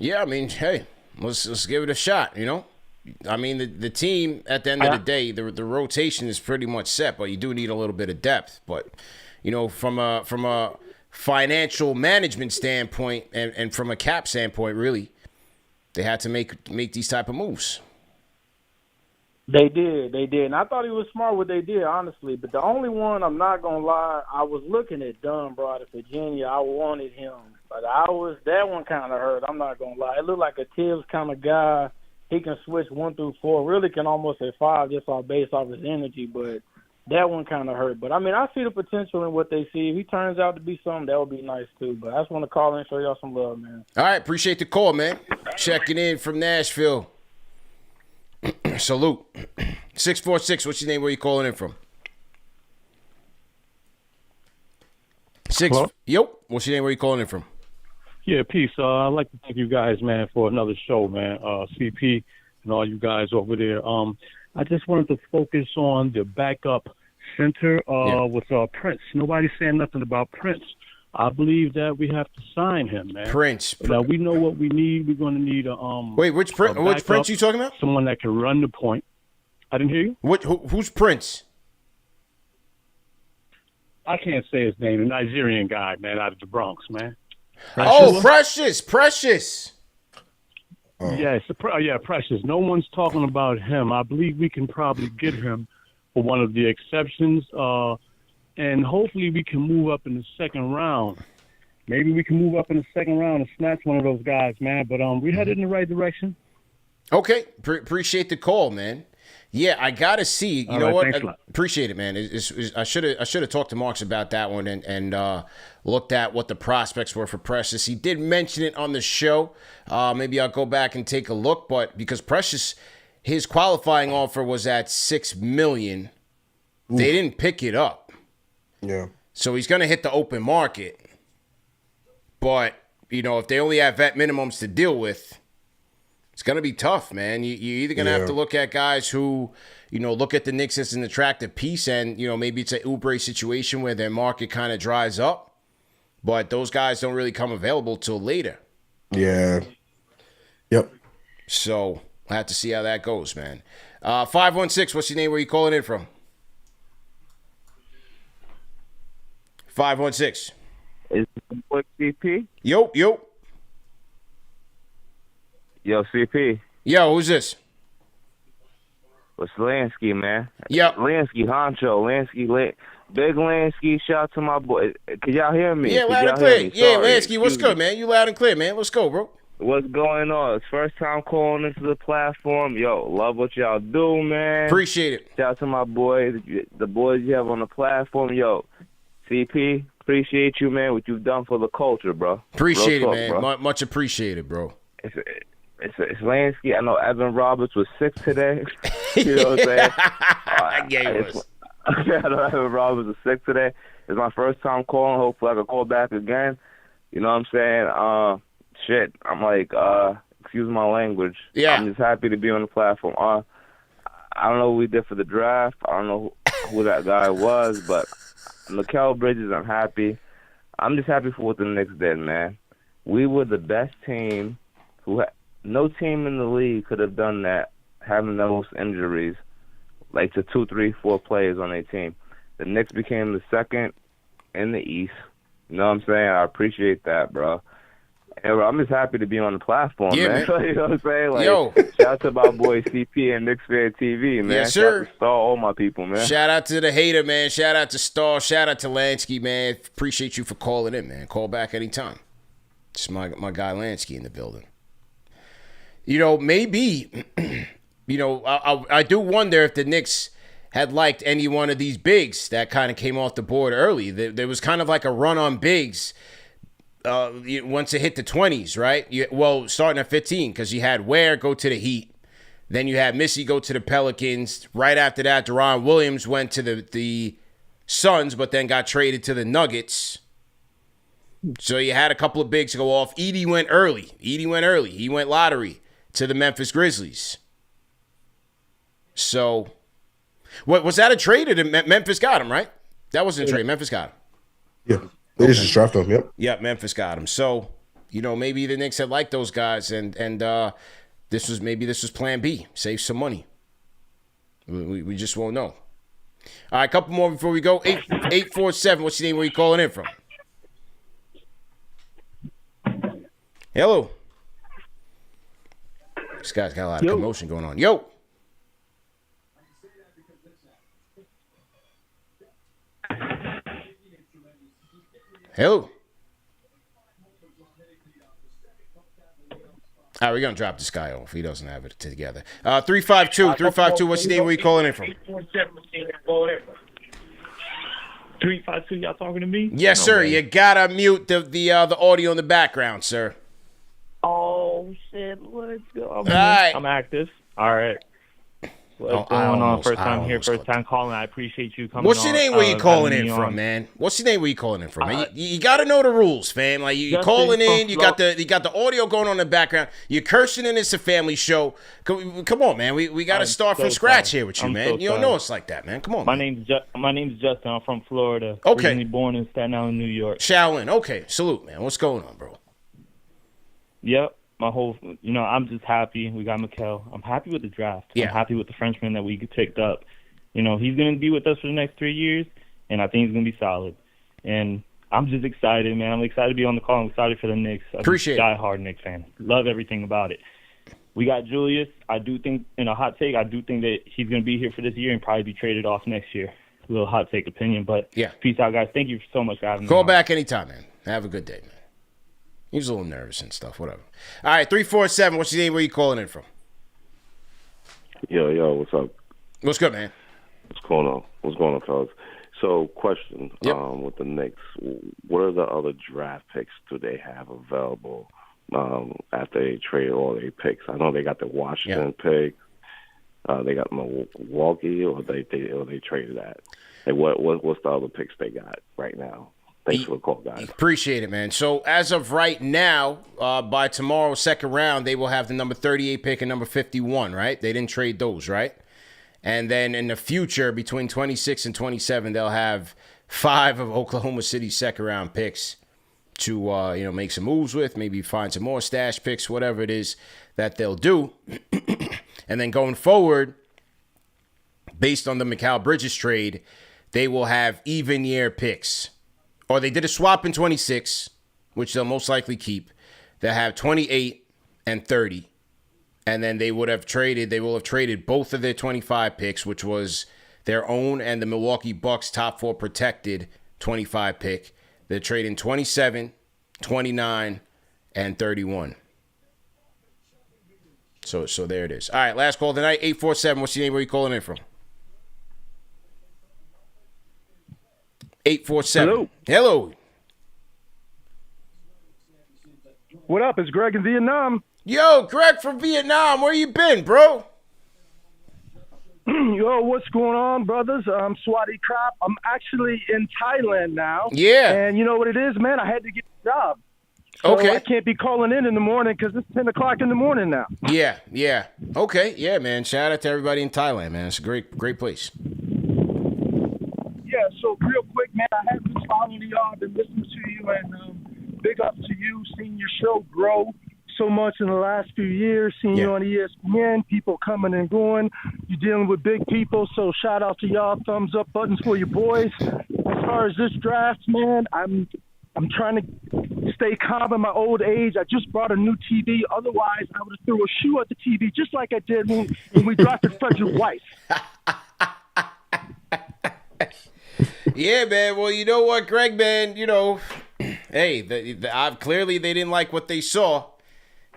Yeah, I mean, hey, let's give it a shot, you know? I mean, the team, at the end of the day, the rotation is pretty much set, but you do need a little bit of depth. But, you know, from a financial management standpoint and from a cap standpoint, really, they had to make these type of moves. They did. And I thought he was smart what they did, honestly. But the only one, I'm not going to lie, I was looking at Dunn, bro, out of Virginia. I wanted him. But that one kind of hurt. I'm not going to lie. It looked like a Tibbs kind of guy. He can switch 1 through 4. Really can almost hit 5 just based off his energy. But that one kind of hurt. But, I mean, I see the potential in what they see. If he turns out to be something, that would be nice, too. But I just want to call in and show y'all some love, man. All right. Appreciate the call, man. Checking in from Nashville. Salute. 646, what's your name? Where you calling in from? Hello? Yo, what's your name? Where you calling in from? Yeah, peace. I'd like to thank you guys, man, for another show, man. CP and all you guys over there. I just wanted to focus on the backup center with Prince. Nobody's saying nothing about Prince. I believe that we have to sign him, man. Prince. Now we know what we need. We're going to need Wait, which Prince? Which Prince you talking about? Someone that can run the point. I didn't hear you. Who's Prince? I can't say his name. A Nigerian guy, man, out of the Bronx, man. Precious. Yes, Precious. No one's talking about him. I believe we can probably get him for one of the exceptions, and hopefully we can move up in the second round. Maybe we can move up in the second round and snatch one of those guys, man. But we're headed in the right direction. Okay, appreciate the call, man. Yeah, I gotta see. You know what? Appreciate it, man. I should have talked to Marks about that one and looked at what the prospects were for Precious. He did mention it on the show. Maybe I'll go back and take a look. But because Precious, his qualifying offer was at $6 million, they didn't pick it up. Yeah. So he's gonna hit the open market. But you know, if they only have vet minimums to deal with, it's going to be tough, man. You're either going to have to look at guys who, you know, look at the Knicks as an attractive piece and, you know, maybe it's an Oubre situation where their market kind of dries up, but those guys don't really come available till later. Yeah. Yep. So I have to see how that goes, man. 516, what's your name? Where you calling in from? 516. Is it what CP? Yo. Yo, CP. Yo, who's this? It's Lansky, man. Yeah. Lansky, Honcho. Big Lansky, shout out to my boy. Can y'all hear me? Yeah, loud and clear. Yeah, Lansky, what's good, man? You loud and clear, man. Let's go, bro. What's going on? It's first time calling into the platform. Yo, love what y'all do, man. Appreciate it. Shout out to my boys, the boys you have on the platform. Yo, CP, appreciate you, man, what you've done for the culture, bro. Appreciate it, man. Much appreciated, bro. It's Lansky. I know Evan Roberts was sick today. You know what I'm saying? Yeah, he was. I know Evan Roberts was sick today. It's my first time calling. Hopefully I can call back again. You know what I'm saying? Shit. I'm like, excuse my language. Yeah. I'm just happy to be on the platform. I don't know what we did for the draft. I don't know who that guy was, but Mikal Bridges, I'm happy. I'm just happy for what the Knicks did, man. We were the best team. No team in the league could have done that, having the most injuries, like to 2, 3, 4 players on their team. The Knicks became the second in the East. You know what I'm saying? I appreciate that, bro. And bro, I'm just happy to be on the platform, man. You know what I'm saying? Like, shout out to my boy CP and KnicksFanTV, man. Yes, sir. Shout out to Star, all my people, man. Shout out to the hater, man. Shout out to Star. Shout out to Lansky, man. Appreciate you for calling in, man. Call back anytime. It's my guy Lansky in the building. You know, maybe, you know, I do wonder if the Knicks had liked any one of these bigs that kind of came off the board early. There was kind of like a run on bigs once it hit the 20s, right? Starting at 15, because you had Ware go to the Heat. Then you had Missy go to the Pelicans. Right after that, Deron Williams went to the Suns, but then got traded to the Nuggets. So you had a couple of bigs go off. Edey went early. He went lottery to the Memphis Grizzlies. So, what was that a trade? Or Memphis got him, right? That wasn't a trade. Memphis got him. Yeah. They just drafted him, yep. Yeah, Memphis got him. So, you know, maybe the Knicks had liked those guys, and this was plan B. Save some money. We just won't know. All right, a couple more before we go. 847, what's your name? Where you calling in from? Hello. This guy's got a lot of commotion going on. Yo. Hello. All right, we're going to drop this guy off. He doesn't have it together. 352, what's your name? Where you calling in from? 352, y'all talking to me? Yes, sir. You got to mute the audio in the background, sir. Oh, shit. Let's go. All right. I'm active. All right. What's going on? First time here, first time calling. I appreciate you coming on. What's your name? Where you calling in from, man? What's your name? Where you calling in from, man? You got to know the rules, fam. Like you calling in, you got the audio going on in the background. You're cursing in. It's a family show. Come on, man. We got to start from scratch here with you, man. You don't know us like that, man. Come on. My name's Justin. I'm from Florida. Okay. Originally born in Staten Island, New York. Shaolin. Okay. Salute, man. What's going on, bro? Yep. I'm just happy we got Mikal. I'm happy with the draft. Yeah. I'm happy with the Frenchman that we picked up. He's going to be with us for the next 3 years, and I think he's going to be solid. And I'm just excited, man. I'm excited to be on the call. I'm excited for the Knicks. Appreciate it. Die-hard Knicks fan. Love everything about it. We got Julius. I do think, in a hot take, I do think that he's going to be here for this year and probably be traded off next year. A little hot take opinion, but yeah. Peace out, guys. Thank you so much for having me. Call back anytime, man. Have a good day, man. He was a little nervous and stuff, whatever. All right, 347, what's your name? Where you calling in from? Yo, what's up? What's good, man? What's going on, fellas? So, question, with the Knicks, what are the other draft picks do they have available after they trade all their picks? I know they got the Washington pick. They got Milwaukee, or they traded that. Like, what's the other picks they got right now? Thanks for the call, guys. Appreciate it, man. So as of right now, by tomorrow's second round, they will have the number 38 pick and number 51, right? They didn't trade those, right? And then in the future, between 26 and 27, they'll have 5 of Oklahoma City's second round picks to make some moves with, maybe find some more stash picks, whatever it is that they'll do. And then going forward, based on the Mikal Bridges trade, they will have even year picks. Or they did a swap in 26, which they'll most likely keep. They'll have 28 and 30. And then they will have traded both of their 25 picks, which was their own and the Milwaukee Bucks top 4 protected 25 pick. They're trading 27, 29, and 31. So there it is. All right, last call tonight, 847. What's your name? Where are you calling in from? 847. Hello. What up? It's Greg in Vietnam. Yo, Greg from Vietnam. Where you been, bro? Yo, what's going on, brothers? I'm Swati Krop. I'm actually in Thailand now. Yeah. And you know what it is, man? I had to get a job. So Okay. I can't be calling in the morning because it's 10 o'clock in the morning now. Yeah. Okay, yeah, man. Shout out to everybody in Thailand, man. It's a great place. Yeah, so real quick, man, I have been following y'all. I've been listening to you, and big up to you, seeing your show grow so much in the last few years, seeing you on ESPN, people coming and going. You're dealing with big people, so shout out to y'all. Thumbs up buttons for your boys. As far as this draft, man, I'm trying to stay calm in my old age. I just bought a new TV. Otherwise, I would have threw a shoe at the TV just like I did when we drafted Frederick Weiss. Yeah, man. Well, you know what, Greg, man, hey, clearly they didn't like what they saw,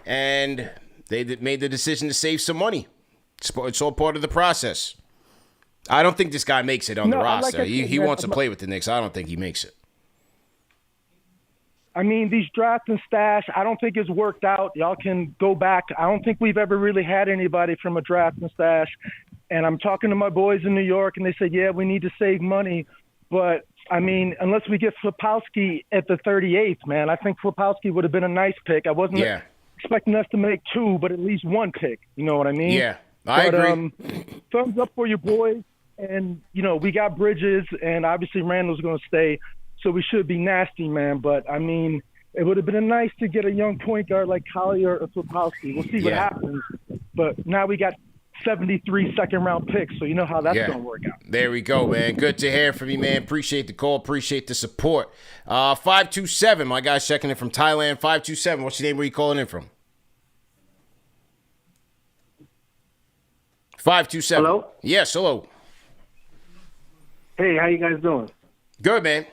and they made the decision to save some money. It's all part of the process. I don't think this guy makes it on the roster. He wants to play with the Knicks. I don't think he makes it. I mean, these draft and stash, I don't think it's worked out. Y'all can go back. I don't think we've ever really had anybody from a draft and stash. And I'm talking to my boys in New York, and they said, yeah, we need to save money. But, I mean, unless we get Flipowski at the 38th, man, I think Flipowski would have been a nice pick. I wasn't expecting us to make two, but at least one pick. You know what I mean? Yeah, I agree. Thumbs up for your boys. And, we got Bridges, and obviously Randall's going to stay. So we should be nasty, man. But, I mean, it would have been nice to get a young point guard like Collier or Flipowski. We'll see what happens. But now we got 73 second-round picks, so you know how that's going to work out. There we go, man. Good to hear from you, man. Appreciate the call. Appreciate the support. 527, my guy's checking in from Thailand. 527, what's your name? Where you calling in from? 527. Hello? Yes, hello. Hey, how you guys doing? Good, man.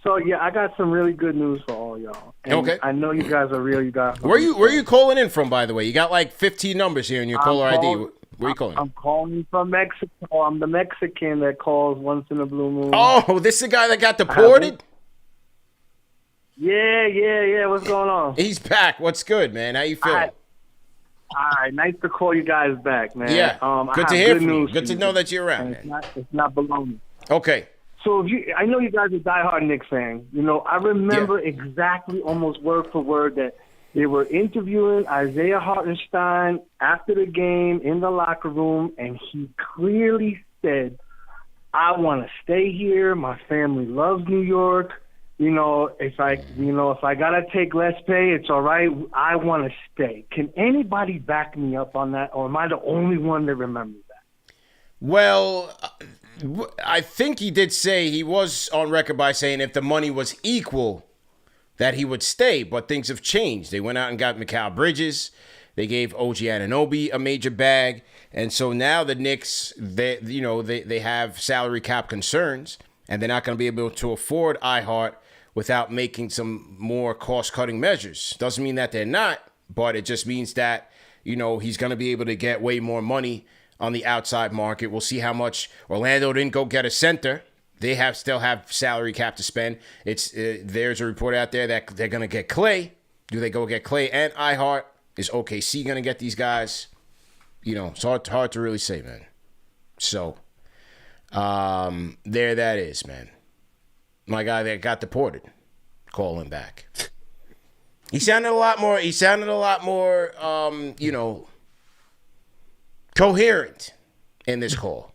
So, yeah, I got some really good news for all y'all. And okay. I know you guys are real. You guys. Where you calling in from, by the way? You got like 15 numbers here in your caller ID. Where are you calling? I'm calling from Mexico. I'm the Mexican that calls once in a blue moon. Oh, this is the guy that got deported? Yeah. What's going on? He's back. What's good, man? How you feeling? All right. Nice to call you guys back, man. Yeah. Good to hear from you. Good to know that you're around, man. It's not baloney. Okay. So I know you guys are diehard Knicks fans. I remember exactly, almost word for word, that they were interviewing Isaiah Hartenstein after the game in the locker room, and he clearly said, "I want to stay here. My family loves New York. If I gotta take less pay, it's all right. I want to stay." Can anybody back me up on that, or am I the only one that remembers that? Well, I think he did say, he was on record by saying if the money was equal, that he would stay, but things have changed. They went out and got Mikal Bridges. They gave OG Anunoby a major bag. And so now the Knicks, they have salary cap concerns, and they're not going to be able to afford iHeart without making some more cost-cutting measures. Doesn't mean that they're not, but it just means that, he's going to be able to get way more money on the outside market. We'll see how much. Orlando didn't go get a center. They still have salary cap to spend. There's a report out there that they're going to get Clay. Do they go get Clay and iHeart? Is OKC going to get these guys? It's hard to really say, man. So, there that is, man. My guy that got deported, calling back. He sounded a lot more, coherent in this call.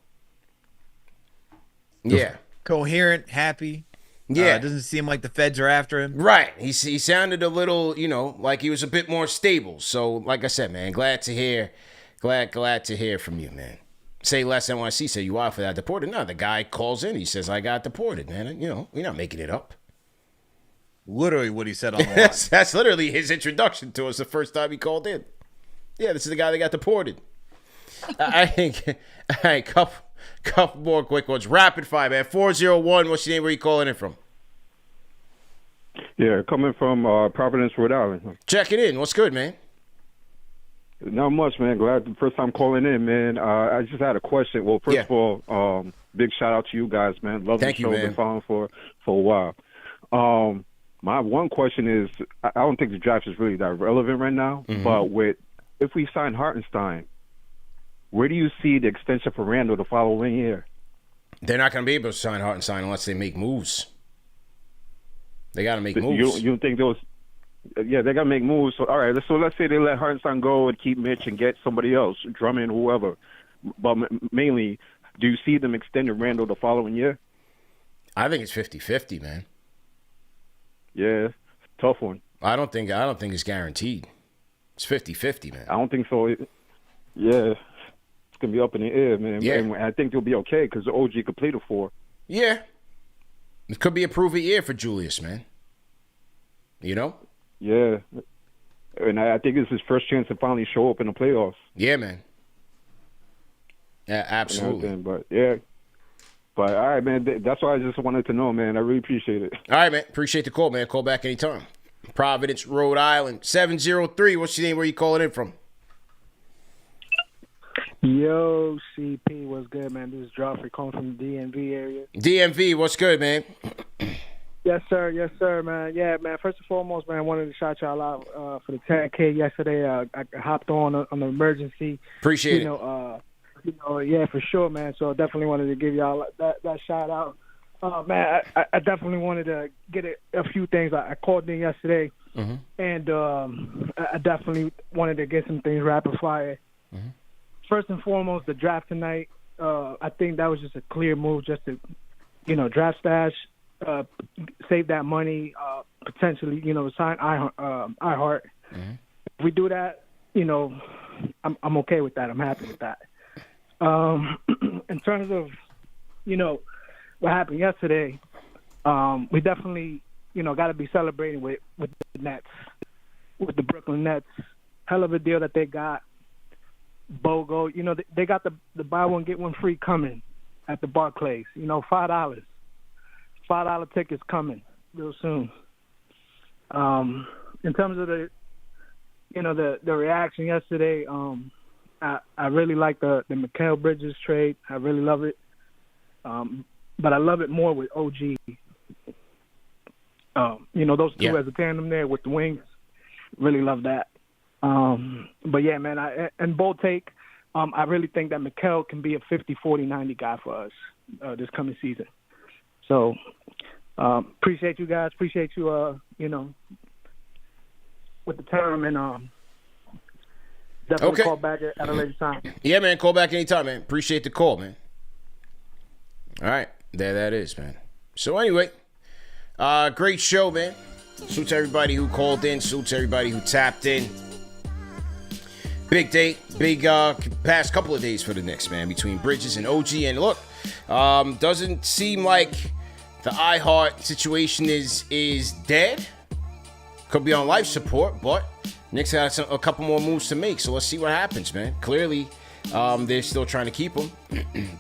Yeah. Coherent, happy. Yeah. It doesn't seem like the feds are after him. Right. He sounded a little, like he was a bit more stable. So, like I said, man, glad to hear from you, man. Say less NYC, say you are for that deported. No, the guy calls in. He says, I got deported, man. We're not making it up. Literally what he said on the line. That's literally his introduction to us the first time he called in. Yeah, this is the guy that got deported. I think, all right, couple more quick ones. Rapid fire, man. 401, what's your name? Where you calling in from? Yeah, coming from Providence, Rhode Island. Check it in. What's good, man? Not much, man. Glad the first time calling in, man. I just had a question. Well, first of all, big shout out to you guys, man. Love the show. Been following for a while. My one question is, I don't think the draft is really that relevant right now, but if we sign Hartenstein, where do you see the extension for Randall the following year? They're not going to be able to sign Hartenstein unless they make moves. They got to make moves. You don't think those? Yeah, they got to make moves. So all right, so let's say they let Hartenstein go and keep Mitch and get somebody else, Drummond, whoever. But mainly, do you see them extending Randall the following year? I think it's 50-50, man. Yeah, tough one. I don't think it's guaranteed. It's 50-50, man. I don't think so. Yeah, it's gonna be up in the air, man. Yeah. And I think they'll be okay because the OG could play the 4. Yeah. It could be a prove-it year for Julius, man. You know? Yeah. And I think it's his first chance to finally show up in the playoffs. Yeah, man. Yeah, absolutely. But yeah. But all right, man. That's why I just wanted to know, man. I really appreciate it. All right, man. Appreciate the call, man. Call back anytime. Providence, Rhode Island. 703. What's your name? Where you calling in from? Yo, CP, what's good, man? This is Joffrey calling from the DMV area. DMV, what's good, man? Yes, sir, man. Yeah, man. First and foremost, man, I wanted to shout y'all out for the 10K yesterday. I hopped on the emergency. Appreciate it. Yeah, for sure, man. So I definitely wanted to give y'all that shout out. Man, I definitely wanted to get a few things. I called in yesterday, and I definitely wanted to get some things rapid fire. First and foremost, the draft tonight, I think that was just a clear move just to, draft stash, save that money, potentially, sign iHeart. If we do that, I'm okay with that. I'm happy with that. In terms of, what happened yesterday, we definitely, got to be celebrating with the Nets, with the Brooklyn Nets. Hell of a deal that they got. BOGO, they got the buy one get one free coming at the Barclays. $5 tickets coming real soon. In terms of the reaction yesterday, I really like the Mikal Bridges trade. I really love it, but I love it more with OG. Those two as a tandem there with the wings. Really love that. But yeah, man, and bold take, I really think that Mikal can be a 50-40-90 guy for us this coming season. So appreciate you guys. Appreciate you, with the term, and definitely call back at a later time. Yeah, man, call back anytime, man. Appreciate the call, man. All right, there that is, man. So anyway, great show, man. Salute everybody who called in. Salute everybody who tapped in. Big day, big past couple of days for the Knicks, man, between Bridges and OG. And look, doesn't seem like the iHeart situation is dead. Could be on life support, but Knicks got a couple more moves to make. So let's see what happens, man. Clearly, they're still trying to keep him,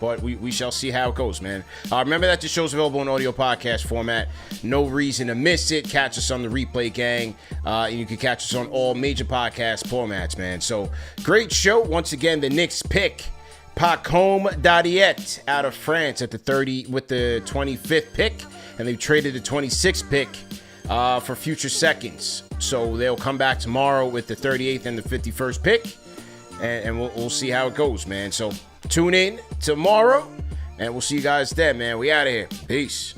but we shall see how it goes, man. Remember that the show's available in audio podcast format. No reason to miss it. Catch us on the Replay Gang. And you can catch us on all major podcast formats, man. So great show. Once again, the Knicks pick Pacome Dadiet out of France at the 25th pick, and they've traded the 26th pick for future seconds. So they'll come back tomorrow with the 38th and the 51st pick. And we'll see how it goes, man. So tune in tomorrow, and we'll see you guys then, man. We out of here. Peace.